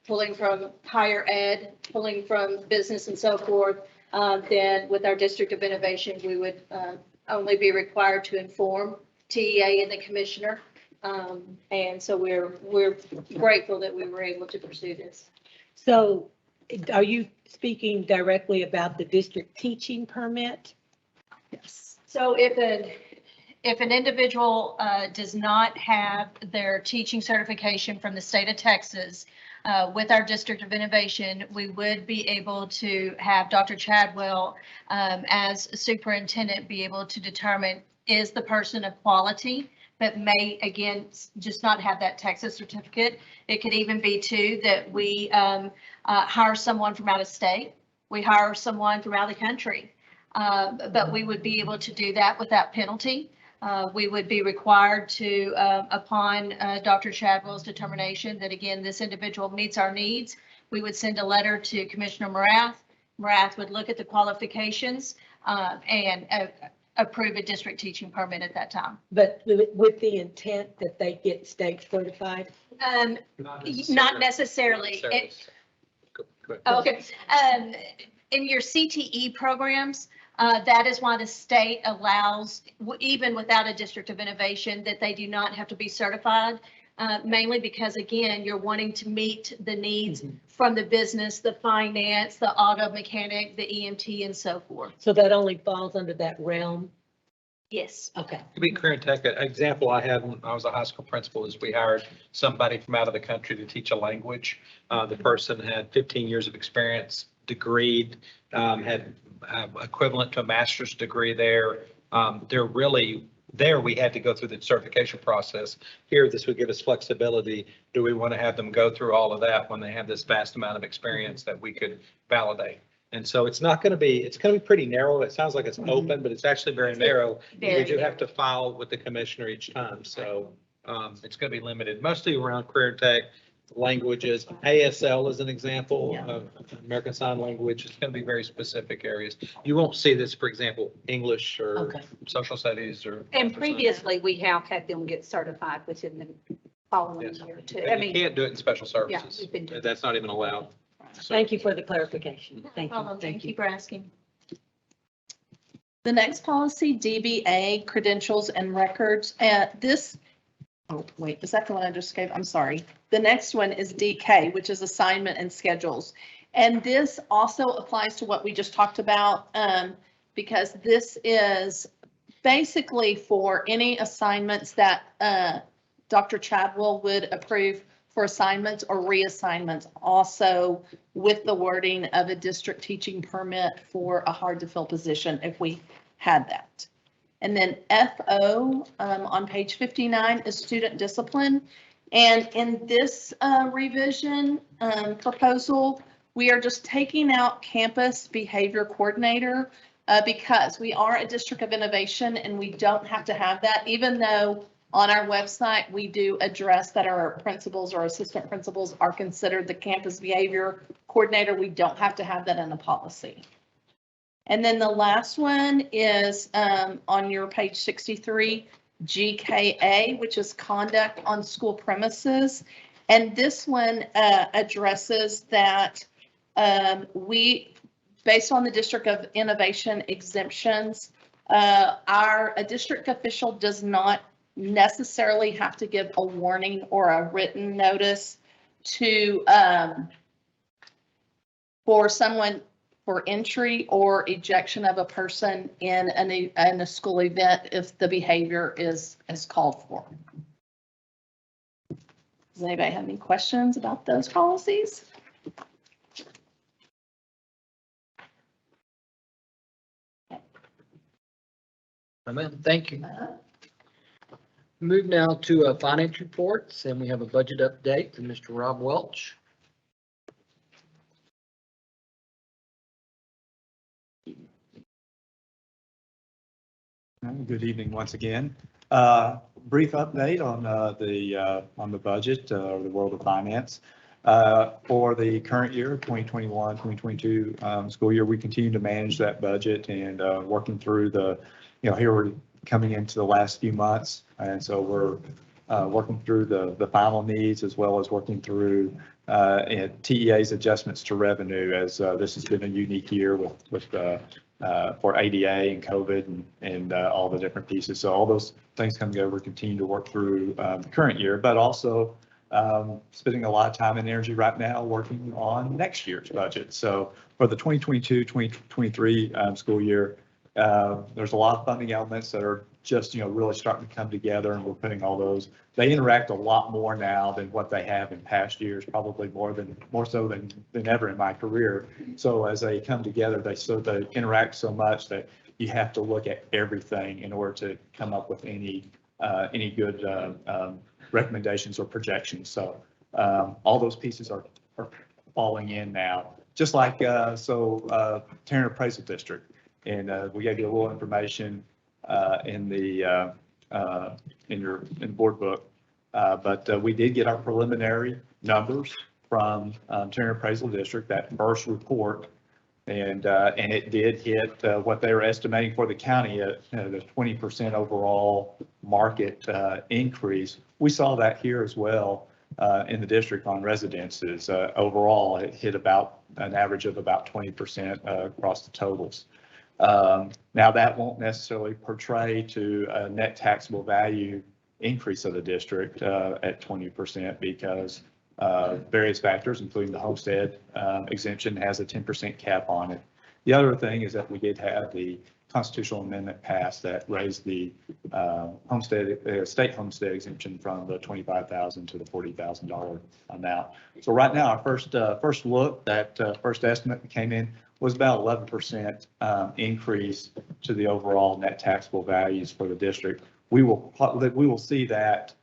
pulling from higher ed, pulling from business and so forth, then with our District of Innovation, we would only be required to inform TEA and the commissioner. And so we're grateful that we were able to pursue this. So are you speaking directly about the district teaching permit? Yes. So if an individual does not have their teaching certification from the state of Texas, with our District of Innovation, we would be able to have Dr. Chadwell as superintendent be able to determine is the person of quality, but may, again, just not have that Texas certificate. It could even be too that we hire someone from out of state. We hire someone from out of the country, but we would be able to do that without penalty. We would be required to, upon Dr. Chadwell's determination that, again, this individual meets our needs, we would send a letter to Commissioner Morath. Morath would look at the qualifications and approve a district teaching permit at that time. But with the intent that they get state certified? Not necessarily. Okay. In your CTE programs, that is why the state allows, even without a District of Innovation, that they do not have to be certified. mainly because, again, you're wanting to meet the needs from the business, the finance, the auto mechanic, the EMT, and so forth. So that only falls under that realm? Yes. Okay. To be career tech, an example I had when I was a high school principal is we hired somebody from out of the country to teach a language. The person had 15 years of experience, degreed, had equivalent to a master's degree there. They're really there. We had to go through the certification process. Here, this would give us flexibility. Do we want to have them go through all of that when they have this vast amount of experience that we could validate? And so it's not going to be, it's going to be pretty narrow. It sounds like it's open, but it's actually very narrow. We do have to file with the commissioner each time. So it's going to be limited, mostly around career tech, languages. ASL is an example of American Sign Language. It's going to be very specific areas. You won't see this, for example, English or social studies or. And previously, we have had them get certified within the following year too. I You mean, can't do it in special services. we've been doing That's not even allowed. So- Thank you for the clarification. Thank you. Thank you for asking. The next policy, DBA, credentials and records. This, oh, wait, is that the one I just gave? I'm sorry. The next one is DK, which is assignment and schedules. And this also applies to what we just talked about, because this is basically for any assignments that Dr. Chadwell would approve for assignments or reassignments, also with the wording of a district teaching permit for a hard to fill position if we had that. And then FO on page 59 is student discipline. And in this revision proposal, we are just taking out campus behavior coordinator because we are a district of innovation and we don't have to have that, even though on our website, we do address that our principals or assistant principals are considered the campus behavior coordinator. We don't have to have that in the policy. And then the last one is on your page 63, GKA, which is conduct on school premises. And this one addresses that we, based on the District of Innovation exemptions, a district official does not necessarily have to give a warning or a written notice to for someone for entry or ejection of a person in a school event if the behavior is called for. Does anybody have any questions about those policies? Amen. Thank you. Move now to finance reports, and we have a budget update from Mr. Rob Welch. Good evening once again. Brief update on the budget or the world of finance. For the current year, 2021, 2022 school year, we continue to manage that budget and working through here we're coming into the last few months. And so we're working through the final needs as well as working through TEA's adjustments to revenue, as this has been a unique year for ADA and COVID and all the different pieces. So all those things come together. We're continuing to work through the current year, but also spending a lot of time and energy right now working on next year's budget. So for the 2022-2023 school year, there's a lot of funding elements that are just, really starting to come together, and we're putting all those. They interact a lot more now than what they have in past years, probably more so than ever in my career. So as they come together, they interact so much that you have to look at everything in order to come up with any good recommendations or projections. So all those pieces are falling in now, just like Tarrant Appraisal District. And we gave you a little information in the board book, but we did get our preliminary numbers from Tarrant Appraisal District, that first report, and it did hit what they were estimating for the county at the 20% overall market increase. We saw that here as well in the district on residences. Overall, it hit about an average of about 20% across the totals. Now that won't necessarily portray to a net taxable value increase of the district at 20% because various factors, including the homestead exemption, has a 10% cap on it. The other thing is that we did have the constitutional amendment passed that raised the state homestead exemption from the $25,000 to the $40,000 amount. So right now, our first look, that first estimate that came in was about 11% increase to the overall net taxable values for the district. We will see that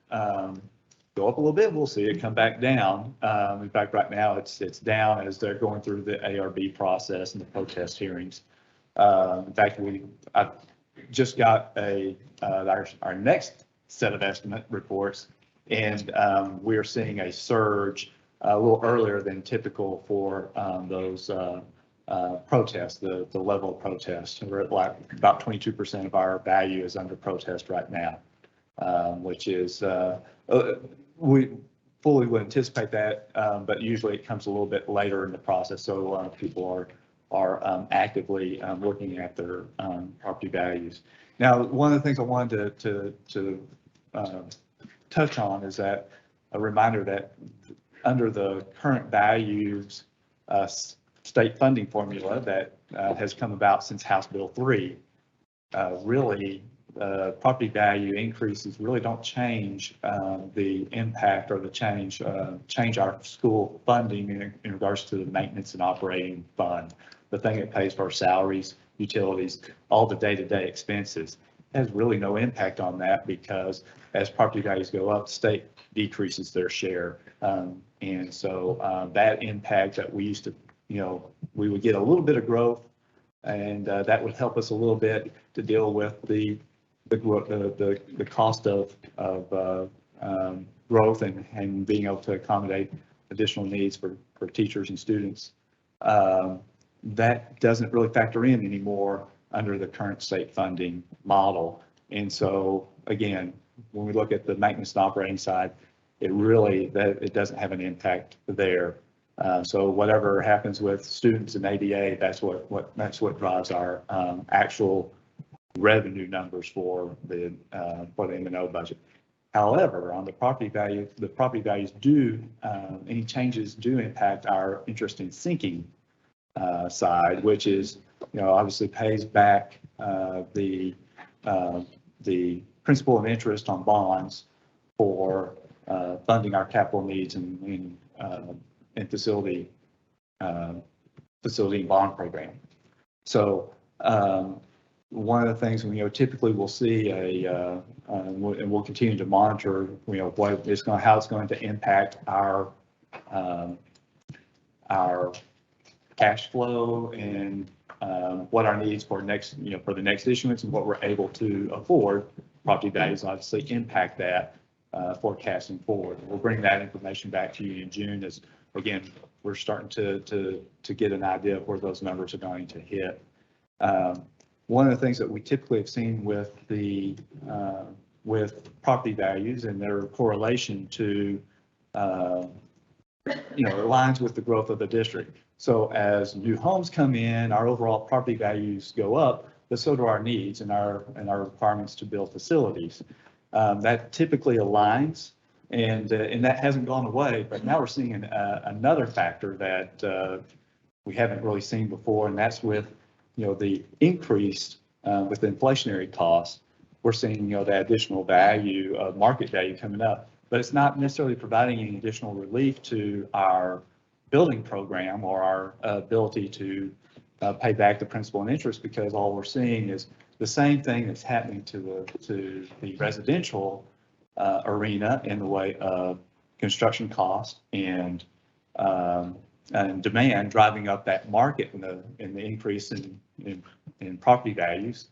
go up a little bit. We'll see it come back down. In fact, right now it's down as they're going through the ARB process and the protest hearings. In fact, I just got our next set of estimate reports, and we're seeing a surge a little earlier than typical for those protests, the level of protest. We're at like about 22% of our value is under protest right now, which is, we fully would anticipate that, but usually it comes a little bit later in the process. So people are actively looking at their property values. Now, one of the things I wanted to touch on is that a reminder that under the current values state funding formula that has come about since House Bill 3, really property value increases really don't change the impact or the change our school funding in regards to the maintenance and operating fund. The thing that pays for our salaries, utilities, all the day-to-day expenses has really no impact on that because as property values go up, the state decreases their share. And so that impact that we used to, we would get a little bit of growth and that would help us a little bit to deal with the cost of growth and being able to accommodate additional needs for teachers and students. That doesn't really factor in anymore under the current state funding model. And so again, when we look at the maintenance and operating side, it doesn't have an impact there. So whatever happens with students and ADA, that's what drives our actual revenue numbers for the M&O budget. However, on the property values any changes do impact our interest in sinking side, which is, obviously pays back the principal and interest on bonds for funding our capital needs and facility and bond program. So one of the things, typically we'll see and we'll continue to monitor, how it's going to impact our cash flow and what our needs for for the next issuance and what we're able to afford. Property values obviously impact that forecasting forward. We'll bring that information back to you in June as, again, we're starting to get an idea of where those numbers are going to hit. One of the things that we typically have seen with with property values and their correlation to, aligns with the growth of the district. So as new homes come in, our overall property values go up, but so do our needs and our requirements to build facilities. That typically aligns, and that hasn't gone away. But now we're seeing another factor that we haven't really seen before, and that's with the increase with the inflationary costs. We're seeing the additional value of market value coming up, but it's not necessarily providing any additional relief to our building program or our ability to pay back the principal and interest, because all we're seeing is the same thing that's happening to the residential arena in the way of construction cost and demand driving up that market, and the increase in property values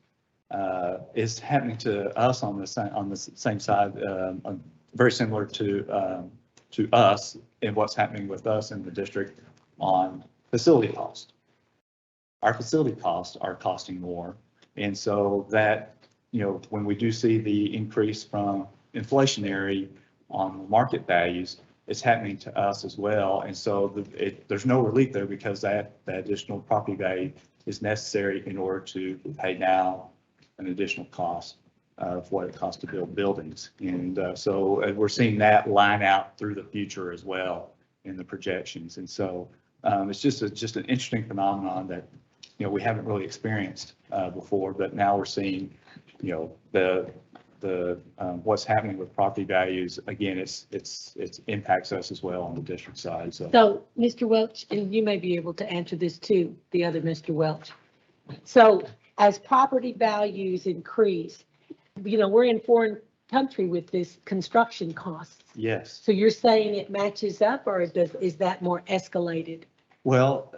is happening to us on the same side, very similar to us and what's happening with us in the district on facility cost. Our facility costs are costing more. And so that, when we do see the increase from inflationary on market values, it's happening to us as well. And so there's no relief there because that additional property value is necessary in order to pay now an additional cost. of what it costs to build buildings. And so we're seeing that line out through the future as well in the projections. And so it's just an interesting phenomenon that, we haven't really experienced before, but now we're seeing, the what's happening with property values. Again, it impacts us as well on the district side. So Mr. Welch, and you may be able to answer this too, the other Mr. Welch. So as property values increase, we're in foreign country with this construction costs. Yes. So you're saying it matches up, or is that more escalated? Well,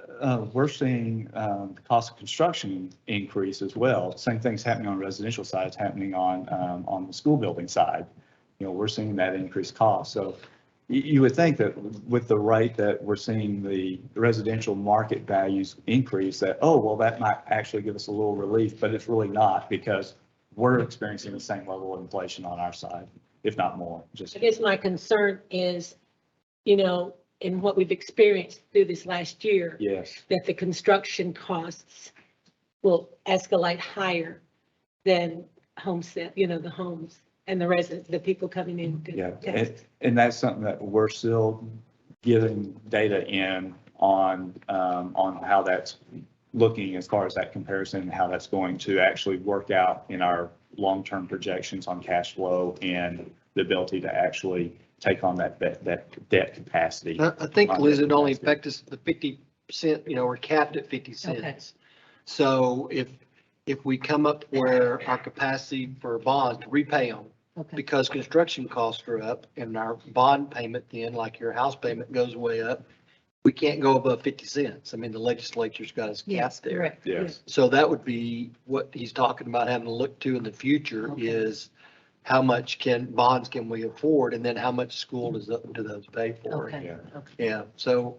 we're seeing the cost of construction increase as well. Same thing's happening on the residential side, it's happening on the school building side. We're seeing that increased cost. So you would think that with the rate that we're seeing the residential market values increase, that, oh, well, that might actually give us a little relief, but it's really not, because we're experiencing the same level of inflation on our side, if not more. I guess my concern is, in what we've experienced through this last year. Yes. That the construction costs will escalate higher than homestead, the homes and the residents, the people coming in. Yeah, and that's something that we're still getting data in on how that's looking as far as that comparison and how that's going to actually work out in our long-term projections on cash flow and the ability to actually take on that debt capacity. I think, Liz, it only affects us the 50%, we're capped at 50 cents. Okay. So if we come up where our capacity for bonds to repay them, because construction costs are up and our bond payment then, like your house payment, goes way up, we can't go above 50 cents. I mean, the legislature's got us capped there. Correct. Yes. So that would be what he's talking about having to look to in the future is how much bonds can we afford, and then how much school do those pay for? Okay. Yeah. Yeah, so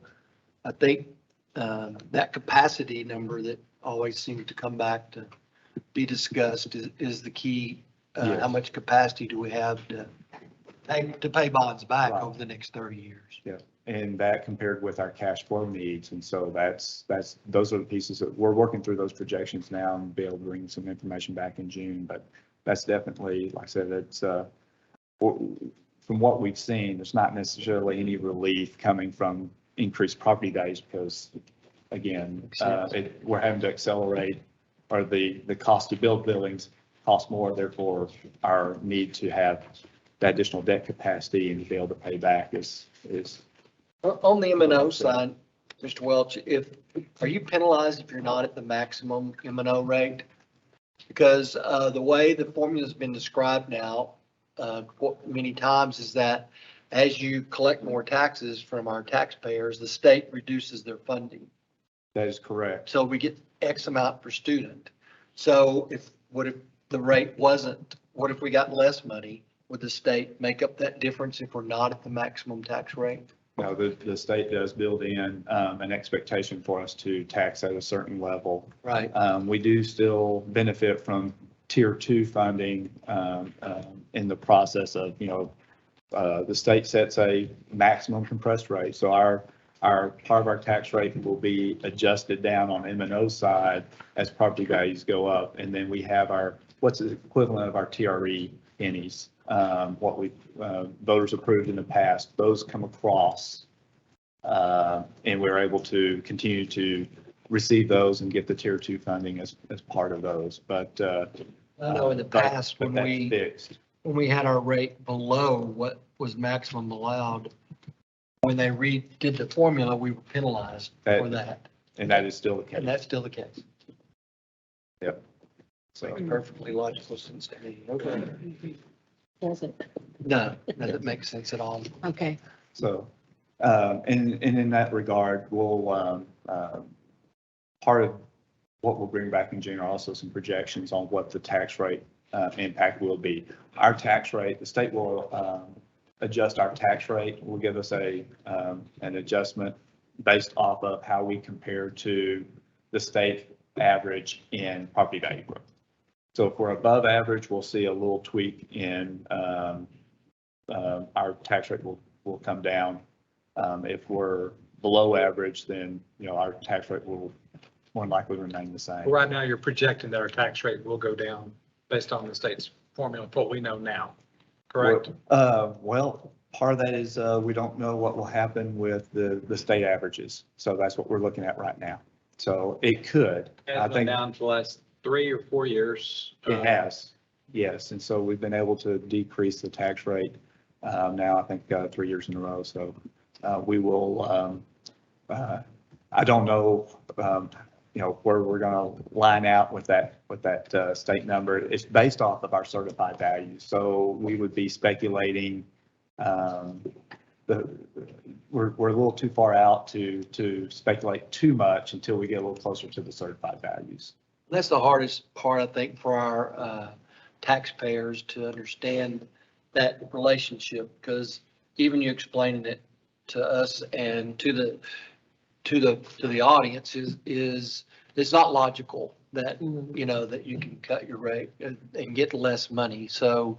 I think that capacity number that always seems to come back to be discussed is the key. Yes. How much capacity do we have to pay bonds back Right. over the next 30 years? Yeah, and that compared with our cash flow needs. And so those are the pieces that we're working through those projections now and be able to bring some information back in June. But that's definitely, like I said, it's from what we've seen, there's not necessarily any relief coming from increased property values because, again, we're having to accelerate, or the cost to build buildings cost more, therefore our need to have that additional debt capacity and to be able to pay back is. On the M&O side, Mr. Welch, are you penalized if you're not at the maximum M&O rate? Because the way the formula has been described now many times is that as you collect more taxes from our taxpayers, the state reduces their funding. That is correct. So we get X amount per student. So what if the rate wasn't, what if we got less money? Would the state make up that difference if we're not at the maximum tax rate? No, the state does build in an expectation for us to tax at a certain level. Right. We do still benefit from tier 2 funding in the process of, the state sets a maximum compressed rate. So our part of our tax rate will be adjusted down on M&O side as property values go up. And then we have what's the equivalent of our TRE pennies. What we voters approved in the past, those come across and we're able to continue to receive those and get the tier 2 funding as part of those. But I know in the past when we had our rate below what was maximum allowed, when they redid the formula, we were penalized for that. And that is still the case. And that's still the case. Yep. So Makes perfectly logical sense to me. Okay. Does it? No, doesn't make sense at all. Okay. So, and in that regard, we'll, part of what we'll bring back in June are also some projections on what the tax rate impact will be. Our tax rate, the state will adjust our tax rate, will give us an adjustment based off of how we compare to the state average in property value growth. So if we're above average, we'll see a little tweak in our tax rate will come down. If we're below average, then our tax rate will more likely remain the same. Right now, you're projecting that our tax rate will go down based on the state's formula for what we know now, correct? Well, part of that is, we don't know what will happen with the state averages. So that's what we're looking at right now. So it could, I It's been think down for the last 3 or 4 years. it has, yes. And so we've been able to decrease the tax rate, now, I think, 3 years in a row. So, we will, I don't know, where we're going to line out with that state number. It's based off of our certified values. So we would be speculating, we're a little too far out to speculate too much until we get a little closer to the certified values. That's the hardest part, I think, for our taxpayers to understand that relationship, because even you explaining it to us and to the audience is it's not logical that, that you can cut your rate and get less money. So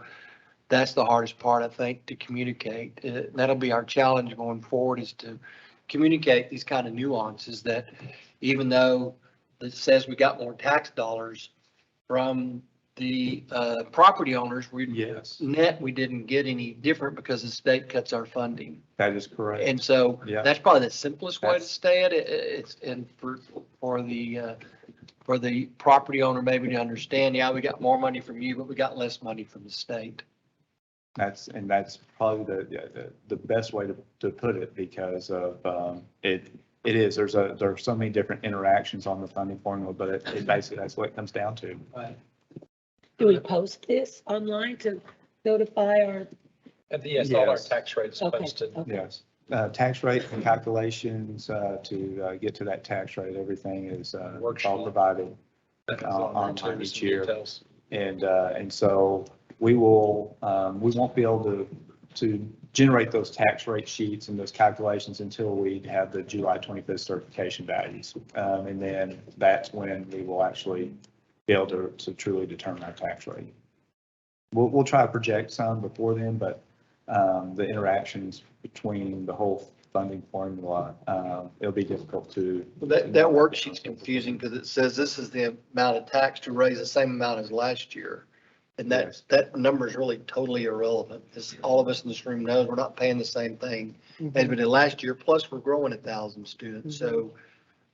that's the hardest part, I think, to communicate. That'll be our challenge going forward, is to communicate these kind of nuances, that even though it says we got more tax dollars from the property owners, net, we didn't get any different because the state cuts our funding. That is correct. And so that's probably the simplest way to stay at it. It's, and for the property owner maybe to understand, yeah, we got more money from you, but we got less money from the state. That's probably the best way to put it, because of, it is, there are so many different interactions on the funding formula, but it basically, that's what it comes down to. Right. Do we post this online to notify our? Yes, all our tax rates posted. Okay. Yes. Tax rate and calculations, to get to that tax rate, everything is all provided online each year. And so we won't be able to generate those tax rate sheets and those calculations until we have the July 25th certification values. And then that's when we will actually be able to truly determine our tax rate. We'll try to project some before then, but the interactions between the whole funding formula, it'll be difficult to. That worksheet's confusing because it says this is the amount of tax to raise the same amount as last year. And that number is really totally irrelevant, as all of us in this room knows we're not paying the same thing as we did last year. Plus, we're growing 1,000 students. So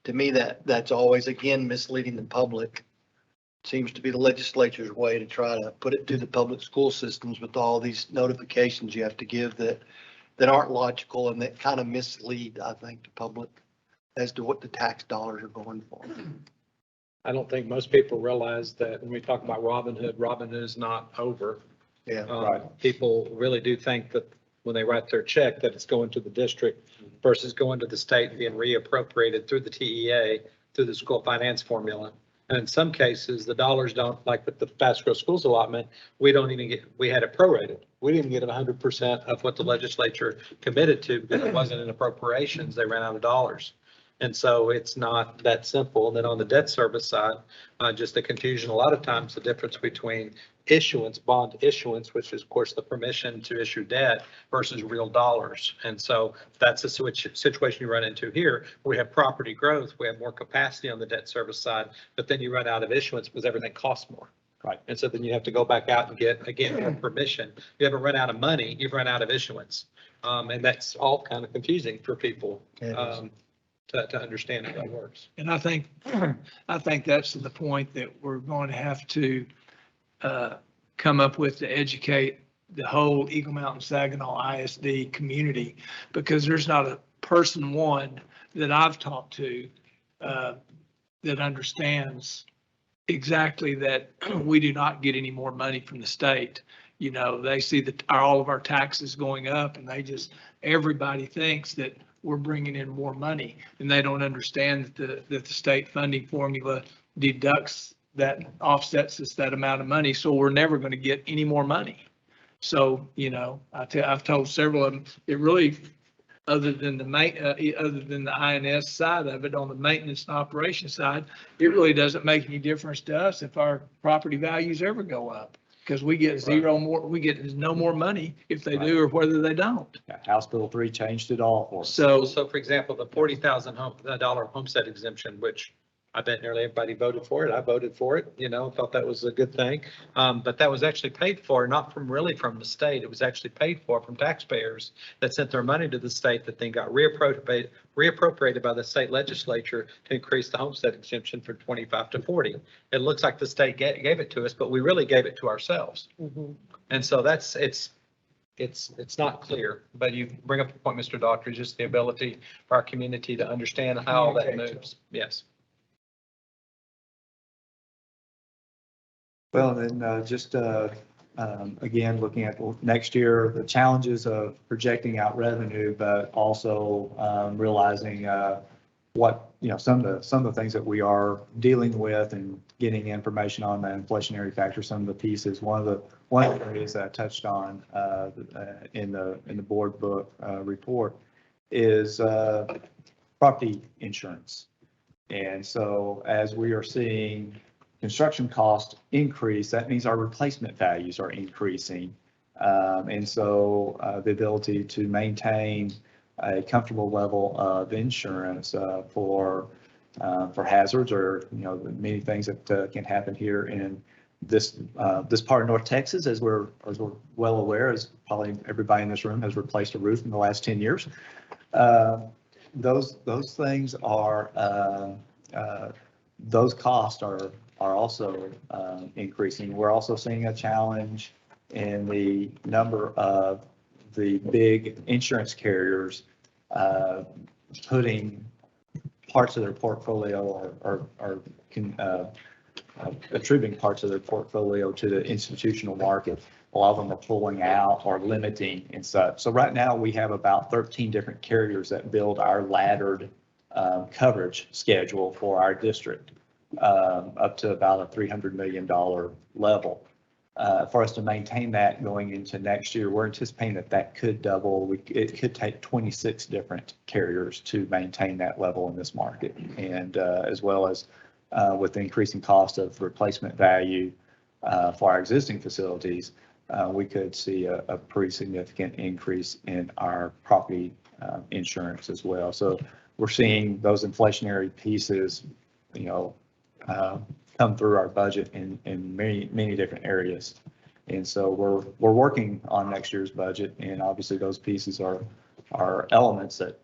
to me, that's always, again, misleading the public. Seems to be the legislature's way to try to put it to the public school systems with all these notifications you have to give that aren't logical and that kind of mislead, I think, the public as to what the tax dollars are going for. I don't think most people realize that when we talk about Robin Hood is not over. Yeah. Right. People really do think that when they write their check that it's going to the district versus going to the state and being reappropriated through the TEA, through the school finance formula. And in some cases, the dollars don't, like with the fast growth schools allotment, we don't even get, we had it prorated. We didn't get 100% of what the legislature committed to because it wasn't in appropriations. They ran out of dollars. And so it's not that simple. And then on the debt service side, just the confusion, a lot of times the difference between issuance, bond issuance, which is of course the permission to issue debt versus real dollars. And so that's the situation you run into here. We have property growth, we have more capacity on the debt service side, but then you run out of issuance because everything costs more. Right. And so then you have to go back out and get, again, more permission. You haven't run out of money, you've run out of issuance. And that's all kind of confusing for people. To understand how that works. And I think that's the point that we're going to have to come up with to educate the whole Eagle Mountain Saginaw ISD community, because there's not a person that I've talked to that understands exactly that we do not get any more money from the state. You know, they see that all of our taxes going up and everybody thinks that we're bringing in more money, and they don't understand that the state funding formula deducts that, offsets us that amount of money. So we're never going to get any more money. So, you know, I've told several of them, it really, other than the INS side of it, on the maintenance and operation side, it really doesn't make any difference to us if our property values ever go up. Because we get we get no more money if they do or whether they don't. Yeah, House Bill 3 changed it all for us. So for example, the $40,000 homestead exemption, which I bet nearly everybody voted for it. I voted for it, thought that was a good thing. But that was actually paid for, not from the state. It was actually paid for from taxpayers that sent their money to the state that then got reappropriated by the state legislature to increase the homestead exemption from 25 to 40. It looks like the state gave it to us, but we really gave it to ourselves. And so it's not clear, but you bring up the point, Mr. Doctor, just the ability for our community to understand how that moves. Yes. Well, then again, looking at next year, the challenges of projecting out revenue, but also realizing what, some of the things that we are dealing with and getting information on the inflationary factor, some of the pieces. One of the areas that I touched on in the board book report is property insurance. And so as we are seeing construction costs increase, that means our replacement values are increasing. And so the ability to maintain a comfortable level of insurance for hazards or, many things that can happen here in this part of North Texas, as we're well aware, as probably everybody in this room has replaced a roof in the last 10 years. Those things are, those costs are also increasing. We're also seeing a challenge in the number of the big insurance carriers putting parts of their portfolio or attributing parts of their portfolio to the institutional market. A lot of them are pulling out or limiting and such. So right now we have about 13 different carriers that build our laddered coverage schedule for our district. Up to about a $300 million level. For us to maintain that going into next year, we're anticipating that could double. It could take 26 different carriers to maintain that level in this market. And as well as with the increasing cost of replacement value for our existing facilities, we could see a pretty significant increase in our property insurance as well. So we're seeing those inflationary pieces, come through our budget in many different areas. And so we're working on next year's budget, and obviously those pieces are elements that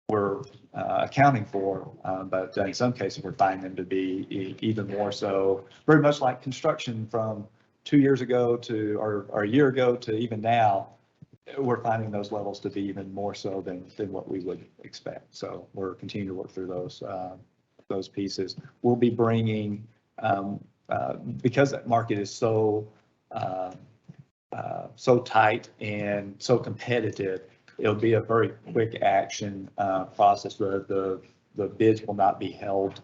we're accounting for, but in some cases we're finding them to be even more so, very much like construction from 2 years ago to, or a year ago to even now. We're finding those levels to be even more so than what we would expect. So we're continuing to work through those pieces. We'll be bringing, because that market is so tight and so competitive, it'll be a very quick action process. The bids will not be held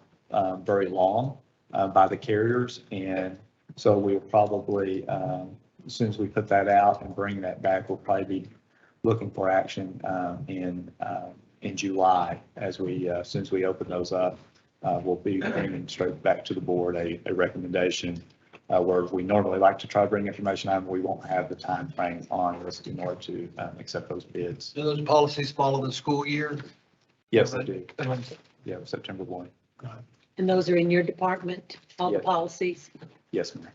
very long by the carriers, and so we'll probably, as soon as we put that out and bring that back, we'll probably be looking for action in July as soon as we open those up. We'll be bringing straight back to the board a recommendation where we normally like to try to bring information out, and we won't have the time frame on this in order to accept those bids. Do those policies follow the school year? Yes, they do. Yeah, September 1. And those are in your department, all the Yes. policies? Yes, ma'am.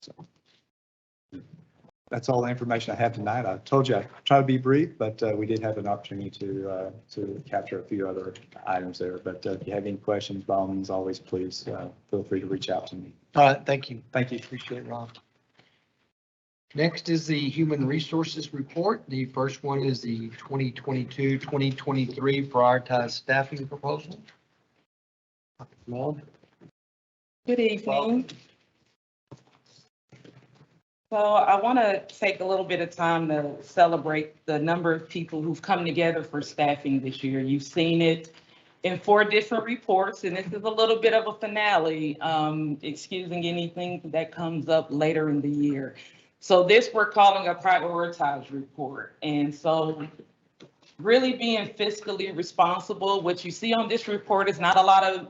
So that's all the information I have tonight. I told you I try to be brief, but we did have an opportunity to capture a few other items there. But if you have any questions, by all means, always please feel free to reach out to me. All right, thank you. Thank you. Appreciate it, Ron. Next is the Human Resources Report. The first one is the 2022-2023 Prioritized Staffing Proposal. Good evening. So I want to take a little bit of time to celebrate the number of people who've come together for staffing this year. You've seen it in 4 different reports, and this is a little bit of a finale, excusing anything that comes up later in the year. So this we're calling a prioritized report. And so really being fiscally responsible, what you see on this report is not a lot of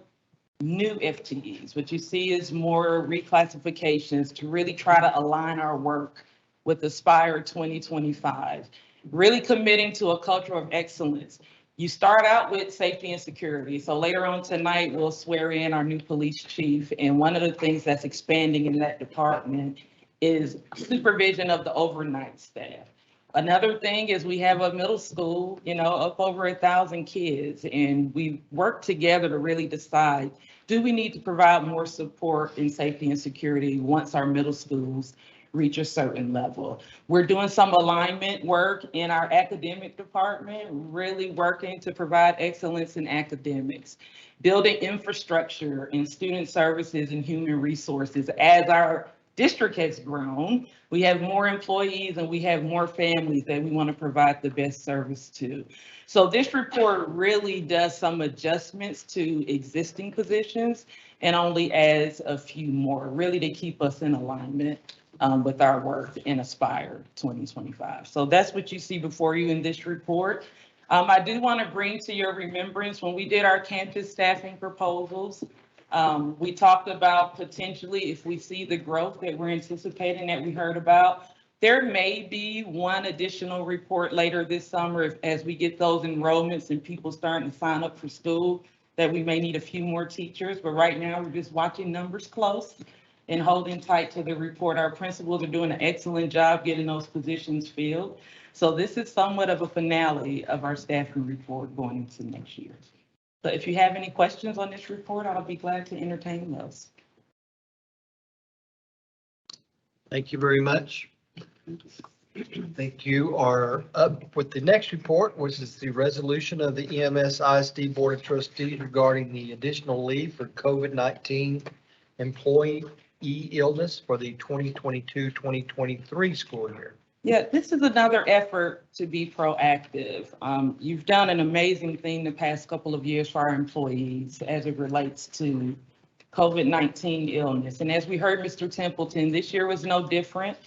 new FTEs. What you see is more reclassifications to really try to align our work with Aspire 2025, really committing to a culture of excellence You start out with safety and security. So later on tonight, we'll swear in our new police chief. And one of the things that's expanding in that department is supervision of the overnight staff. Another thing is we have a middle school, up over 1,000 kids, and we work together to really decide, do we need to provide more support in safety and security once our middle schools reach a certain level? We're doing some alignment work in our academic department, really working to provide excellence in academics, building infrastructure in student services and human resources. As our district has grown, we have more employees and we have more families that we want to provide the best service to. So this report really does some adjustments to existing positions and only adds a few more, really to keep us in alignment with our work in Aspire 2025. So that's what you see before you in this report. I do want to bring to your remembrance, when we did our campus staffing proposals, we talked about potentially, if we see the growth that we're anticipating that we heard about, there may be one additional report later this summer as we get those enrollments and people starting to sign up for school, that we may need a few more teachers. But right now, we're just watching numbers close and holding tight to the report. Our principals are doing an excellent job getting those positions filled. So this is somewhat of a finale of our staffing report going into next year. So if you have any questions on this report, I'll be glad to entertain those. Thank you very much. I think you are up with the next report, which is the resolution of the EMS ISD Board of Trustees regarding the additional leave for COVID-19 employee illness for the 2022-2023 school year. Yeah, this is another effort to be proactive. You've done an amazing thing the past couple of years for our employees as it relates to COVID-19 illness. And as we heard Mr. Templeton, this year was no different.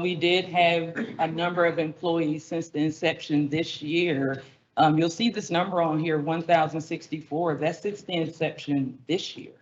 We did have a number of employees since the inception this year. You'll see this number on here, 1,064. That's since the inception this year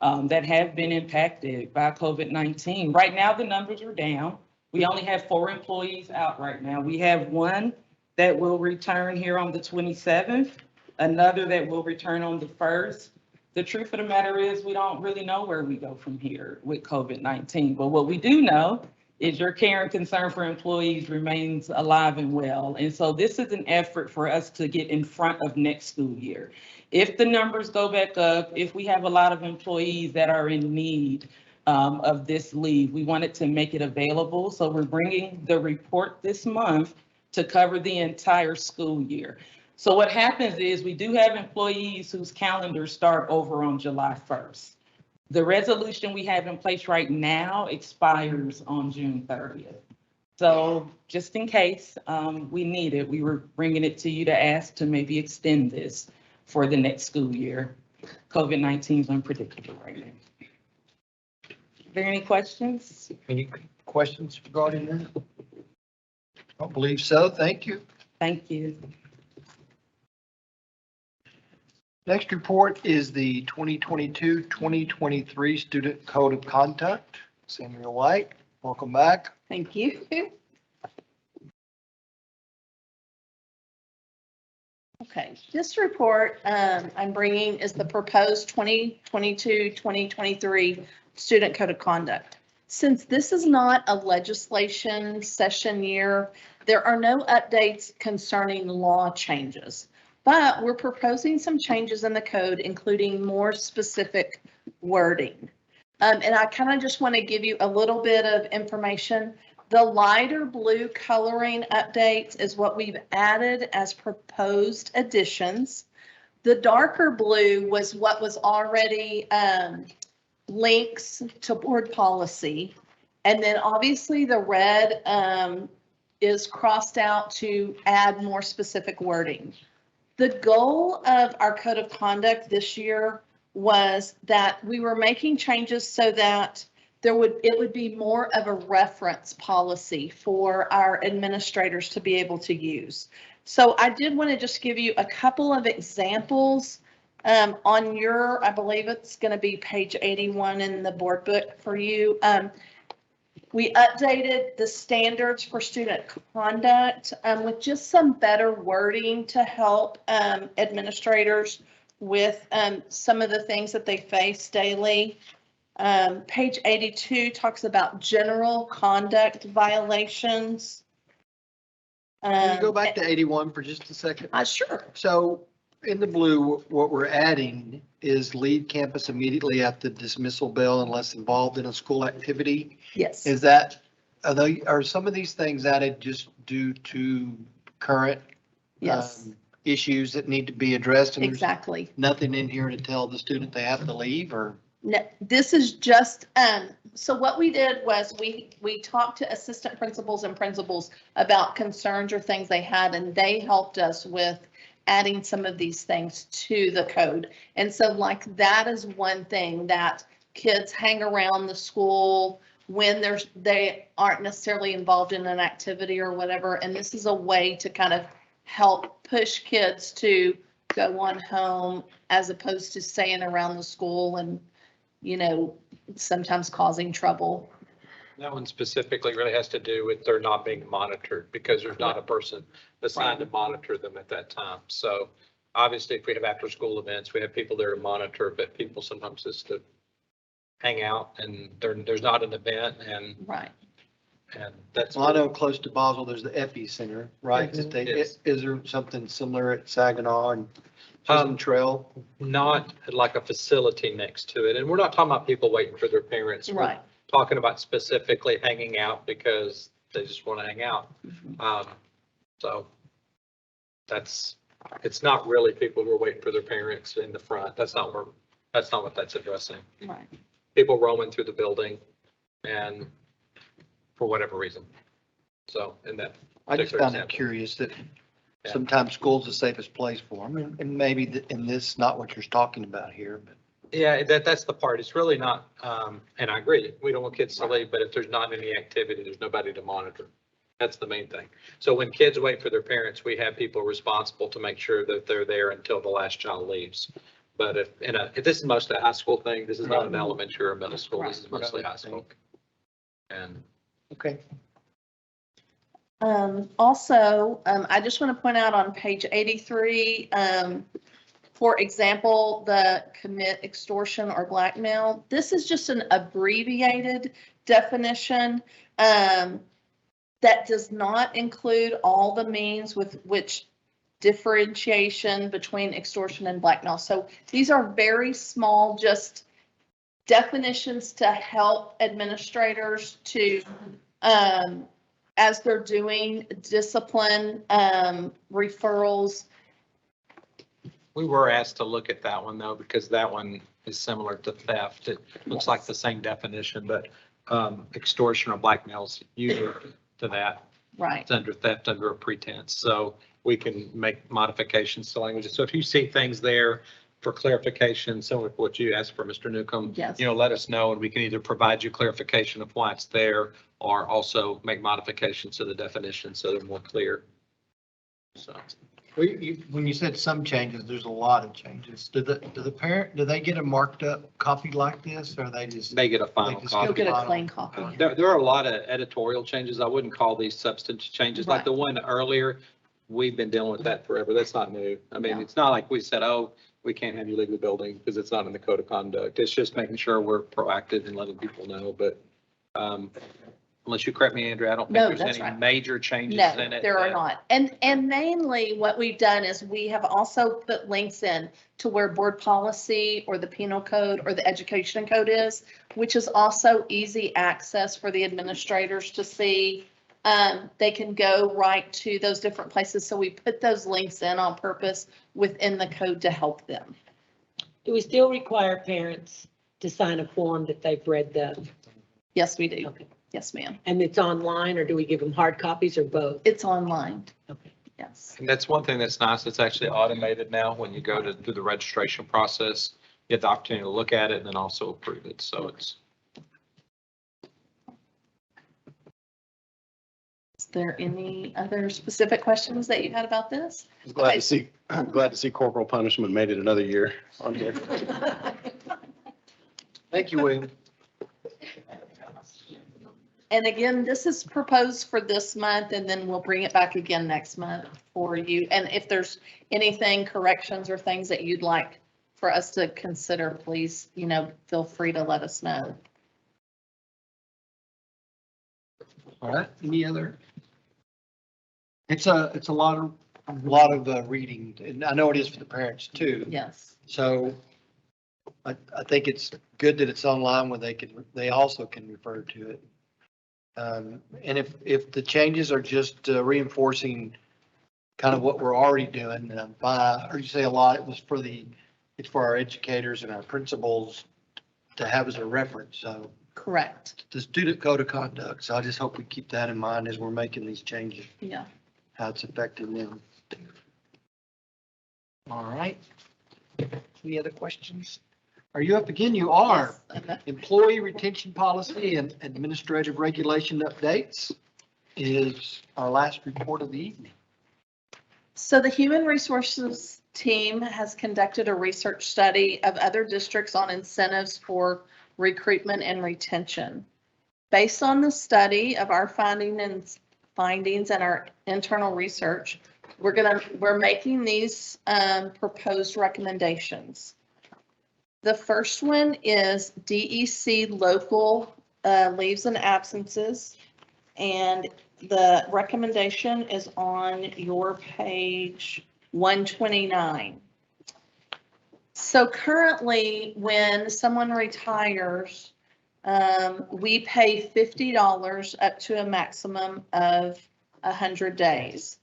that have been impacted by COVID-19. Right now, the numbers are down. We only have 4 employees out right now. We have one that will return here on the 27th, another that will return on the 1st. The truth of the matter is we don't really know where we go from here with COVID-19. But what we do know is your care and concern for employees remains alive and well. And so this is an effort for us to get in front of next school year. If the numbers go back up, if we have a lot of employees that are in need of this leave, we wanted to make it available. So we're bringing the report this month to cover the entire school year. So what happens is we do have employees whose calendars start over on July 1st. The resolution we have in place right now expires on June 30th. So just in case we need it, we were bringing it to you to ask to maybe extend this for the next school year. COVID-19 is unpredictable right now. Are there any questions? Any questions regarding that? I don't believe so. Thank you. Thank you. Next report is the 2022-2023 Student Code of Conduct. Samuel White, welcome back. Thank you. Okay, this report I'm bringing is the proposed 2022-2023 Student Code of Conduct. Since this is not a legislation session year, there are no updates concerning law changes, but we're proposing some changes in the code, including more specific wording. And I kind of just want to give you a little bit of information. The lighter blue coloring updates is what we've added as proposed additions. The darker blue was what was already links to board policy. And then obviously the red is crossed out to add more specific wording. The goal of our code of conduct this year was that we were making changes so that it would be more of a reference policy for our administrators to be able to use. So I did want to just give you a couple of examples on your, I believe it's going to be page 81 in the board book for you. We updated the standards for student conduct with just some better wording to help administrators with some of the things that they face daily. Page 82 talks about general conduct violations. Can you go back to 81 for just a second? Sure. So in the blue, what we're adding is leave campus immediately after dismissal bell unless involved in a school activity. Yes. Is that, are some of these things added just due to current Yes. Issues that need to be addressed? And there's Exactly. nothing in here to tell the student they have to leave, or? No, this is just, so what we did was we talked to assistant principals and principals about concerns or things they had, and they helped us with adding some of these things to the code. And so like that is one thing that kids hang around the school when they aren't necessarily involved in an activity or whatever. And this is a way to kind of help push kids to go on home as opposed to staying around the school and, you know, sometimes causing trouble. That one specifically really has to do with they're not being monitored because there's not a person assigned to monitor them at that time. So obviously, if we have after-school events, we have people there to monitor, but people sometimes just to hang out and there's not an event and. Right. And that's. Well, I know close to Basel, there's the Epi Center, right? Yes. Is there something similar at Saginaw and Chisholm Trail? Not like a facility next to it. And we're not talking about people waiting for their parents. We're Right. talking about specifically hanging out because they just want to hang out. So it's not really people who are waiting for their parents in the front. That's not what that's addressing. Right. People roaming through the building and for whatever reason. So in that. I just particular found it example. curious that sometimes school's the safest place for them, and maybe in this, not what you're talking about here, but. Yeah, that's the part. It's really not, and I agree, we don't want kids to leave, but if there's not any activity, there's nobody to monitor. That's the main thing. So when kids wait for their parents, we have people responsible to make sure that they're there until the last child leaves. But if this is mostly a high school thing, this is not an elementary or middle school, this is mostly high school. And. Okay. Also, I just want to point out on page 83, for example, the commit extortion or blackmail. This is just an abbreviated definition that does not include all the means with which differentiation between extortion and blackmail. So these are very small, just definitions to help administrators to, as they're doing discipline referrals. We were asked to look at that one though, because that one is similar to theft. It looks like the same definition, but extortion or blackmail is usually to that. Right. It's under theft under a pretense. So we can make modifications to language. So if you see things there for clarification, similar to what you asked for, Mr. Newcomb, Yes. you know, let us know and we can either provide you clarification of why it's there or also make modifications to the definition so they're more clear. So. Well, when you said some changes, there's a lot of changes. Do they get a marked up copy like this, or they just? They get a final copy. You'll get a plain copy. There are a lot of editorial changes. I wouldn't call these substantive changes. Like Right. the one earlier, we've been dealing with that forever. That's not new. I mean, No. it's not like we said, oh, we can't have you leave the building because it's not in the code of conduct. It's just making sure we're proactive and letting people know. But unless you correct me, Andrea, I don't No, think there's that's any right. major changes No, in it. there are that- not. And mainly what we've done is we have also put links in to where board policy or the penal code or the education code is, which is also easy access for the administrators to see. They can go right to those different places. So we put those links in on purpose within the code to help them. Do we still require parents to sign a form that they've read the? Yes, we do. Okay. Yes, ma'am. And it's online, or do we give them hard copies or both? It's online. Okay. Yes. And that's one thing that's nice. It's actually automated now. When you go to do the registration process, you have the opportunity to look at it and then also approve it. So it's. Is there any other specific questions that you had about this? Glad to see corporal punishment made it another year on here. Thank you, William. And again, this is proposed for this month, and then we'll bring it back again next month for you. And if there's anything, corrections or things that you'd like for us to consider, please, feel free to let us know. All right, any other? It's a lot of reading, and I know it is for the parents too. Yes. So I think it's good that it's online where they also can refer to it. And if the changes are just reinforcing kind of what we're already doing, I heard you say a lot, it's for our educators and our principals to have as a reference, so. Correct. The student code of conduct, so I just hope we keep that in mind as we're making these changes. Yeah. How it's affecting them. All right. Any other questions? Are you up again? You are. Yes. Employee retention policy and administrative regulation updates is our last report of the evening. So the Human Resources team has conducted a research study of other districts on incentives for recruitment and retention. Based on the study of our findings and our internal research, we're making these proposed recommendations. The first one is DEC local leaves and absences, and the recommendation is on your page 129. So currently, when someone retires, we pay $50 up to a maximum of 100 days.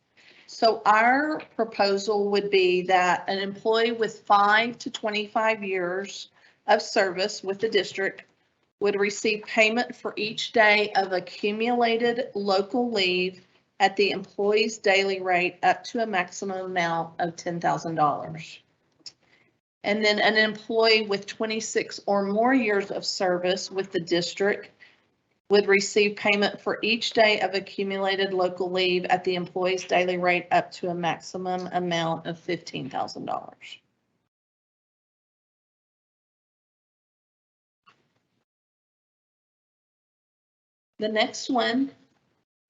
So our proposal would be that an employee with 5 to 25 years of service with the district would receive payment for each day of accumulated local leave at the employee's daily rate up to a maximum amount of $10,000. And then an employee with 26 or more years of service with the district would receive payment for each day of accumulated local leave at the employee's daily rate up to a maximum amount of $15,000. The next one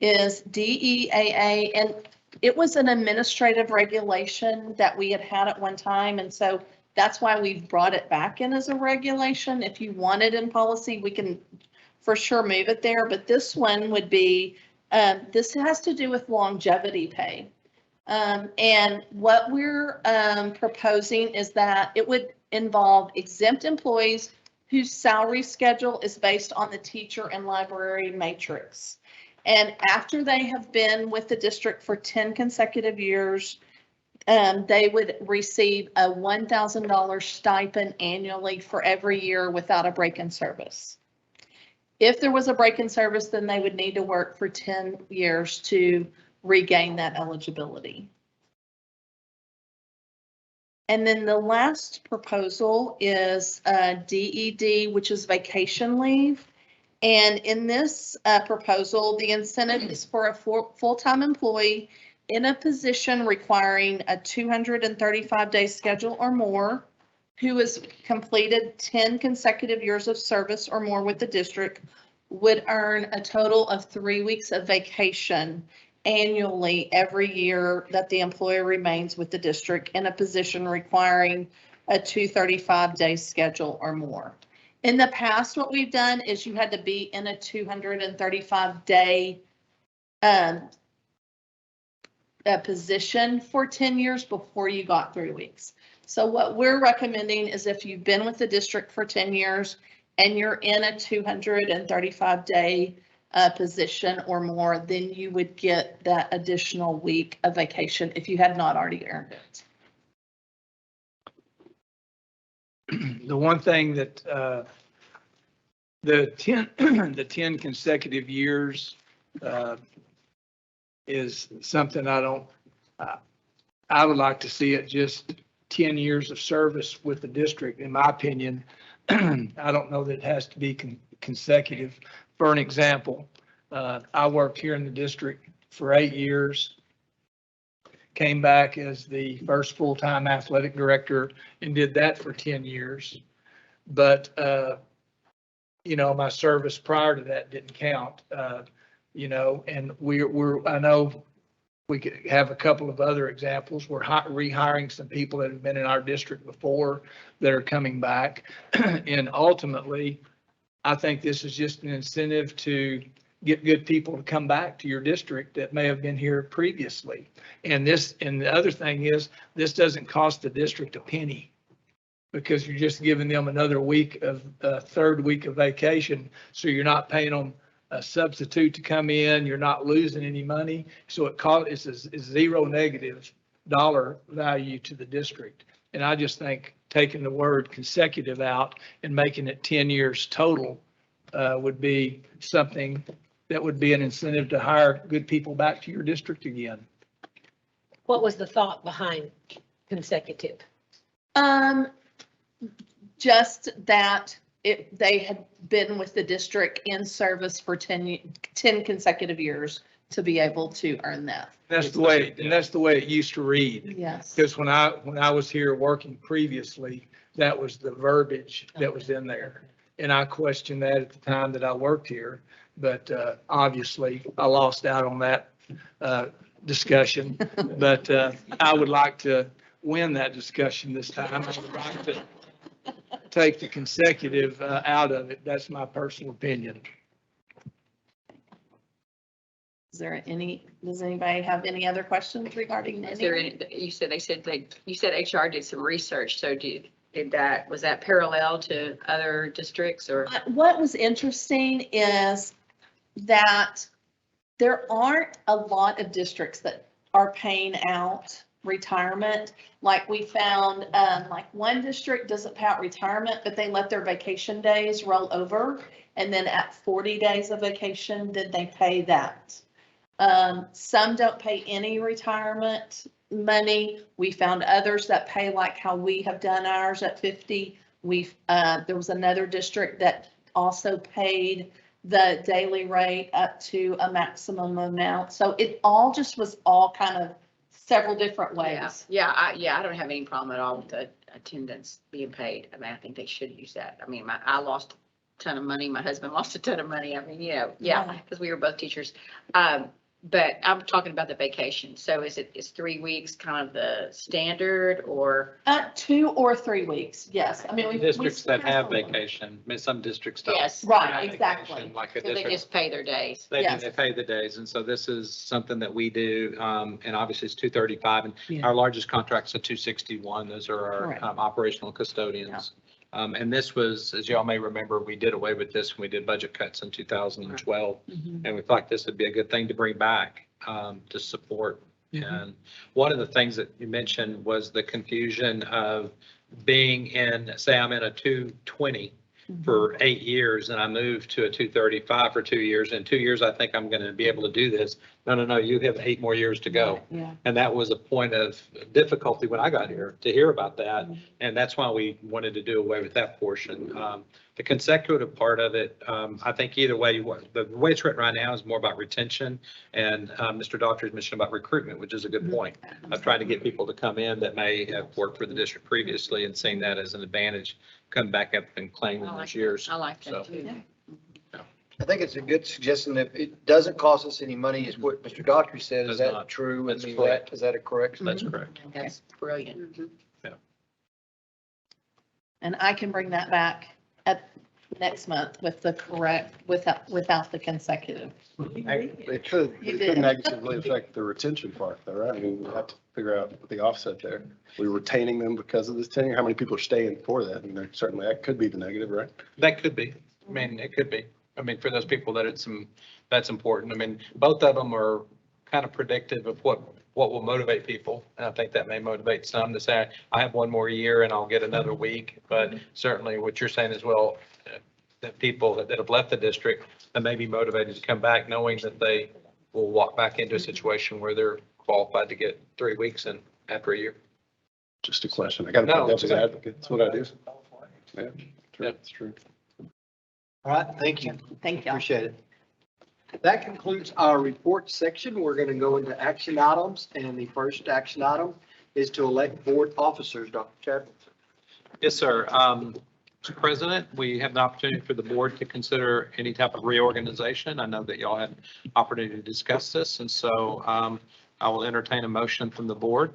is DEAA, and it was an administrative regulation that we had at one time, and so that's why we've brought it back in as a regulation. If you want it in policy, we can for sure move it there, but this one would be, this has to do with longevity pay. And what we're proposing is that it would involve exempt employees whose salary schedule is based on the teacher and library matrix. And after they have been with the district for 10 consecutive years, they would receive a $1,000 stipend annually for every year without a break in service. If there was a break in service, then they would need to work for 10 years to regain that eligibility. And then the last proposal is DED, which is vacation leave. And in this proposal, the incentive is for a full-time employee in a position requiring a 235-day schedule or more, who has completed 10 consecutive years of service or more with the district, would earn a total of 3 weeks of vacation annually every year that the employer remains with the district in a position requiring a 235-day schedule or more. In the past, what we've done is you had to be in a 235-day position for 10 years before you got 3 weeks. So what we're recommending is if you've been with the district for 10 years and you're in a 235-day position or more, then you would get that additional week of vacation if you had not already earned it. The one thing that the 10 consecutive years is something I would like to see it just 10 years of service with the district, in my opinion. I don't know that it has to be consecutive. For an example, I worked here in the district for 8 years, came back as the first full-time athletic director and did that for 10 years. But my service prior to that didn't count, and I know we could have a couple of other examples. We're rehiring some people that have been in our district before that are coming back. And ultimately, I think this is just an incentive to get good people to come back to your district that may have been here previously. And the other thing is, this doesn't cost the district a penny, because you're just giving them another week of, third week of vacation. So you're not paying them a substitute to come in. You're not losing any money. So it's zero negative dollar value to the district. And I just think taking the word consecutive out and making it 10 years total would be something that would be an incentive to hire good people back to your district again. What was the thought behind consecutive? Just that they had been with the district in service for 10 consecutive years to be able to earn that. That's the way it used to read. Yes. Because when I was here working previously, that was the verbiage that was in there. And I questioned that at the time that I worked here, but obviously I lost out on that discussion. But I would like to win that discussion this time. I would like to take the consecutive out of it. That's my personal opinion. Does anybody have any other questions regarding Is there any, you said HR did some research, so was that parallel to other districts or? What was interesting is that there aren't a lot of districts that are paying out retirement. Like we found, like one district doesn't pay out retirement, but they let their vacation days roll over. And then at 40 days of vacation, then they pay that. Some don't pay any retirement money. We found others that pay like how we have done ours at 50. There was another district that also paid the daily rate up to a maximum amount. So it all just was all kind of several different ways. Yeah, I don't have any problem at all with the attendance being paid. I mean, I think they should use that. I mean, I lost a ton of money. My husband lost a ton of money. I mean, because we were both teachers. But I'm talking about the vacation. So is 3 weeks kind of the standard or? 2 or 3 weeks, yes. I mean, Districts that have vacation, I mean, some districts don't. Yes, right, exactly. Like a So they district, just pay their days. they pay the days. And so this is something that we do. And obviously it's 235 and our largest contract's a 261. Those are our operational custodians. And this was, as y'all may remember, we did away with this when we did budget cuts in 2012. And we thought this would be a good thing to bring back to support. And one of the things that you mentioned was the confusion of being in, say I'm in a 220 for 8 years and I moved to a 235 for 2 years. In 2 years, I think I'm going to be able to do this. No, you have 8 more years to go. And that was a point of difficulty when I got here to hear about that. And that's why we wanted to do away with that portion. The consecutive part of it, I think either way, the way it's written right now is more about retention. And Mr. Doctor's mentioned about recruitment, which is a good point. Of trying to get people to come in that may have worked for the district previously and seeing that as an advantage, come back up and claim those years. I like that too. I think it's a good suggestion that it doesn't cost us any money is what Mr. Doctor said. Is that true? That's I mean, correct. Is that a correct? That's correct. That's brilliant. And I can bring that back at next month with the correct, without the consecutive. It could negatively affect the retention part though, right? I mean, we have to figure out the offset there. We're retaining them because of this tenure. How many people are staying for that? And certainly that could be the negative, right? That could be. I mean, it could be. I mean, for those people that that's important. I mean, both of them are kind of predictive of what will motivate people. And I think that may motivate some to say, I have one more year and I'll get another week. But certainly what you're saying as well, that people that have left the district that may be motivated to come back knowing that they will walk back into a situation where they're qualified to get 3 weeks and after a year. Just a question. I got to put that advocate. That's what I do. Yeah, true. That's true. All right, thank you. Thank you. Appreciate it. That concludes our report section. We're going to go into action items, and the first action item is to elect board officers. Dr. Chadwick. Yes, sir. Mr. President, we have the opportunity for the board to consider any type of reorganization. I know that y'all had opportunity to discuss this, and so I will entertain a motion from the board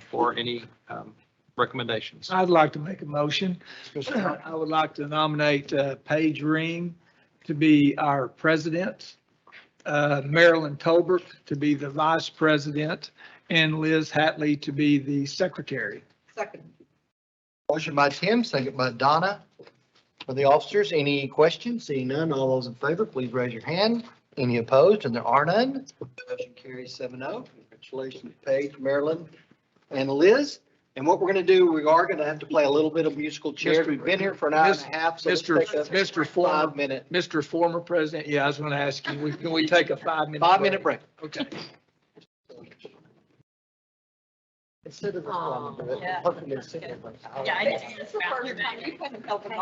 for any recommendations. I'd like to make a motion. I would like to nominate Paige Ring to be our president, Marilyn Tolbert to be the vice president, and Liz Hatley to be the secretary. Second. Motion by Tim, second by Donna. For the officers, any questions? Seeing none, all those in favor, please raise your hand. Any opposed? And there are none. Motion carries 7-0. Congratulations, Paige, Marilyn, and Liz. And what we're going to do, we are going to have to play a little bit of musical chairs. We've been here for an hour and a half, so let's take a Mr. Former, 5-minute. Mr. Former President, yeah, I was going to ask you, can we take a 5-minute? 5-minute break. Okay. Instead of Yeah. hopefully it's sitting like. Yeah, I just- This is the first time you couldn't help it.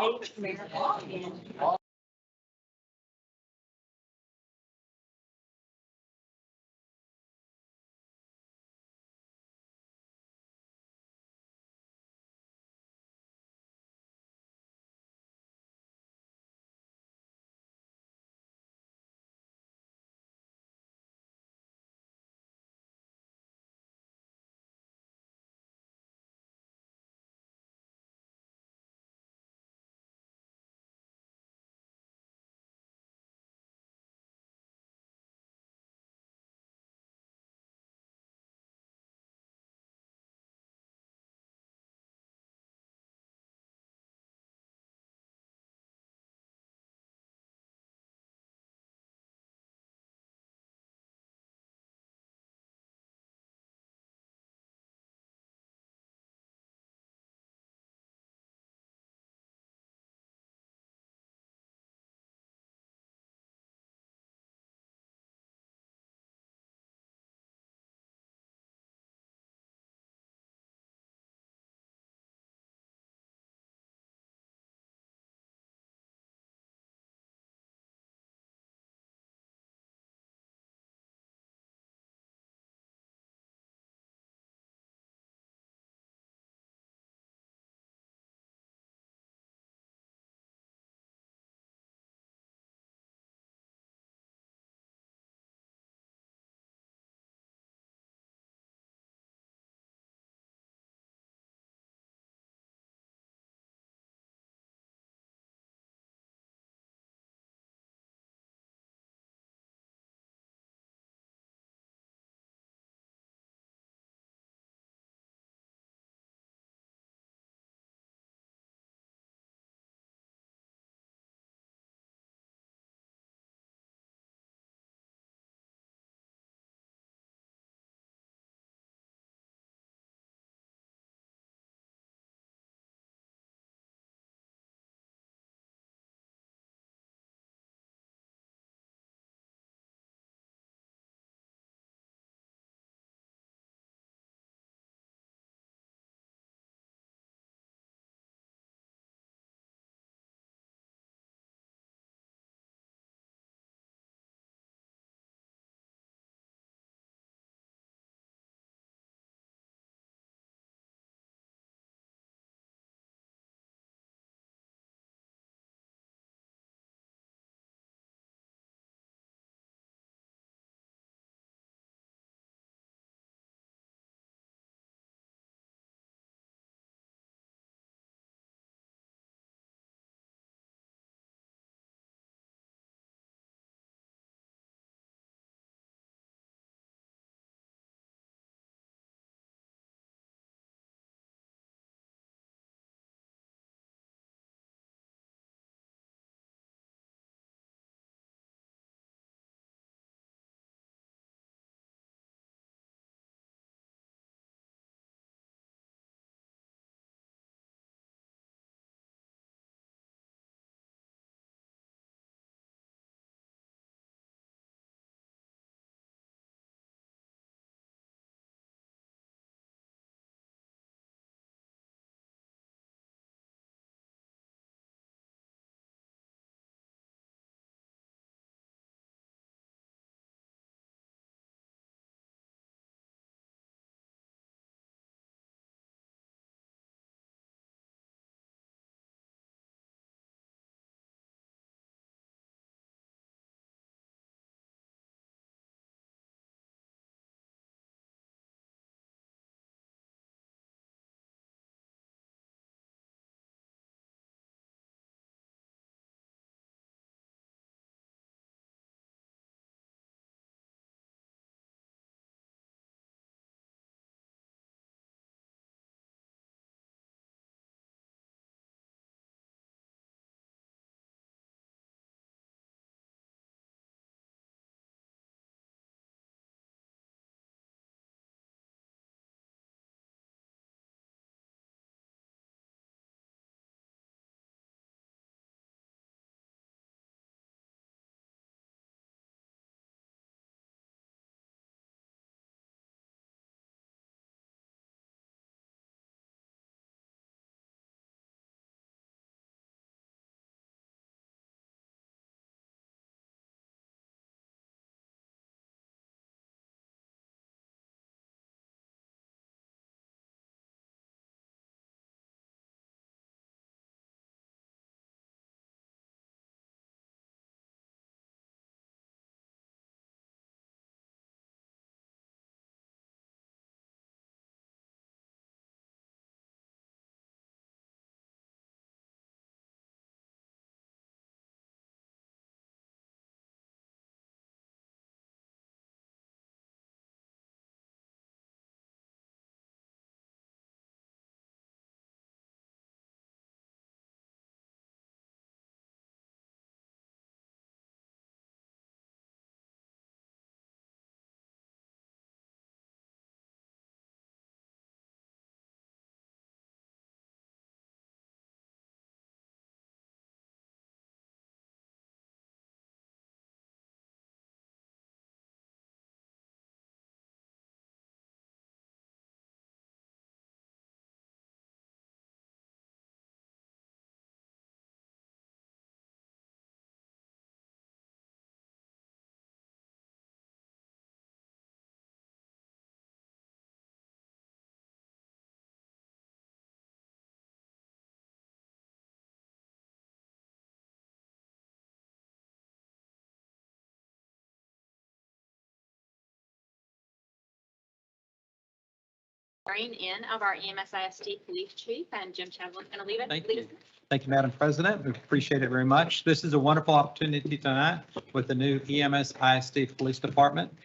swearing in of our EMS-ISD Police Chief, and Jim Chadwell's going to lead us. Thank you. Thank you, Madam President. We appreciate it very much. This is a wonderful opportunity tonight with the new EMS ISD Police Department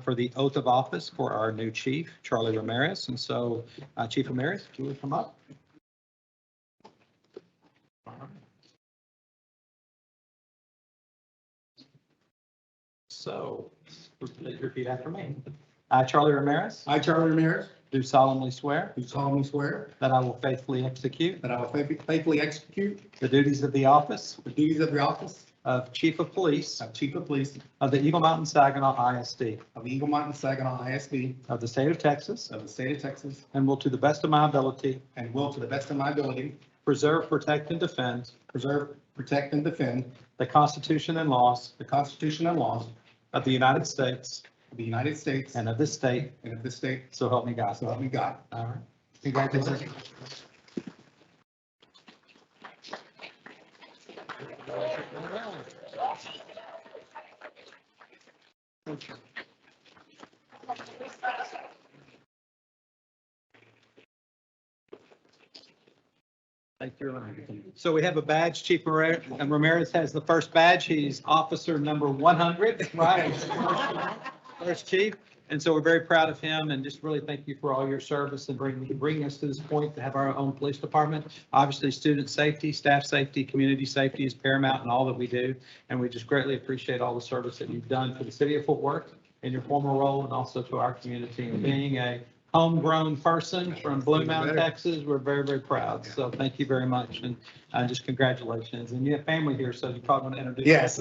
for the oath of office for our new chief, Charlie Ramirez. And so, Chief Ramirez, if you would come up. So, please repeat after me. I, Charlie Ramirez. I, Charlie Ramirez, Do solemnly swear. do solemnly swear That I will faithfully execute. that I will faithfully execute The duties of the office. the duties of the office Of Chief of Police. of Chief of Police Of the Eagle Mountain Saginaw ISD. of Eagle Mountain Saginaw ISD Of the State of Texas. of the state of Texas, And will to the best of my ability. and will, to the best of my ability, Preserve, protect, and defend. preserve, protect, and defend The Constitution and laws. the Constitution and laws Of the United States. of the United States And of this state. and of this state, So help me God. so help me God. All right. Congratulations. Thank you. So we have a badge. Chief Ramirez has the first badge. He's officer number 100, right? First chief. And so we're very proud of him and just really thank you for all your service and bringing us to this point to have our own police department. Obviously, student safety, staff safety, community safety is paramount in all that we do. And we just greatly appreciate all the service that you've done for the city of Fort Worth in your former role and also to our community. And being a homegrown person from Blue Mountain, Texas, we're very, very proud. So thank you very much and just congratulations. And you have family here, so you probably want to introduce. Yes,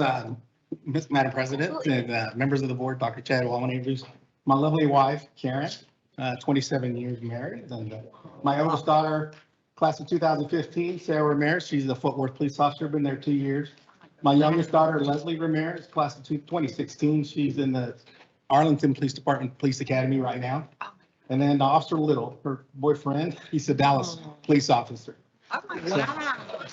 Madam President and members of the board, Dr. Chadwell, I want to introduce my lovely wife, Karen, 27 years married, and my oldest daughter, class of 2015, Sarah Ramirez. She's a Fort Worth police officer, been there 2 years. My youngest daughter, Leslie Ramirez, class of 2016. She's in the Arlington Police Department Police Academy right now. And then Officer Little, her boyfriend, he's a Dallas police officer. Oh my God.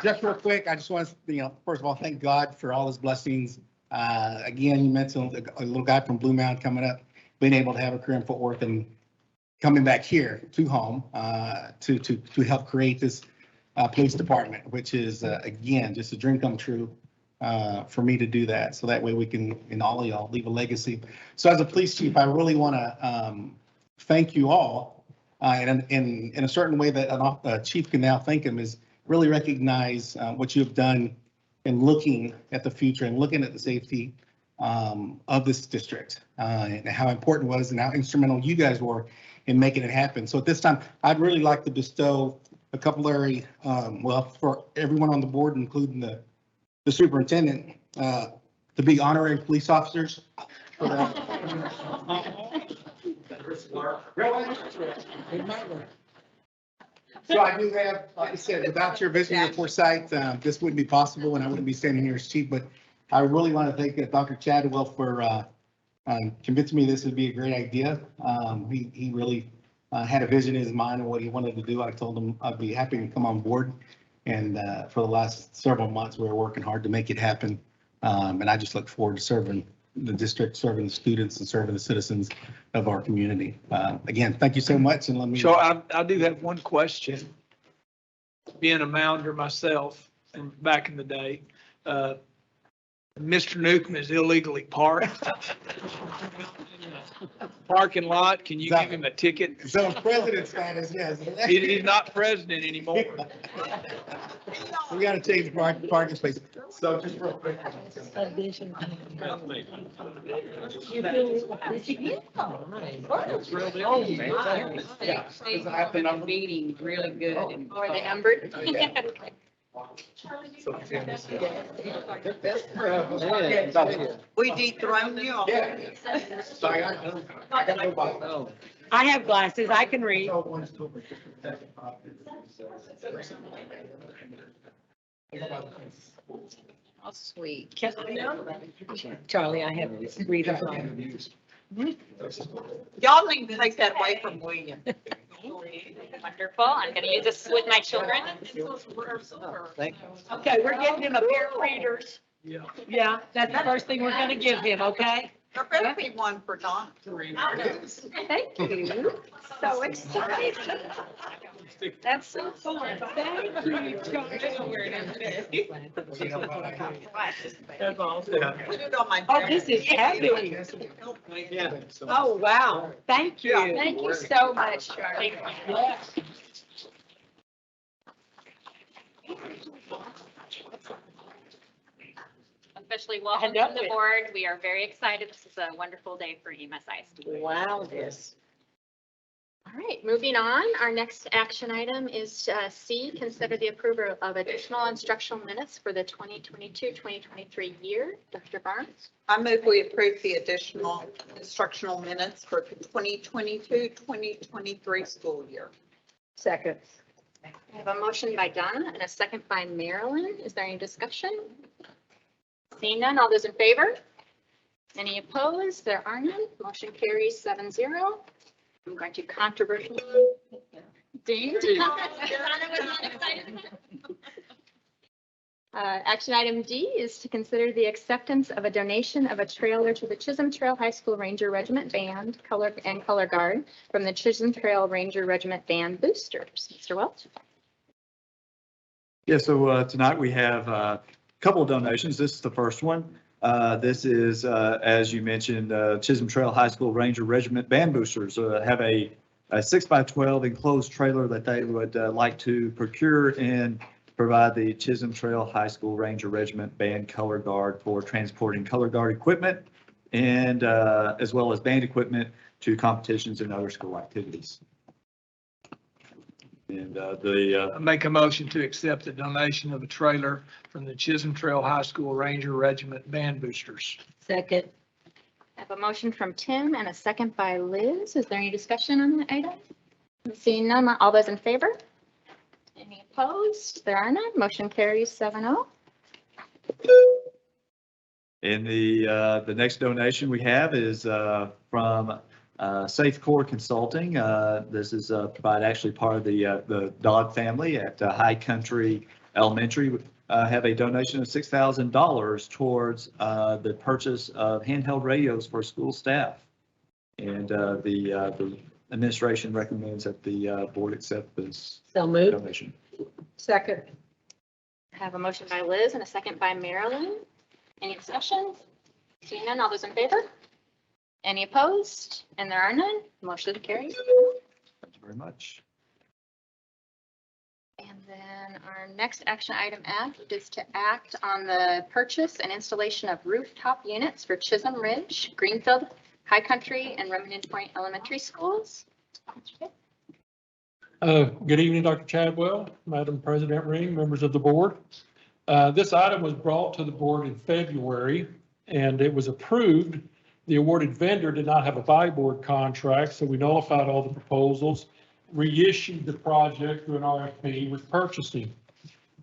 Just real quick, I just want to, first of all, thank God for all his blessings. Again, you mentioned a little guy from Blue Mountain coming up, being able to have a career in Fort Worth and coming back here to home to help create this police department, which is, again, just a dream come true for me to do that. So that way we can, and all of y'all, leave a legacy. So as a police chief, I really want to thank you all. And in a certain way that a chief can now thank him is really recognize what you have done in looking at the future and looking at the safety of this district and how important it was and how instrumental you guys were in making it happen. So at this time, I'd really like to bestow a capillary, for everyone on the board, including the superintendent, to be honorary police officers. For that. So I do have, like I said, without your vision and foresight, this wouldn't be possible and I wouldn't be standing here as chief, but I really want to thank Dr. Chadwell for convincing me this would be a great idea. He really had a vision in his mind of what he wanted to do. I told him I'd be happy to come on board. And for the last several months, we were working hard to make it happen. And I just look forward to serving the district, serving the students and serving the citizens of our community. Again, thank you so much and let me. So I do have one question. Being a Mounder myself from back in the day, Mr. Newcomb is illegally parked. Parking lot, can you give him a ticket? So president status, yes. He's not president anymore. We got to change parking space. So just real quick. Meeting really good. Are they numbered? We dethroned you. I have glasses. I can read. Oh, sweet. Charlie, I have readers. Y'all need to take that away from William. Wonderful. I'm going to use this with my children. Okay, we're getting him a pair of readers. Yeah. Yeah, that's the first thing we're gonna give him, okay? There better be one for Don. Thank you. So excited. That's so fun. Thank you. That's awesome. Put it on my Oh, this is heavy. Yeah. Oh, wow. Thank you. Thank you so much, Charlie. Yes. Officially welcome know to the it. board. We are very excited. This is a wonderful day for EMSISD. Wow, this. All right, moving on. Our next action item is C, consider the approval of additional instructional minutes for the 2022-2023 year. Dr. Barnes? I move we approve the additional instructional minutes for 2022-2023 school year. Second. I have a motion by Donna and a second by Marilyn. Is there any discussion? Seeing none, all those in favor? Any opposed? There are none. Motion carries 7-0. I'm going to controversially ding. Donna was not excited. Action item D is to consider the acceptance of a donation of a trailer to the Chisholm Trail High School Ranger Regiment Band color guard from the Chisholm Trail Ranger Regiment Band boosters. Mr. Welch? Yeah, so tonight we have a couple of donations. This is the first one. This is, as you mentioned, Chisholm Trail High School Ranger Regiment Band boosters have a 6x12 enclosed trailer that they would like to procure and provide the Chisholm Trail High School Ranger Regiment Band color guard for transporting color guard equipment and as well as band equipment to competitions and other school activities. And I make a motion to accept the donation of a trailer from the Chisholm Trail High School Ranger Regiment Band Boosters. Second. I have a motion from Tim and a second by Liz. Is there any discussion on the item? Seeing none, all those in favor? Any opposed? There are none. Motion carries 7-0. And the next donation we have is from Safe Core Consulting. This is provide actually part of the Dodd family at High Country Elementary. Have a donation of $6,000 towards the purchase of handheld radios for school staff. And the administration recommends that the board accept this donation. Second. I have a motion by Liz and a second by Marilyn. Any discussion? Seeing none, all those in favor? Any opposed? And there are none. Motion carries. Thank you very much. And then our next action item F is to act on the purchase and installation of rooftop units for Chisholm Ridge, Greenfield, High Country, and Remington Point Elementary Schools. Good evening, Dr. Chadwell, Madam President Ring, members of the board. This item was brought to the board in February and it was approved. The awarded vendor did not have a buy board contract, so we nullified all the proposals, reissued the project through an RFP with purchasing.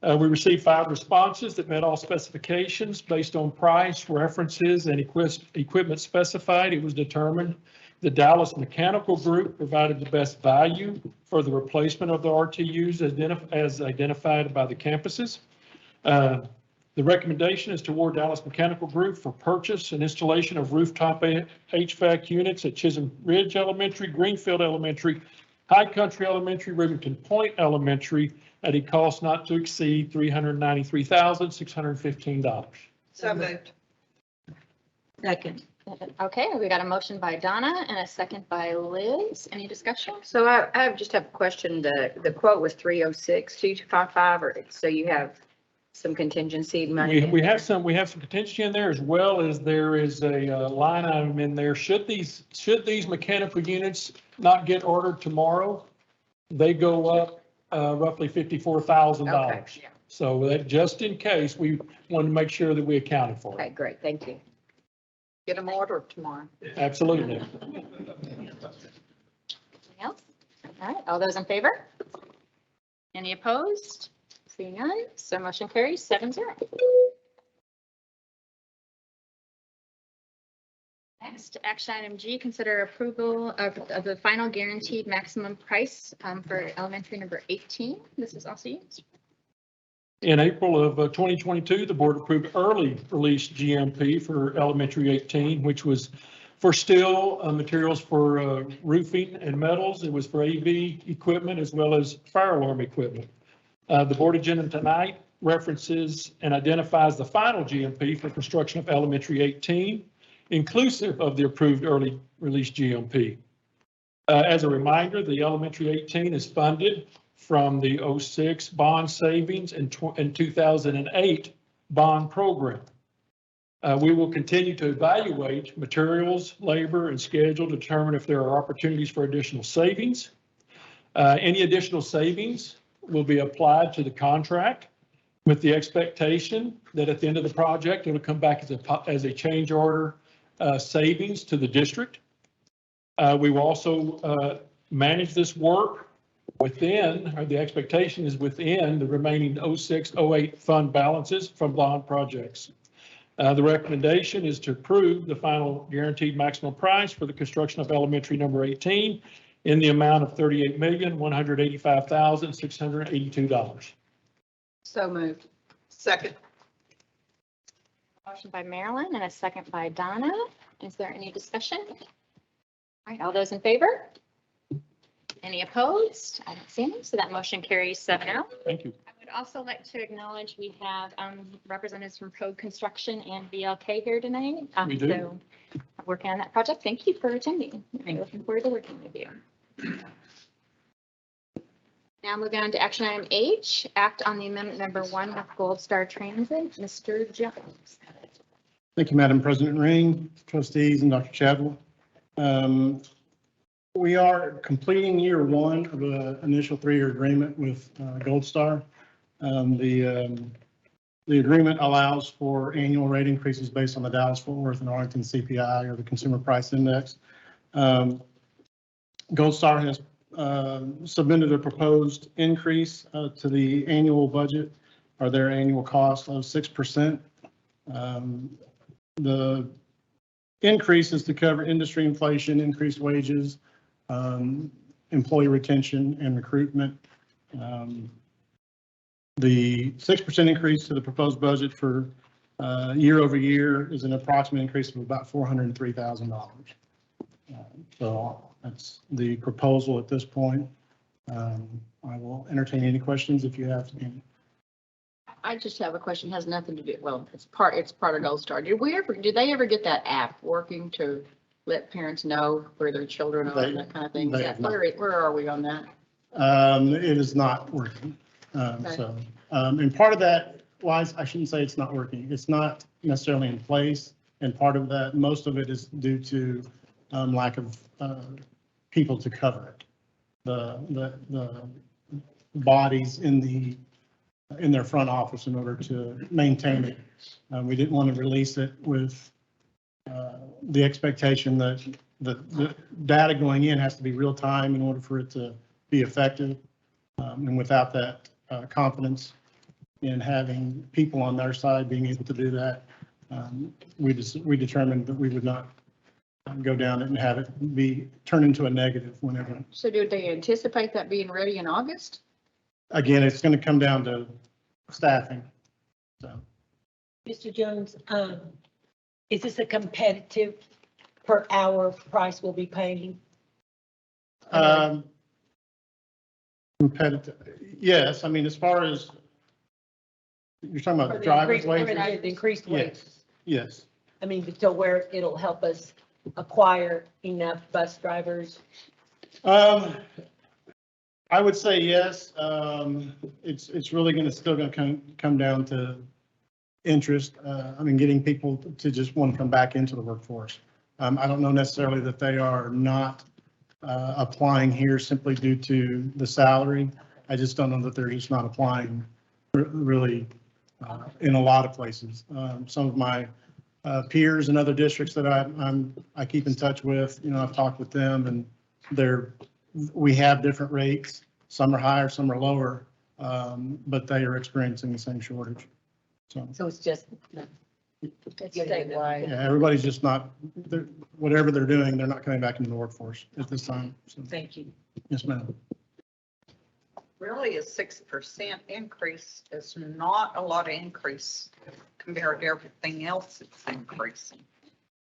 We received 5 responses that met all specifications based on price, references, and equipment specified. It was determined the Dallas Mechanical Group provided the best value for the replacement of the RTUs as identified by the campuses. The recommendation is to award Dallas Mechanical Group for purchase and installation of rooftop HVAC units at Chisholm Ridge Elementary, Greenfield Elementary, High Country Elementary, Remington Point Elementary at a cost not to exceed $393,615. So moved. Second. Okay, we got a motion by Donna and a second by Liz. Any discussion? So I just have a question. The quote was 306,255, or so you have some contingency money? We have some contingency in there, as well as there is a line item in there. Should these mechanical units not get ordered tomorrow, they go up roughly $54,000. Okay. So that just in case, we want to make sure that we accounted for Okay, it. great. Thank you. Get them ordered tomorrow. Absolutely. Anything else? All right, all those in favor? Any opposed? Seeing none, so motion carries 7-0. Next, action item G, consider approval of the final guaranteed maximum price for elementary number 18. This is also you. In April of 2022, the board approved early release GMP for elementary 18, which was for steel materials for roofing and metals. It was for AV equipment as well as fire alarm equipment. The board agenda tonight references and identifies the final GMP for construction of elementary 18, inclusive of the approved early release GMP. As a reminder, the elementary 18 is funded from the 06 bond savings and 2008 bond program. We will continue to evaluate materials, labor, and schedule to determine if there are opportunities for additional savings. Any additional savings will be applied to the contract with the expectation that at the end of the project, it will come back as a change order savings to the district. We will also manage this work within, or the expectation is within the remaining 06-08 fund balances from bond projects. The recommendation is to approve the final guaranteed maximum price for the construction of elementary number 18 in the amount of $38,185,682. So moved. Second. Motion by Marilyn and a second by Donna. Is there any discussion? All right, all those in favor? Any opposed? I don't see any, so that motion carries 7-0. Thank you. I would also like to acknowledge we have representatives from Code Construction and VLK here tonight. We do. So working on that project. Thank you for attending. I'm looking forward to working with you. Now moving on to action item H, act on the amendment number 1 with Gold Star Transit. Mr. Jones. Thank you, Madam President Ring, trustees, and Dr. Chadwell. We are completing year 1 of the initial 3-year agreement with Gold Star. The agreement allows for annual rate increases based on the Dallas-Fort Worth and Arlington CPI, or the Consumer Price Index. Gold Star has submitted a proposed increase to the annual budget, or their annual cost, of 6%. The increase is to cover industry inflation, increased wages, employee retention, and recruitment. The 6% increase to the proposed budget for year over year is an approximate increase of about $403,000. So that's the proposal at this point. I will entertain any questions if you have any. I just have a question, has nothing to do, well, it's part of Gold Star. Did they ever get that app working to let parents know where their children are and that kind of thing? Where are we on that? It is not working. And part of that, well, I shouldn't say it's not working. It's not necessarily in place. And part of that, most of it is due to lack of people to cover it. The bodies in their front office in order to maintain it. We didn't want to release it with the expectation that the data going in has to be real time in order for it to be effective. And without that confidence in having people on their side being able to do that, we determined that we would not go down it and have it be turned into a negative whenever. So do they anticipate that being ready in August? Again, it's going to come down to staffing. So, Mr. Jones, is this a competitive per hour price we'll be paying? Competitive, yes. I mean, as far as you're talking about driver's wages? The increased wages. Yes. I mean, so where it'll help us acquire enough bus drivers? I would say yes. It's really still going to come down to interest. I mean, getting people to just want to come back into the workforce. I don't know necessarily that they are not applying here simply due to the salary. I just don't know that they're just not applying really in a lot of places. Some of my peers in other districts that I keep in touch with, I've talked with them, and we have different rates. Some are higher, some are lower, but they are experiencing the same shortage. So it's just. It's statewide. Yeah, everybody's just not, whatever they're doing, they're not coming back into the workforce at this time. So, thank you. Yes, ma'am. Really, a 6% increase is not a lot of increase compared to everything else that's increasing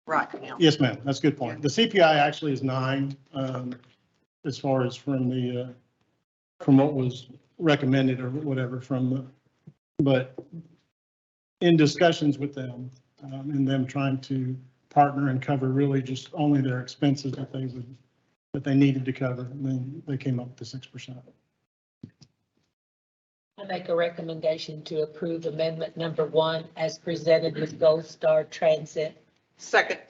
right now. Yes, ma'am. That's a good point. The CPI actually is 9, as far as from the, from what was recommended or whatever but in discussions with them, and them trying to partner and cover really just only their expenses that they needed to cover, and then they came up with the 6%. I make a recommendation to approve amendment number 1 as presented with Gold Star Transit. Second.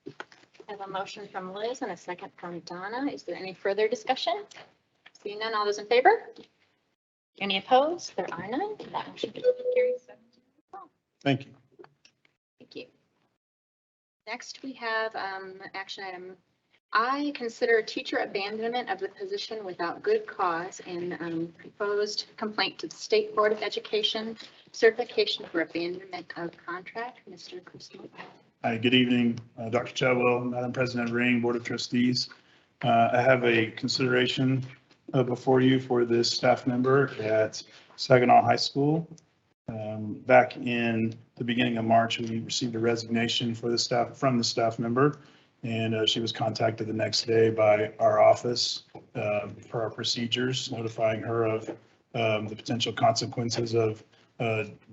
I have a motion from Liz and a second from Donna. Is there any further discussion? Seeing none, all those in favor? Any opposed? There are none. That motion carries 7-0. Thank you. Thank you. Next, we have action item I, consider teacher abandonment of the position without good cause and proposed complaint to the State Board of Education, certification for abandonment of contract. Mr. Christie. Hi, good evening, Dr. Chadwell, Madam President Ring, Board of Trustees. I have a consideration before you for this staff member at Saginaw High School. Back in the beginning of March, we received a resignation from the staff member, and she was contacted the next day by our office for our procedures, notifying her of the potential consequences of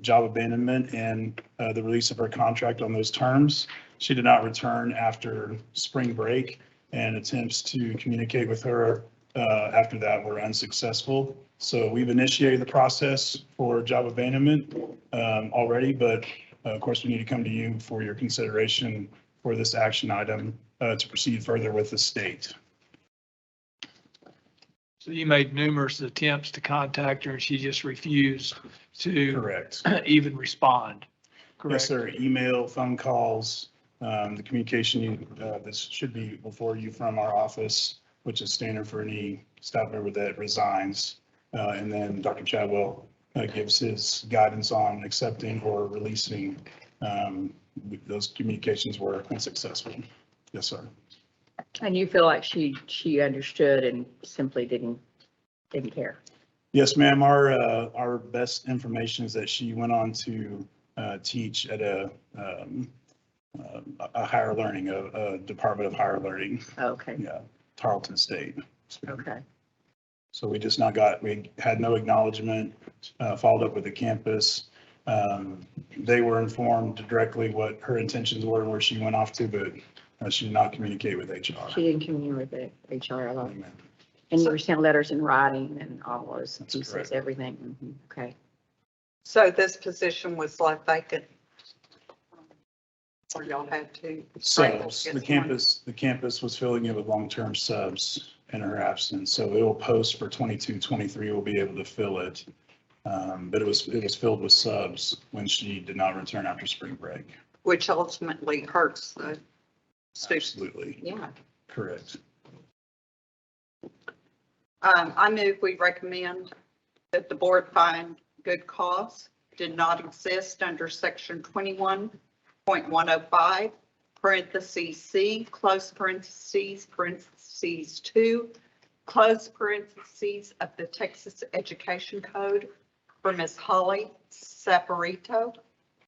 job abandonment and the release of her contract on those terms. She did not return after spring break, and attempts to communicate with her after that were unsuccessful. So we've initiated the process for job abandonment already, but of course we need to come to you for your consideration for this action item to proceed further with the state. So you made numerous attempts to contact her and she just refused to Correct. Even respond. Correct. Yes, sir. Email, phone calls, the communication this should be before you from our office, which is standard for any staff member that resigns. And then Dr. Chadwell gives his guidance on accepting or releasing. Those communications were unsuccessful. Yes, sir. And you feel like she understood and simply didn't care? Yes, ma'am. Our best information is that she went on to teach at a higher learning, a Department of Higher Learning. Okay. Yeah, Tarleton State. Okay. So we had no acknowledgement, followed up with the campus. They were informed directly what her intentions were and where she went off to, but she did not communicate with HR. She didn't communicate with the HR at all. And you were sent letters in writing and all those pieces, everything. Mm-hmm. Okay. So this position was left vacant. Or y'all had to. Subs, the campus was filling it with long-term subs in her absence. So it will post for 22-23, we'll be able to fill it. But it was filled with subs when she did not return after spring break. Which ultimately hurts the students. Absolutely. Yeah. Correct. I move we recommend that the board find good cause did not exist under section 21.105, parentheses C, close parentheses, parentheses 2, close parentheses of the Texas Education Code for Ms. Holly Saporito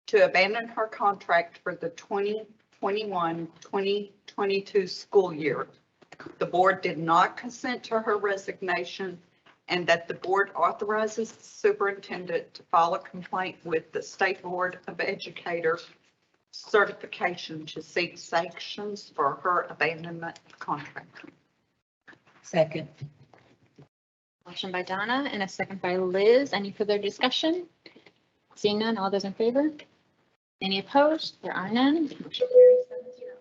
to abandon her contract for the 2021-2022 school year. The board did not consent to her resignation, and that the board authorizes the superintendent to file a complaint with the State Board of Educators certification to seek sanctions for her abandonment of contract. Second. Motion by Donna and a second by Liz. Any further discussion? Seeing none, all those in favor? Any opposed? There are none. Motion carries 7-0.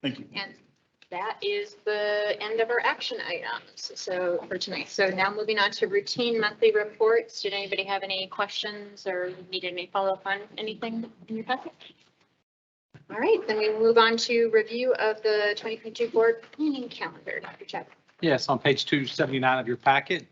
Thank you. And that is the end of our action items. So for tonight. So now moving on to routine monthly reports. Did anybody have any questions or needed me follow up on anything in your packet? All right, then we move on to review of the 2022 board planning calendar. Dr. Chapter. Yes, on page 279 of your packet,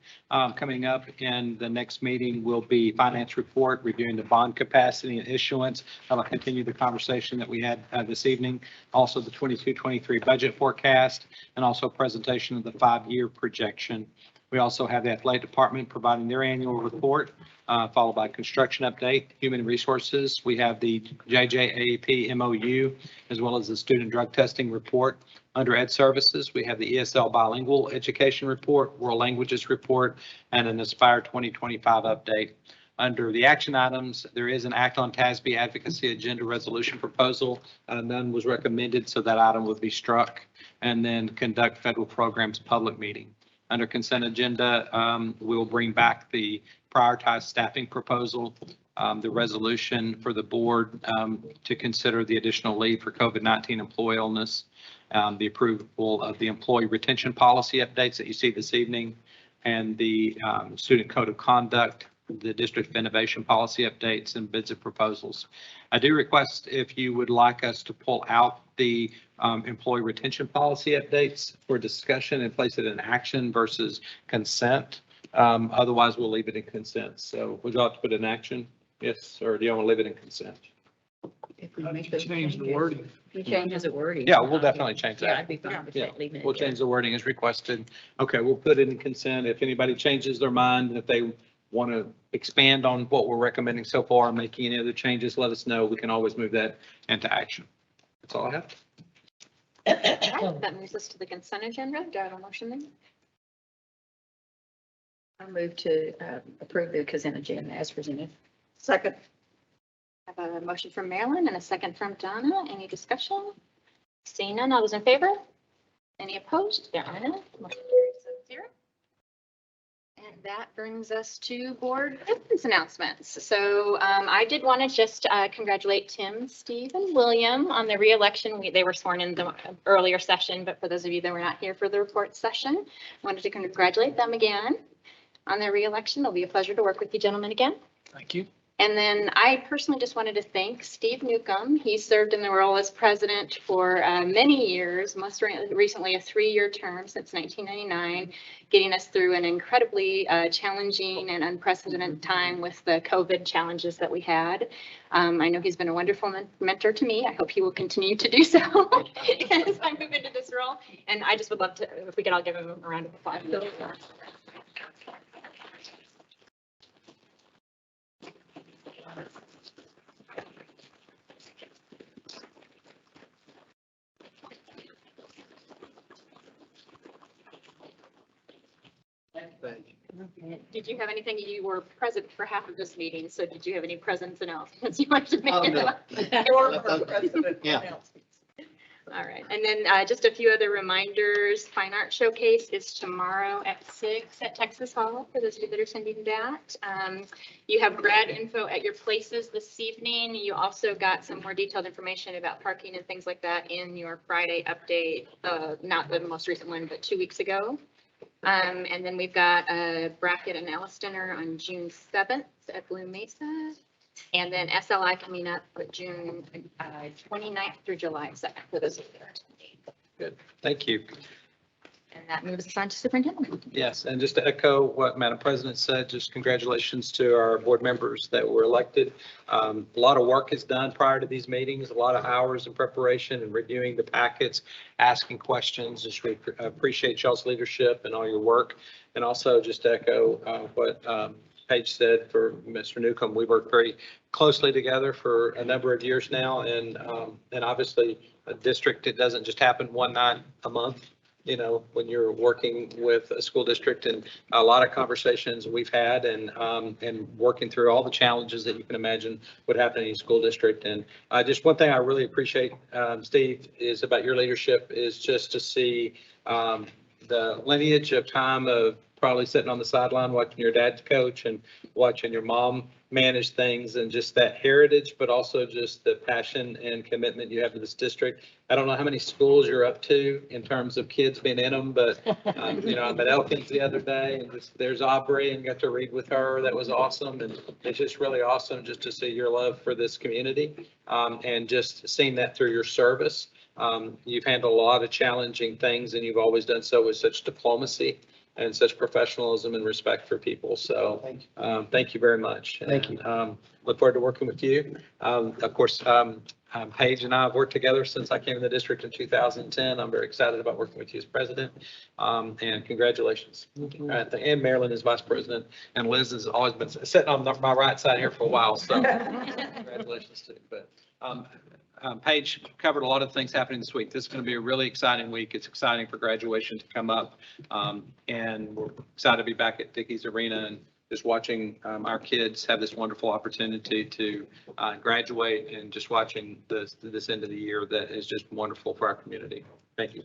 coming up in the next meeting will be finance report, reviewing the bond capacity and issuance. That'll continue the conversation that we had this evening. Also the 22-23 budget forecast, and also presentation of the 5-year projection. We also have the athletic department providing their annual report, followed by construction update, human resources. We have the JJAP MOU, as well as the student drug testing report. Under Ed Services, we have the ESL bilingual education report, world languages report, and an Aspire 2025 update. Under the action items, there is an Act on TASB advocacy agenda resolution proposal. None was recommended, so that item would be struck. And then conduct federal programs public meeting. Under consent agenda, we'll bring back the prioritized staffing proposal, the resolution for the board to consider the additional leave for COVID-19 employee illness, the approval of the employee retention policy updates that you see this evening, and the student code of conduct, the district of innovation policy updates, and bids and proposals. I do request if you would like us to pull out the employee retention policy updates for discussion and place it in action versus consent. Otherwise, we'll leave it in consent. So would you like to put it in action? Yes, or do you want to leave it in consent? If we make Change those the changes. wording. If we changes the wording. Yeah, we'll definitely change Yeah, that. I'd be fine with Yeah, that, leaving it. we'll change the wording as requested. Okay, we'll put it in consent. If anybody changes their mind, and if they want to expand on what we're recommending so far, making any other changes, let us know. We can always move that into action. That's all I have. All right, that moves us to the consent agenda. Do I have a motion there? I move to approve the consent agenda as presented. Second. I have a motion from Marilyn and a second from Donna. Any discussion? Seeing none, all those in favor? Any opposed? There are none. Motion carries 7-0. And that brings us to board business announcements. So I did want to just congratulate Tim, Steve, and William on the re-election. They were sworn in the earlier session, but for those of you that were not here for the report session, I wanted to congratulate them again on their re-election. It'll be a pleasure to work with you gentlemen again. Thank you. And then I personally just wanted to thank Steve Newcomb. He served in the role as president for many years, most recently a 3-year term since 1999, getting us through an incredibly challenging and unprecedented time with the COVID challenges that we had. I know he's been a wonderful mentor to me. I hope he will continue to do so as I move into this role. And I just would love to, if we could all give him a round of applause. Did you have anything? You were present for half of this meeting, so did you have any presents announcements you wanted to make? Oh, no. Yeah. All right, and then just a few other reminders. Fine Art Showcase is tomorrow at 6 at Texas Hall, for those of you that are attending that. You have grad info at your places this evening. You also got some more detailed information about parking and things like that in your Friday update, not the most recent one, but 2 weeks ago. And then we've got a bracket analysis dinner on June 7th at Blue Mesa. And then SLI coming up for June 29th through July 2nd for those of you that are attending. Good. Thank you. And that moves us on to superintendent. Yes, and just to echo what Madam President said, just congratulations to our board members that were elected. A lot of work is done prior to these meetings, a lot of hours in preparation and reviewing the packets, asking questions. Just appreciate y'all's leadership and all your work. And also just to echo what Paige said for Mr. Newcomb, we worked very closely together for a number of years now. And obviously a district, it doesn't just happen one night a month. You know, when you're working with a school district, and a lot of conversations we've had and working through all the challenges that you can imagine would happen in a school district. And just one thing I really appreciate, Steve, is about your leadership is just to see the lineage of time of probably sitting on the sideline watching your dad coach and watching your mom manage things, and just that heritage, but also just the passion and commitment you have to this district. I don't know how many schools you're up to in terms of kids being in them, but you know, I'm at Elkins the other day, and there's Aubrey, and got to read with her. That was awesome, and it's just really awesome just to see your love for this community, and just seeing that through your service. You've handled a lot of challenging things, and you've always done so with such diplomacy. and such professionalism and respect for people. So thank you very much. Thank you. Look forward to working with you. Of course, Paige and I have worked together since I came in the district in 2010. I'm very excited about working with you as president, and congratulations. And Marilyn is vice president, and Liz has always been sitting on my right side here for a while, so congratulations too. But Paige covered a lot of things happening this week. This is going to be a really exciting week. It's exciting for graduation to come up, and we're excited to be back at Dickey's Arena and just watching our kids have this wonderful opportunity to graduate, and just watching this end of the year that is just wonderful for our community. Thank you.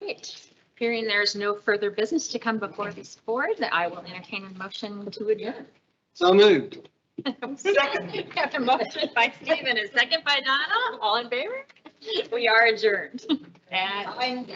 Great. Hearing there's no further business to come before this board, that I will entertain a motion to adjourn. So moved. Second. After motion by Stephen, a second by Donna, all in favor? We are adjourned. And